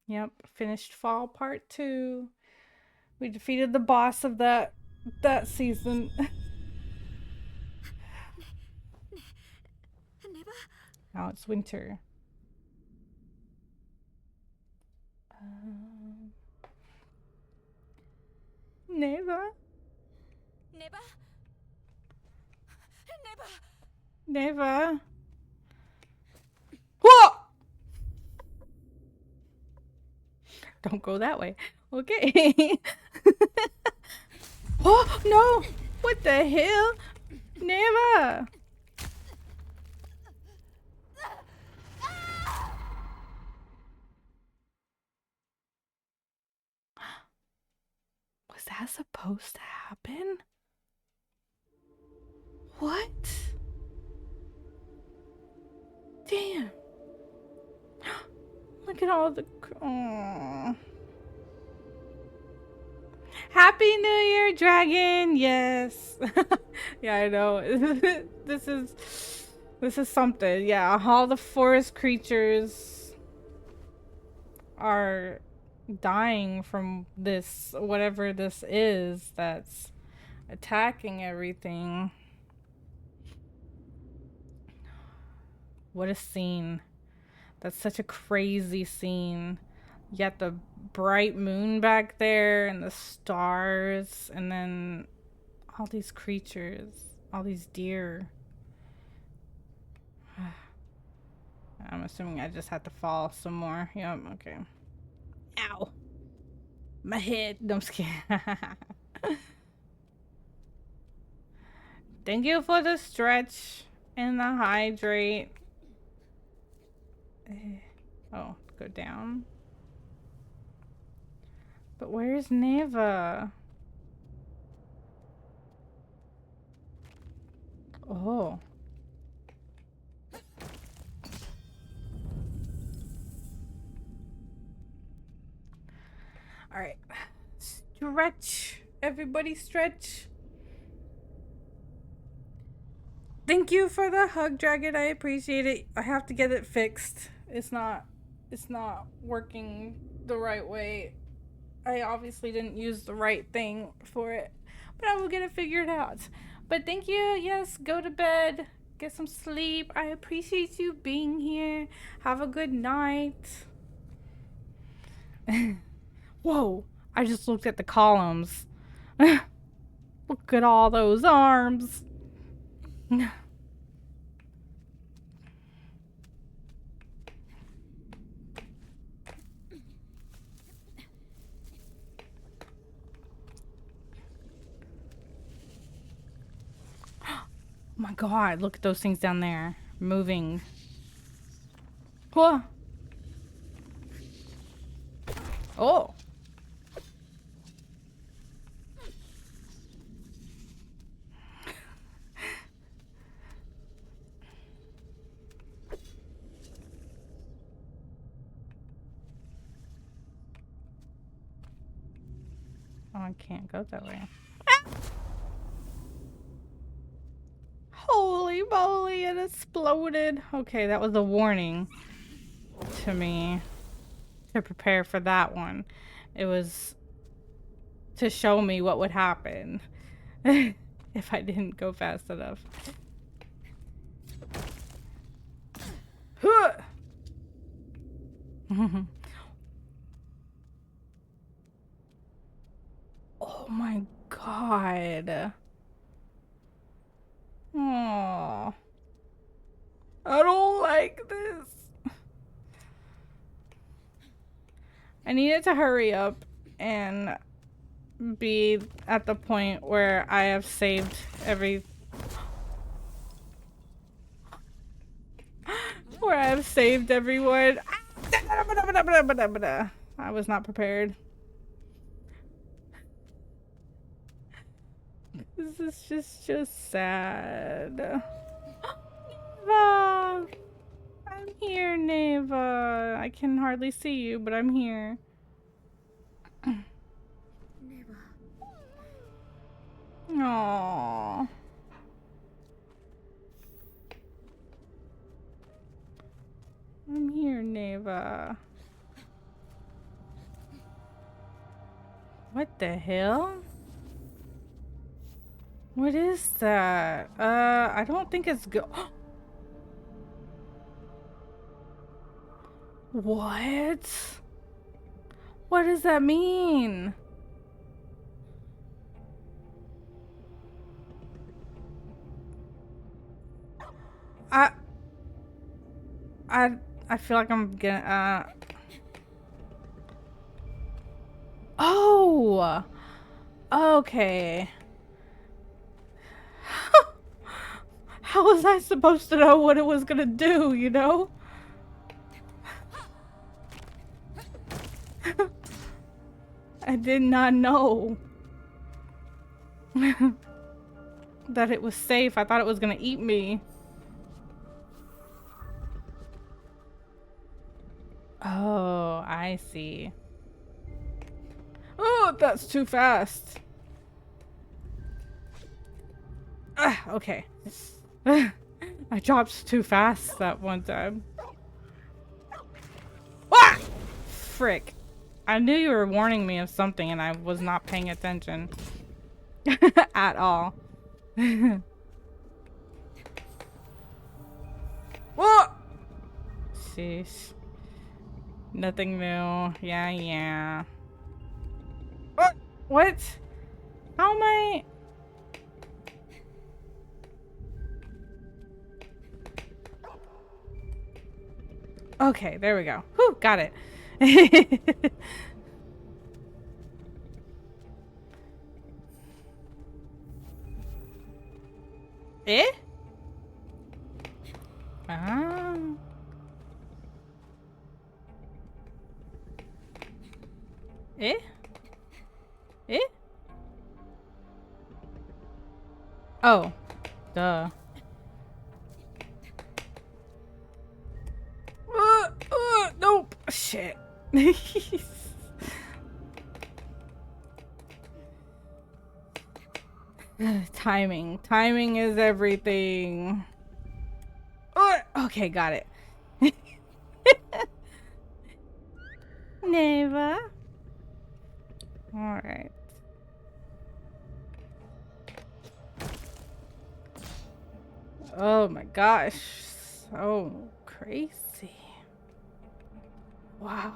Yep, finished fall part 2. We defeated the boss of that season. Now it's winter. NEVA? NEVA? NEVA! NEVA? Whoa! Don't go that way. Okay. Oh, no! What the hell? NEVA! Was that supposed to happen? What? Damn. Look at all the... Aww. Happy New Year, dragon! Yes. Yeah, I know. This is something. Yeah, all the forest creatures are dying from this, whatever this is that's attacking everything. What a scene. That's such a crazy scene. You got the bright moon back there and the stars, and then all these creatures, all these deer. I'm assuming I just have to fall some more. Yep, okay. Ow. My head. No, I'm just kidding. Thank you for the stretch and the hydrate. Oh, go down. But where's NEVA? Oh. All right. Stretch. Everybody stretch. Thank you for the hug, dragon. I appreciate it. I have to get it fixed. It's not working the right way. I obviously didn't use the right thing for it, but I will get it figured out. But thank you. Yes, go to bed. Get some sleep. I appreciate you being here. Have a good night. Whoa, I just looked at the columns. Look at all those arms. Oh my god, look at those things down there. Moving. Whoa. Oh. Oh, I can't go that way. Holy moly, it exploded. Okay, that was a warning to me to prepare for that one. It was to show me what would happen if I didn't go fast enough. Oh my god. Oh, I don't like this. I needed to hurry up and be at the point where I have saved every... where I have saved everyone. I was not prepared. This is just sad. NEVA! I'm here, NEVA. I can hardly see you, but I'm here. NEVA. Aww. I'm here, NEVA. What the hell? What is that? I don't think it's good. What? What does that mean? I feel like I'm gonna, Oh! Okay. How was I supposed to know what it was gonna do, you know? I did not know that it was safe. I thought it was gonna eat me. Oh. I see. Oh, that's too fast. Ah, okay. I dropped too fast that one time. Ah! Frick. I knew you were warning me of something and I was not paying attention. At all. Whoa! Sheesh. Nothing new. Yeah, yeah. What? How am I? Okay, there we go. Whew, got it. Eh? Ah. Eh? Eh? Oh. Duh. Nope. Shit. Timing. Timing is everything. Okay, got it. Neva. Alright. Oh my gosh. So crazy. Wow.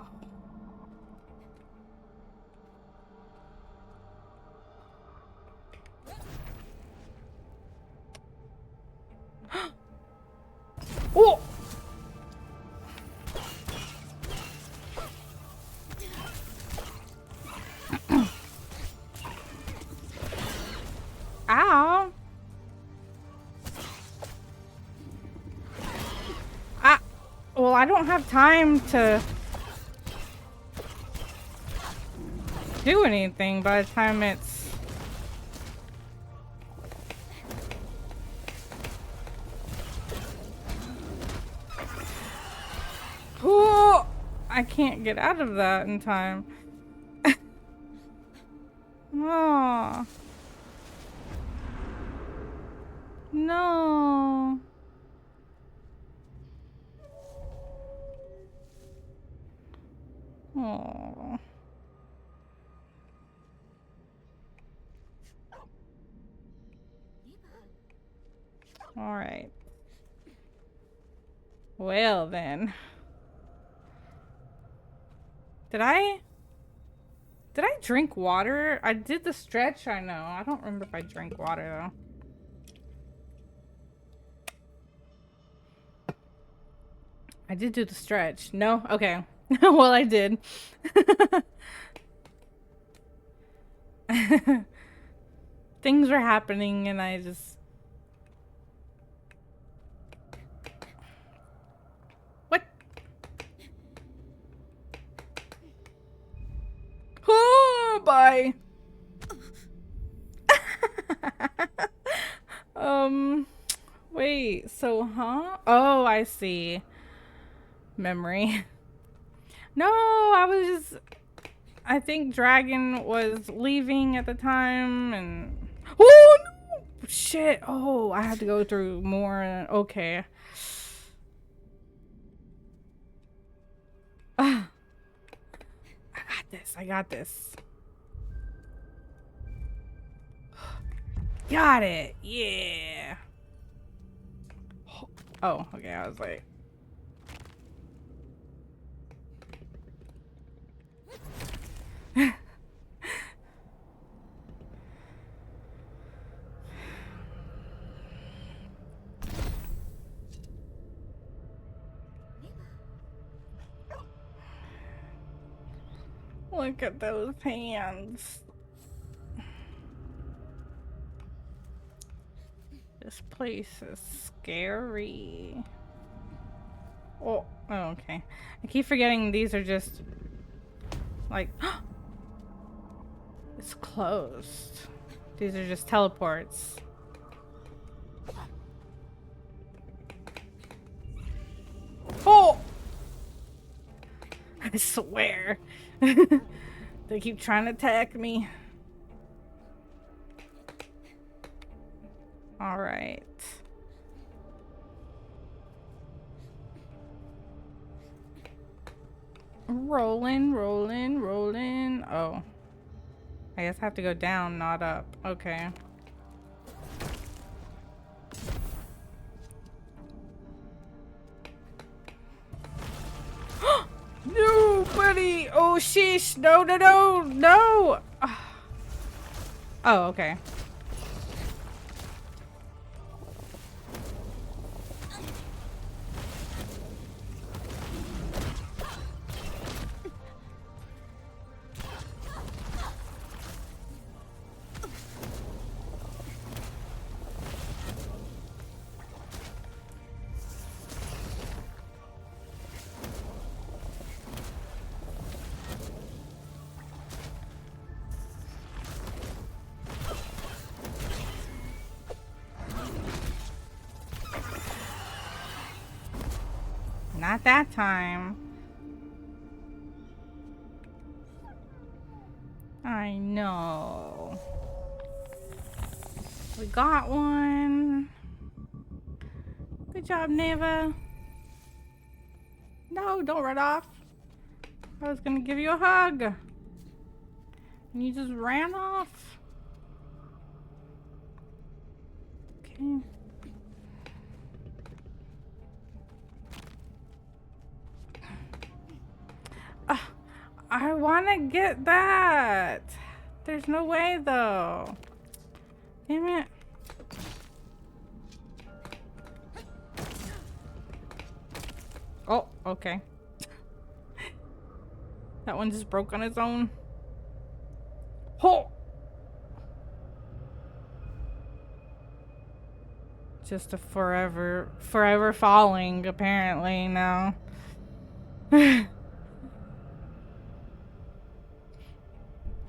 Oh! Ow! Ah! Well, I don't have time to do anything by the time it's... Oh! I can't get out of that in time. Oh. No. Oh. All right. Well then. Did I drink water? I did the stretch, I know. I don't remember if I drank water though. I did do the stretch. No? Okay. Well, I did. Things were happening and I just... What? Oh, bye. Wait, so, huh? Oh, I see. Memory. No, I think Dragon was leaving at the time and... Oh, no! Shit. Oh, I have to go through more. Okay. I got this. I got this. Got it. Yeah. Oh, okay. I was like... Look at those hands. This place is scary. Oh, okay. I keep forgetting these are just like it's closed. These are just teleports. Oh! I swear. They keep trying to attack me. All right. Rolling, rolling, rolling. Oh. I guess I have to go down, not up. Okay. No, buddy! Oh, sheesh! No, no, no, no! Oh, okay. Not that time. I know. We got one. Good job, NEVA. No, don't run off. I was gonna give you a hug. And you just ran off. Okay. I wanna get that. There's no way though. Damn it. Oh, okay. That one just broke on its own. Oh! Just a forever falling, apparently, now.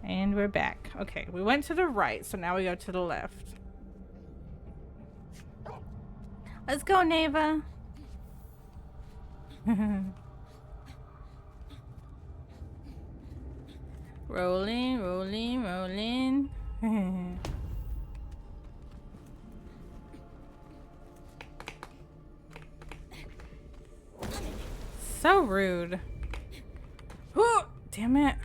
And we're back. Okay, we went to the right, so now we go to the left. Let's go, NEVA. Rolling, rolling, rolling. So rude. Oh, damn it.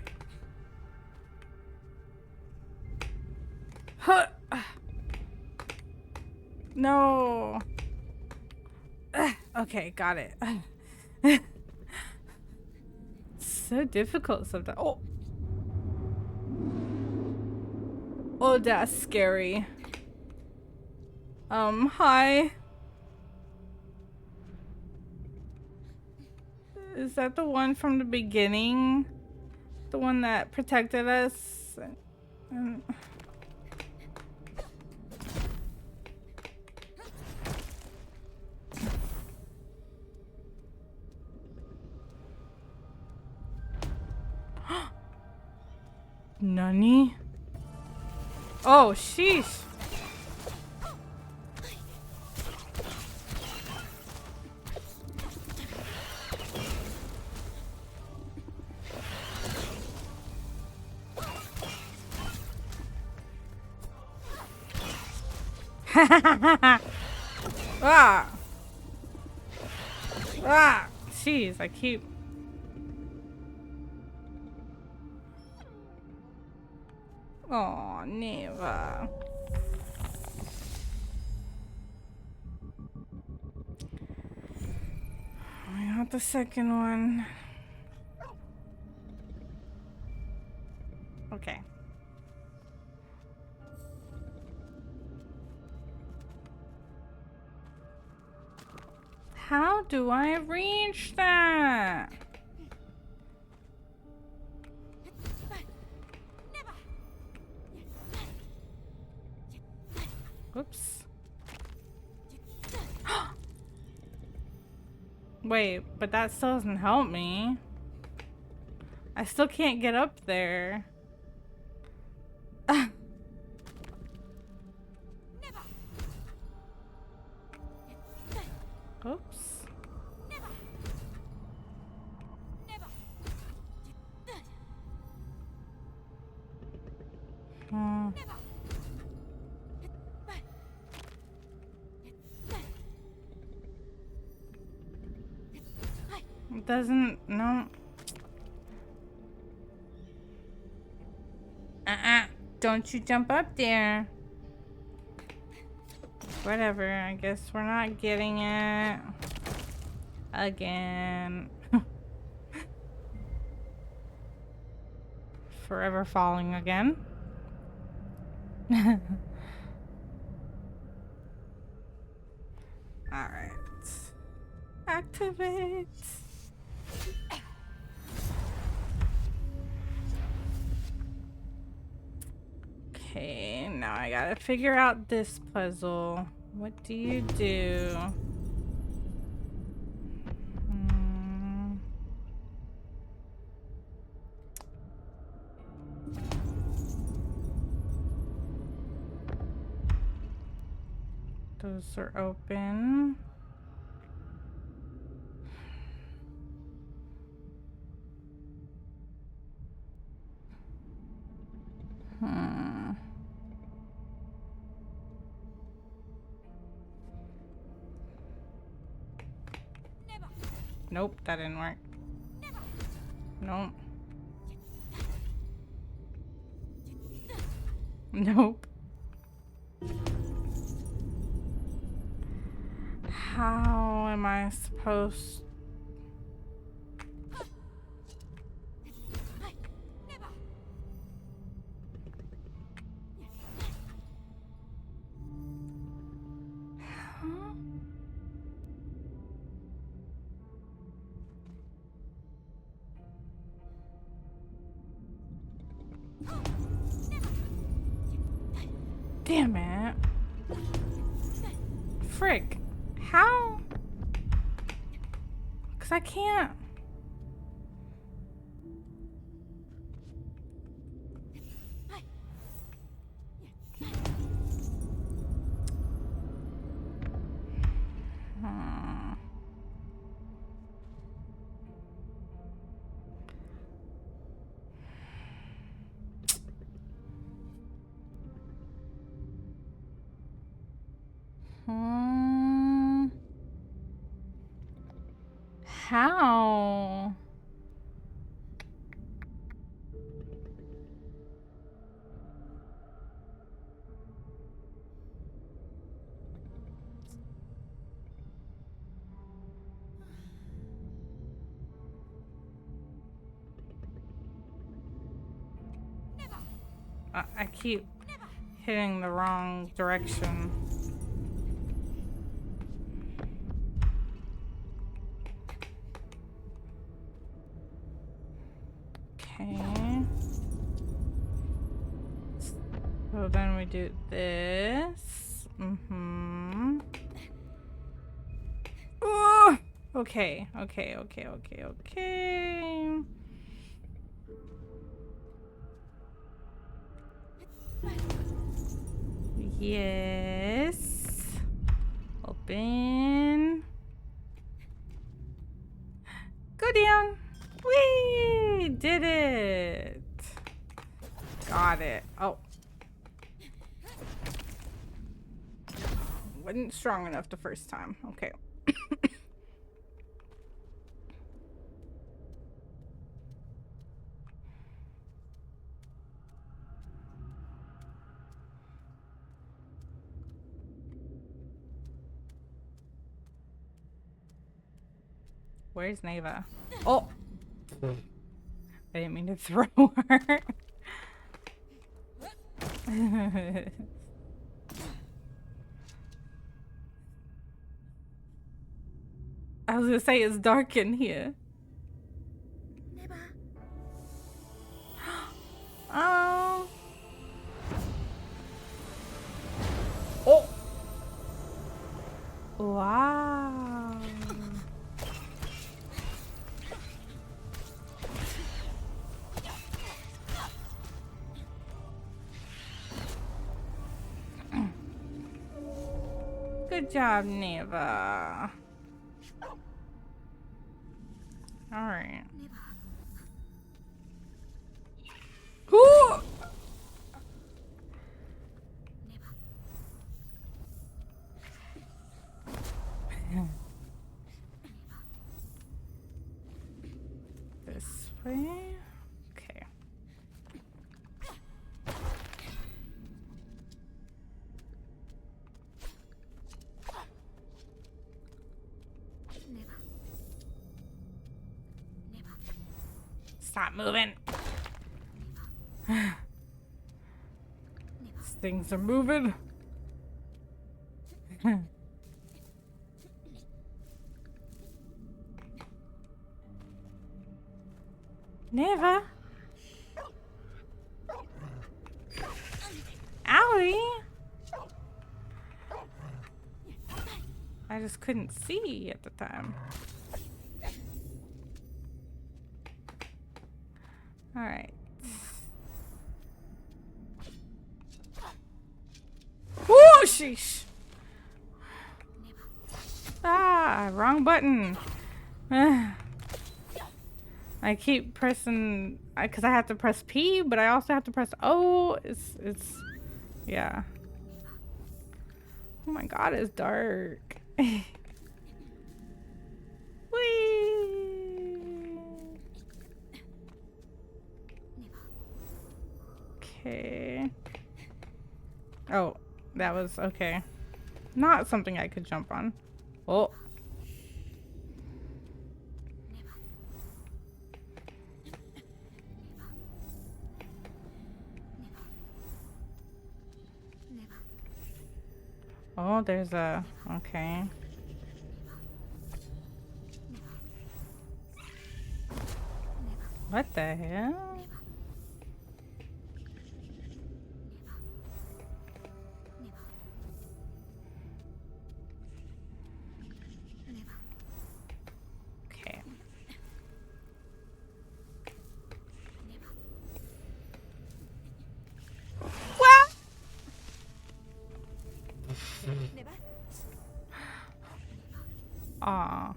Huh. No. Okay, got it. So difficult sometimes. Oh. Oh, that's scary. Hi. Is that the one from the beginning? The one that protected us? Nani? Oh, sheesh. Ah. Ah. Jeez, I keep... Oh, NEVA. I got the second one. Okay. How do I reach that? Whoops. Wait, but that still doesn't help me. I still can't get up there. Oops. doesn't. No. Don't you jump up there. Whatever. I guess we're not getting it. Again. Forever falling again. Alright. Activate. Okay, now I gotta figure out this puzzle. What do you do? Those are open. Nope, that didn't work. Nope. Nope. How am I supposed... Damn it. Frick. How? Because I can't. How? I keep hitting the wrong direction. Okay. So then we do this. Oh! Okay. Yes. Open. Go down. We did it. Got it. Oh. Wasn't strong enough the first time. Okay. Where's NEVA? Oh! I didn't mean to throw her. I was gonna say it's dark in here. Oh. Oh. Wow. Good job, NEVA. All right. Ooh! way? Okay. NEVA. NEVA. Stop moving. These things are moving. Never. Owie. I just couldn't see at the time. All right. Woo, sheesh. Ah, wrong button. I keep pressing, because I have to press P, but I also have to press O. It's, yeah. Oh my god, it's dark. Whee! Okay. Oh, that was okay. Not something I could jump on. Oh. Oh, there's a... Okay. What the hell? Okay. What? NEVA. Aw.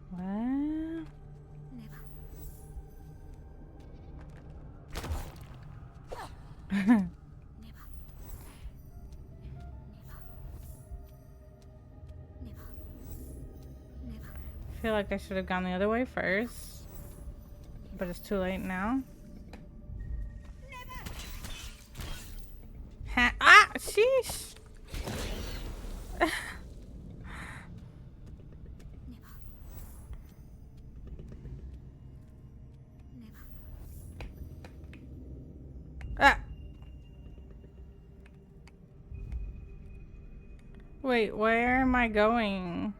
What? NEVA. NEVA. NEVA. NEVA. I feel like I should have gone the other way first, but it's too late now. Ha ah, sheesh. NEVA. NEVA. Ah. Wait, where am I going?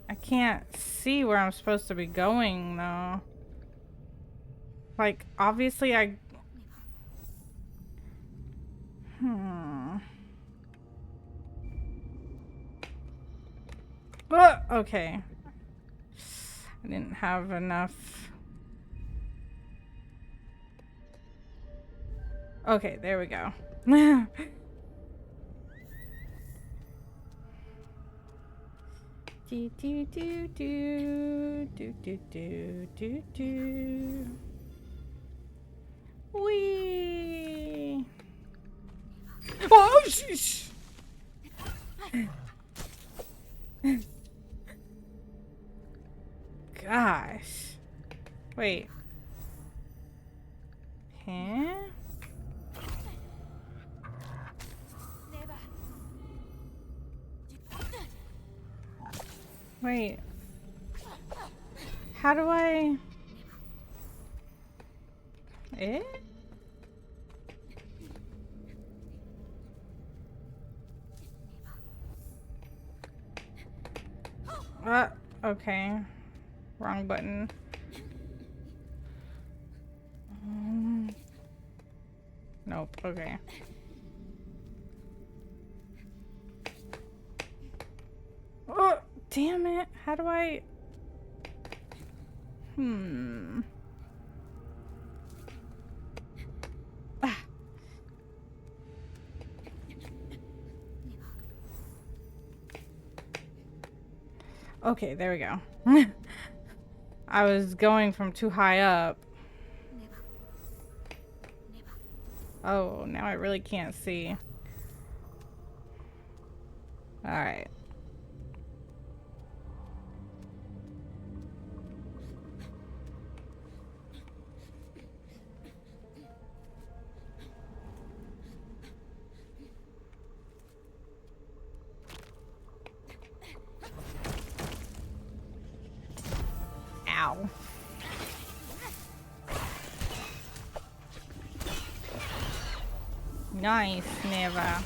I can't see where I'm supposed to be going, though. Like, obviously I... Okay. I didn't have enough. Okay, there we go. Do do do do do do do do do. Wee. Oh sheesh. Gosh. Wait. Huh? NEVA. Wait. How do I... Eh? Okay. Wrong button. Nope. Okay. Oh, damn it. How do I... Ah. Okay, there we go. I was going from too high up. Oh, now I really can't see. All right. Ow. Nice, NEVA.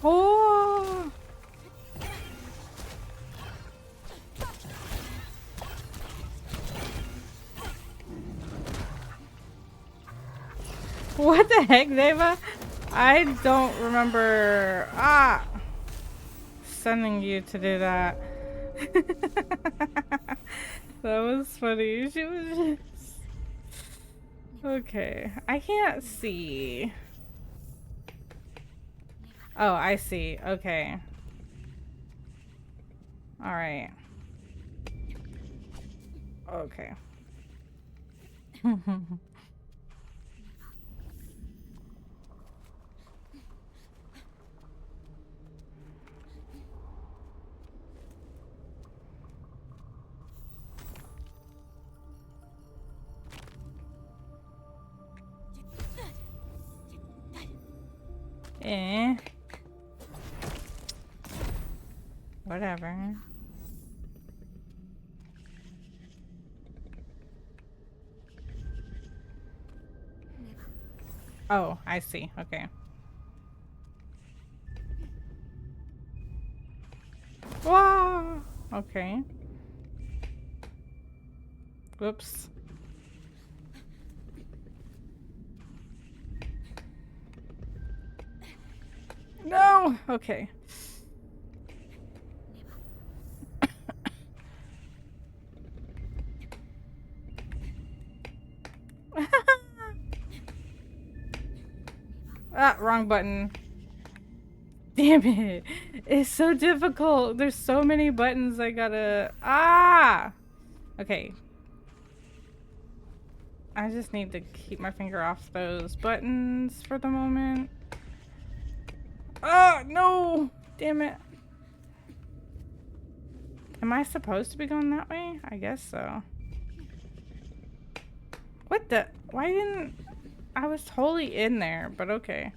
Oh! What the heck, NEVA? I don't remember sending you to do that. That was funny. She was just... Okay. I can't see. Oh, I see. Okay. Alright. Okay. Eh. Whatever. Oh, I see. Okay. Wow. Okay. Whoops. No. Okay. Ah, wrong button. Damn it. It's so difficult. There's so many buttons I gotta... Ah! Okay. I just need to keep my finger off those buttons for the moment. Oh, no! Damn it. Am I supposed to be going that way? I guess so. What the? Why didn't... I was totally in there, but okay.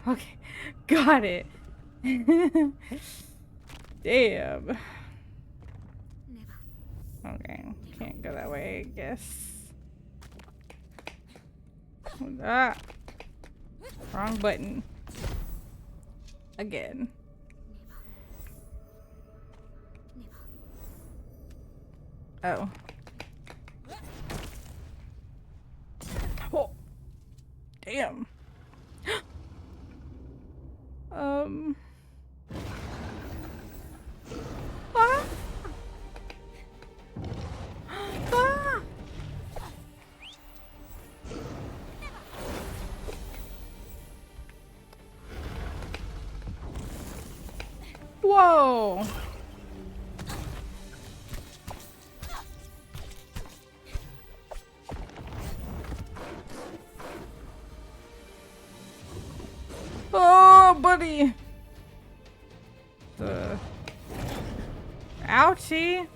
Okay. Got it. Damn. Okay. Can't go that way, I guess. Ah. Wrong button. Again. Oh. Oh. Damn. Ah. Ah. Whoa. Oh, buddy. Ouchie.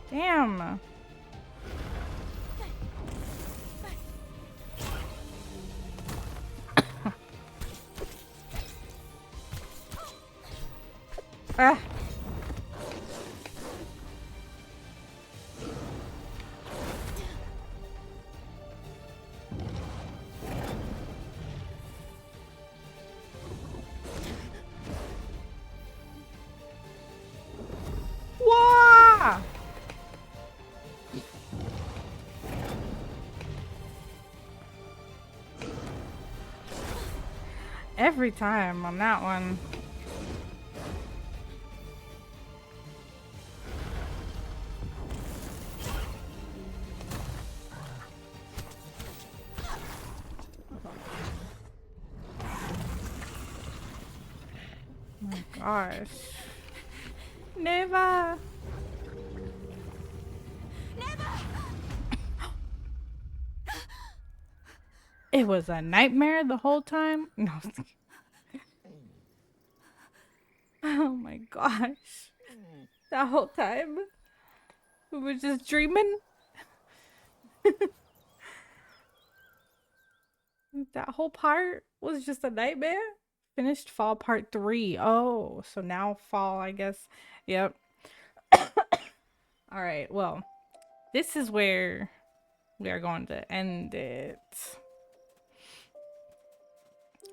Damn. Ah. Wah! Every time on that one. gosh. NEVA! It was a nightmare the whole time? No. Oh my gosh. That whole time. We were just dreaming. That whole part was just a nightmare. Finished fall part 3. Oh, so now fall, I guess. Yep. All right. Well, this is where we are going to end it.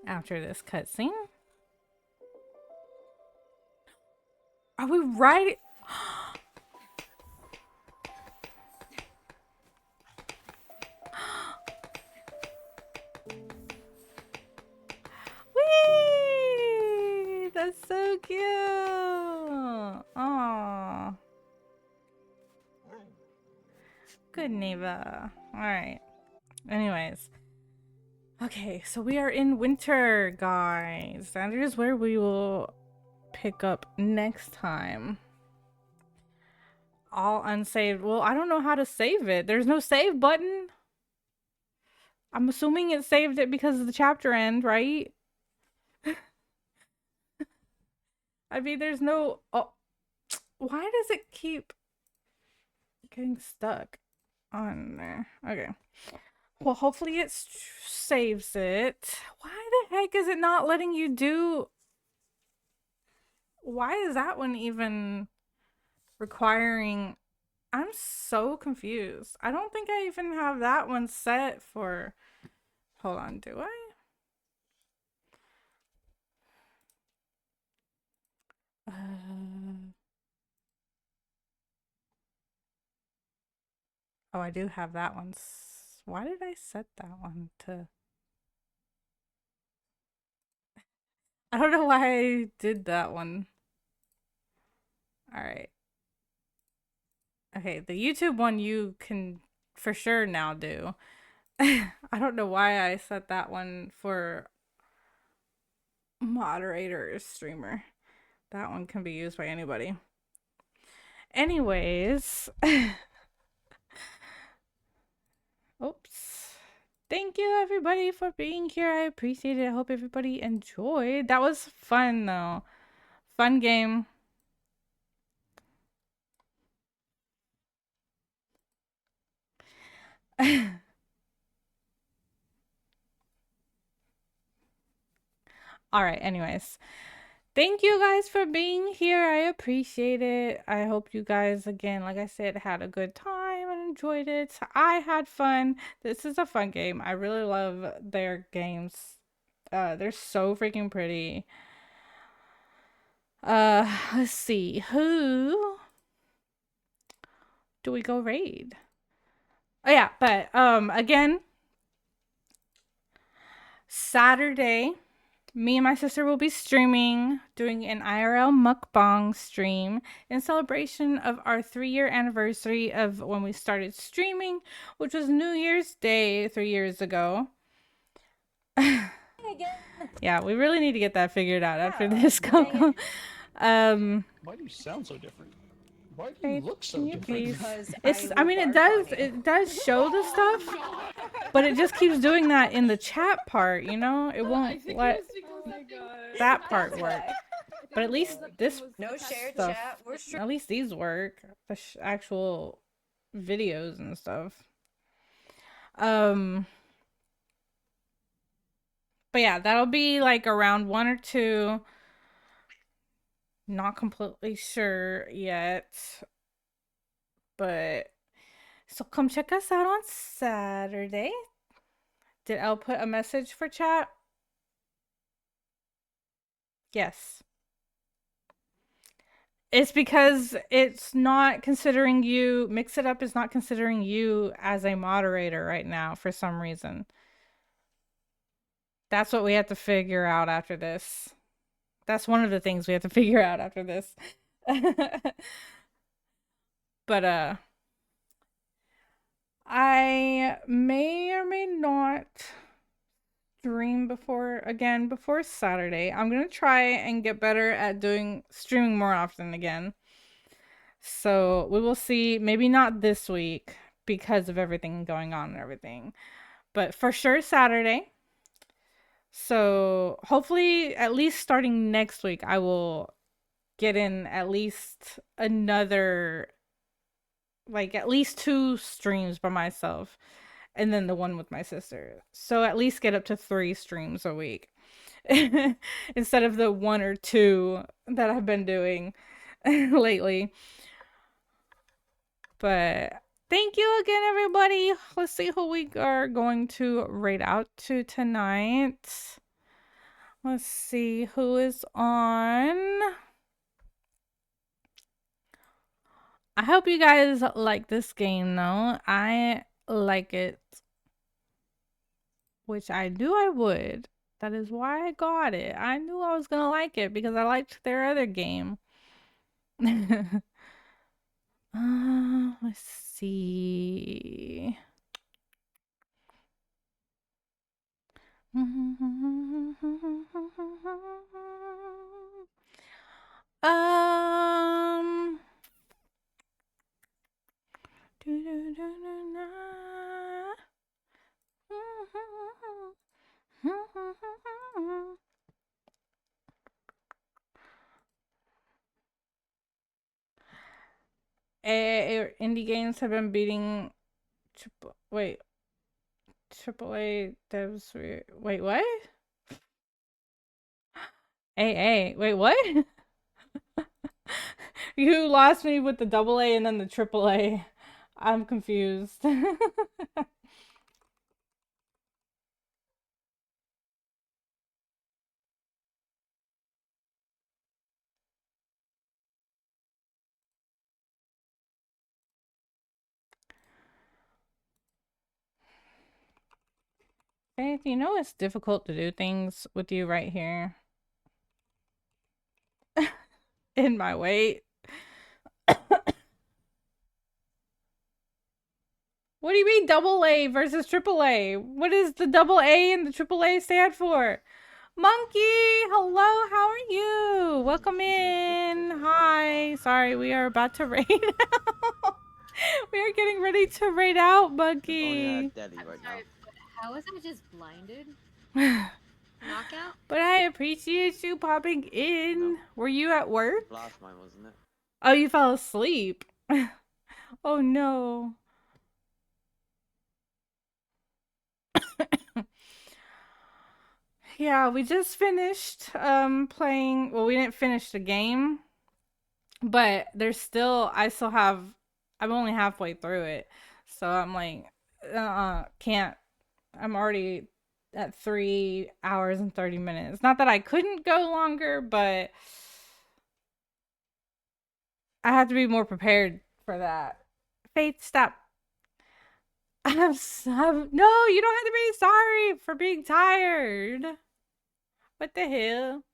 After this cutscene. Are we right? Whee! That's so cute. Aww. Good, NEVA. Alright. Anyways. Okay, so we are in winter, guys. That is where we will pick up next time. All unsaved. Well, I don't know how to save it. There's no save button. I'm assuming it saved it because of the chapter end, right? I mean, there's no... Oh, why does it keep getting stuck on there? Okay. Well, hopefully it saves it. Why the heck is it not letting you do... Why is that one even requiring... I'm so confused. I don't think I even have that one set for... Hold on, do I? Oh, I do have that one. Why did I set that one to... I don't know why I did that one. All right. Okay, the YouTube one you can for sure now do. I don't know why I set that one for moderator or streamer. That one can be used by anybody. Anyways. Oops. Thank you everybody for being here. I appreciate it. I hope everybody enjoyed. That was fun though. Fun game. All right, anyways. Thank you guys for being here. I appreciate it. I hope you guys, again, like I said, had a good time and enjoyed it. I had fun. This is a fun game. I really love their games. They're so freaking pretty. Let's see. Who do we go raid? Oh yeah, but again, Saturday, me and my sister will be streaming, doing an IRL mukbang stream in celebration of our 3-year anniversary of when we started streaming, which was New Year's Day 3 years ago. Yeah, we really need to get that figured out after this, Coco. Why do you sound so different? Why do you look so different? Please? I mean, it does show the stuff, but it just keeps doing that in the chat part, you know? It won't let that part work. But at least this stuff, at least these work. The actual videos and stuff. But yeah, that'll be like around 1 or 2. Not completely sure yet. But so come check us out on Saturday. Did Elle put a message for chat? Yes. It's because it's not considering you, Mix It Up is not considering you as a moderator right now for some reason. That's what we have to figure out after this. That's one of the things we have to figure out after this. But I may or may not stream before Saturday. I'm gonna try and get better at doing streaming more often again. So we will see. Maybe not this week because of everything going on and everything, but for sure Saturday. So hopefully, at least starting next week, I will get in at least another, like at least 2 streams by myself, and then the one with my sister. So at least get up to 3 streams a week instead of the 1 or 2 that I've been doing lately. But thank you again, everybody. Let's see who we are going to raid out to tonight. Let's see who is on. I hope you guys like this game, though. I like it. Which I knew I would. That is why I got it. I knew I was gonna like it because I liked their other game. Let's see. Um. Indie games have been beating AAA devs. Wait, what? AA. Wait, what? You lost me with the AA and then the AAA. I'm confused. Faith, you know it's difficult to do things with you right here. In my weight. What do you mean AA versus AAA? What does the AA and the AAA stand for? Monkey, hello, how are you? Welcome in. Hi. Sorry, we are about to raid out. We are getting ready to raid out, Monkey. Delhi right Sorry, how was I just blinded? But Knockout? I appreciate you popping in. No. Were you at work? Last mine, wasn't it? Oh, you fell asleep. Oh no. Yeah, we just finished playing. Well, we didn't finish the game, but I'm only halfway through it. So I'm like, can't. I'm already at 3 hours and 30 minutes. Not that I couldn't go longer, but I have to be more prepared for that. Faith, stop. No, you don't have to be sorry for being tired. What the hell?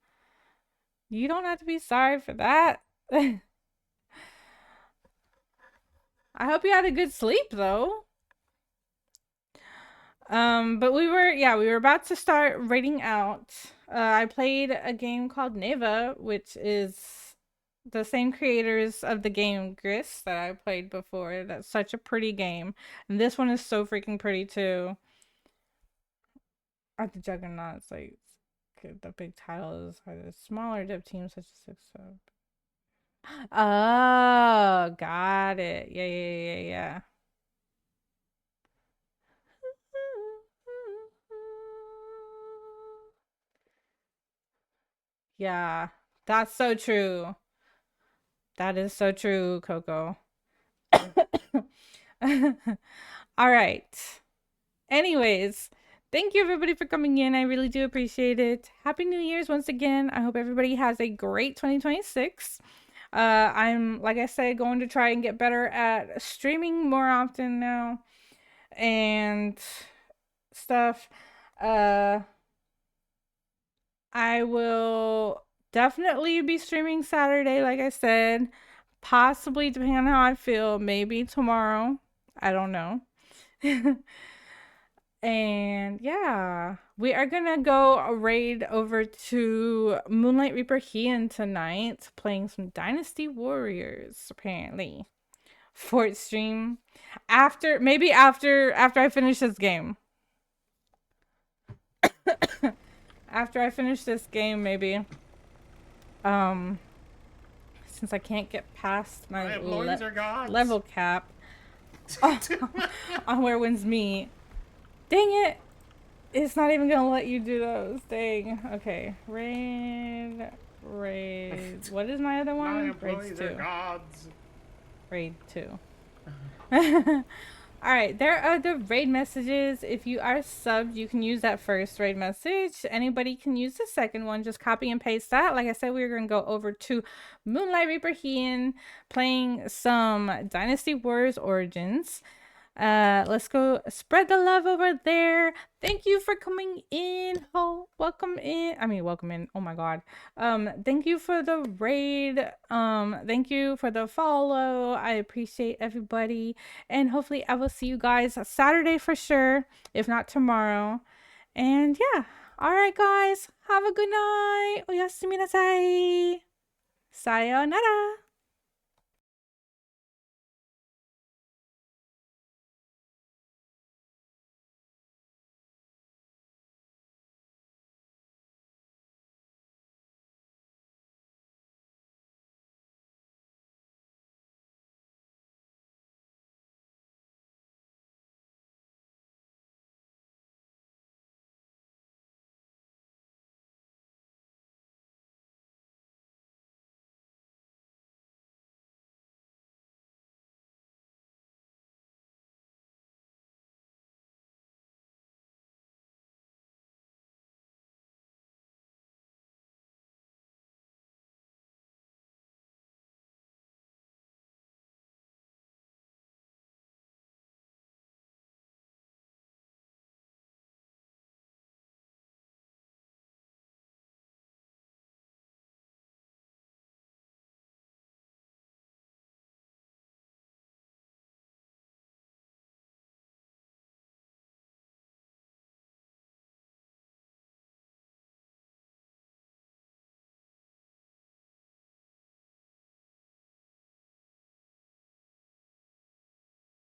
You don't have to be sorry for that. I hope you had a good sleep though. But we were about to start rating out. I played a game called NEVA, which is the same creators of the game Gris that I played before. That's such a pretty game. And this one is so freaking pretty too. At the Juggernauts, like the big title is the smaller dev teams such as six sub. Oh, got it. Yeah. Yeah, that's so true. That is so true, Coco. All right. Anyways, thank you everybody for coming in. I really do appreciate it. Happy New Year's once again. I hope everybody has a great 2026. I'm, like I said, going to try and get better at streaming more often now and stuff. I will definitely be streaming Saturday, like I said. Possibly, depending on how I feel, maybe tomorrow. I don't know. And yeah, we are gonna go raid over to Moonlight Reaper Heian tonight, playing some Dynasty Warriors, apparently. Fort stream. Maybe after I finish this game. After I finish this game, maybe. Um, since I can't get past my level cap on Where Winds Meet. Dang it! It's not even gonna let you do those. Dang. Okay. Raid. What is my other one? Raid 2. Raid 2. Alright, there are the raid messages. If you are subbed, you can use that first raid message. Anybody can use the second one. Just copy and paste that. Like I said, we're going to go over to Moonlight Reaper Heian, playing some Dynasty Warriors Origins. Let's go spread the love over there. Thank you for coming in. Welcome in. Oh my god. Thank you for the raid. Thank you for the follow. I appreciate everybody. And hopefully I will see you guys Saturday for sure, if not tomorrow. And yeah. Alright guys. Have a good night. Oyasumi nasai. Sayonara.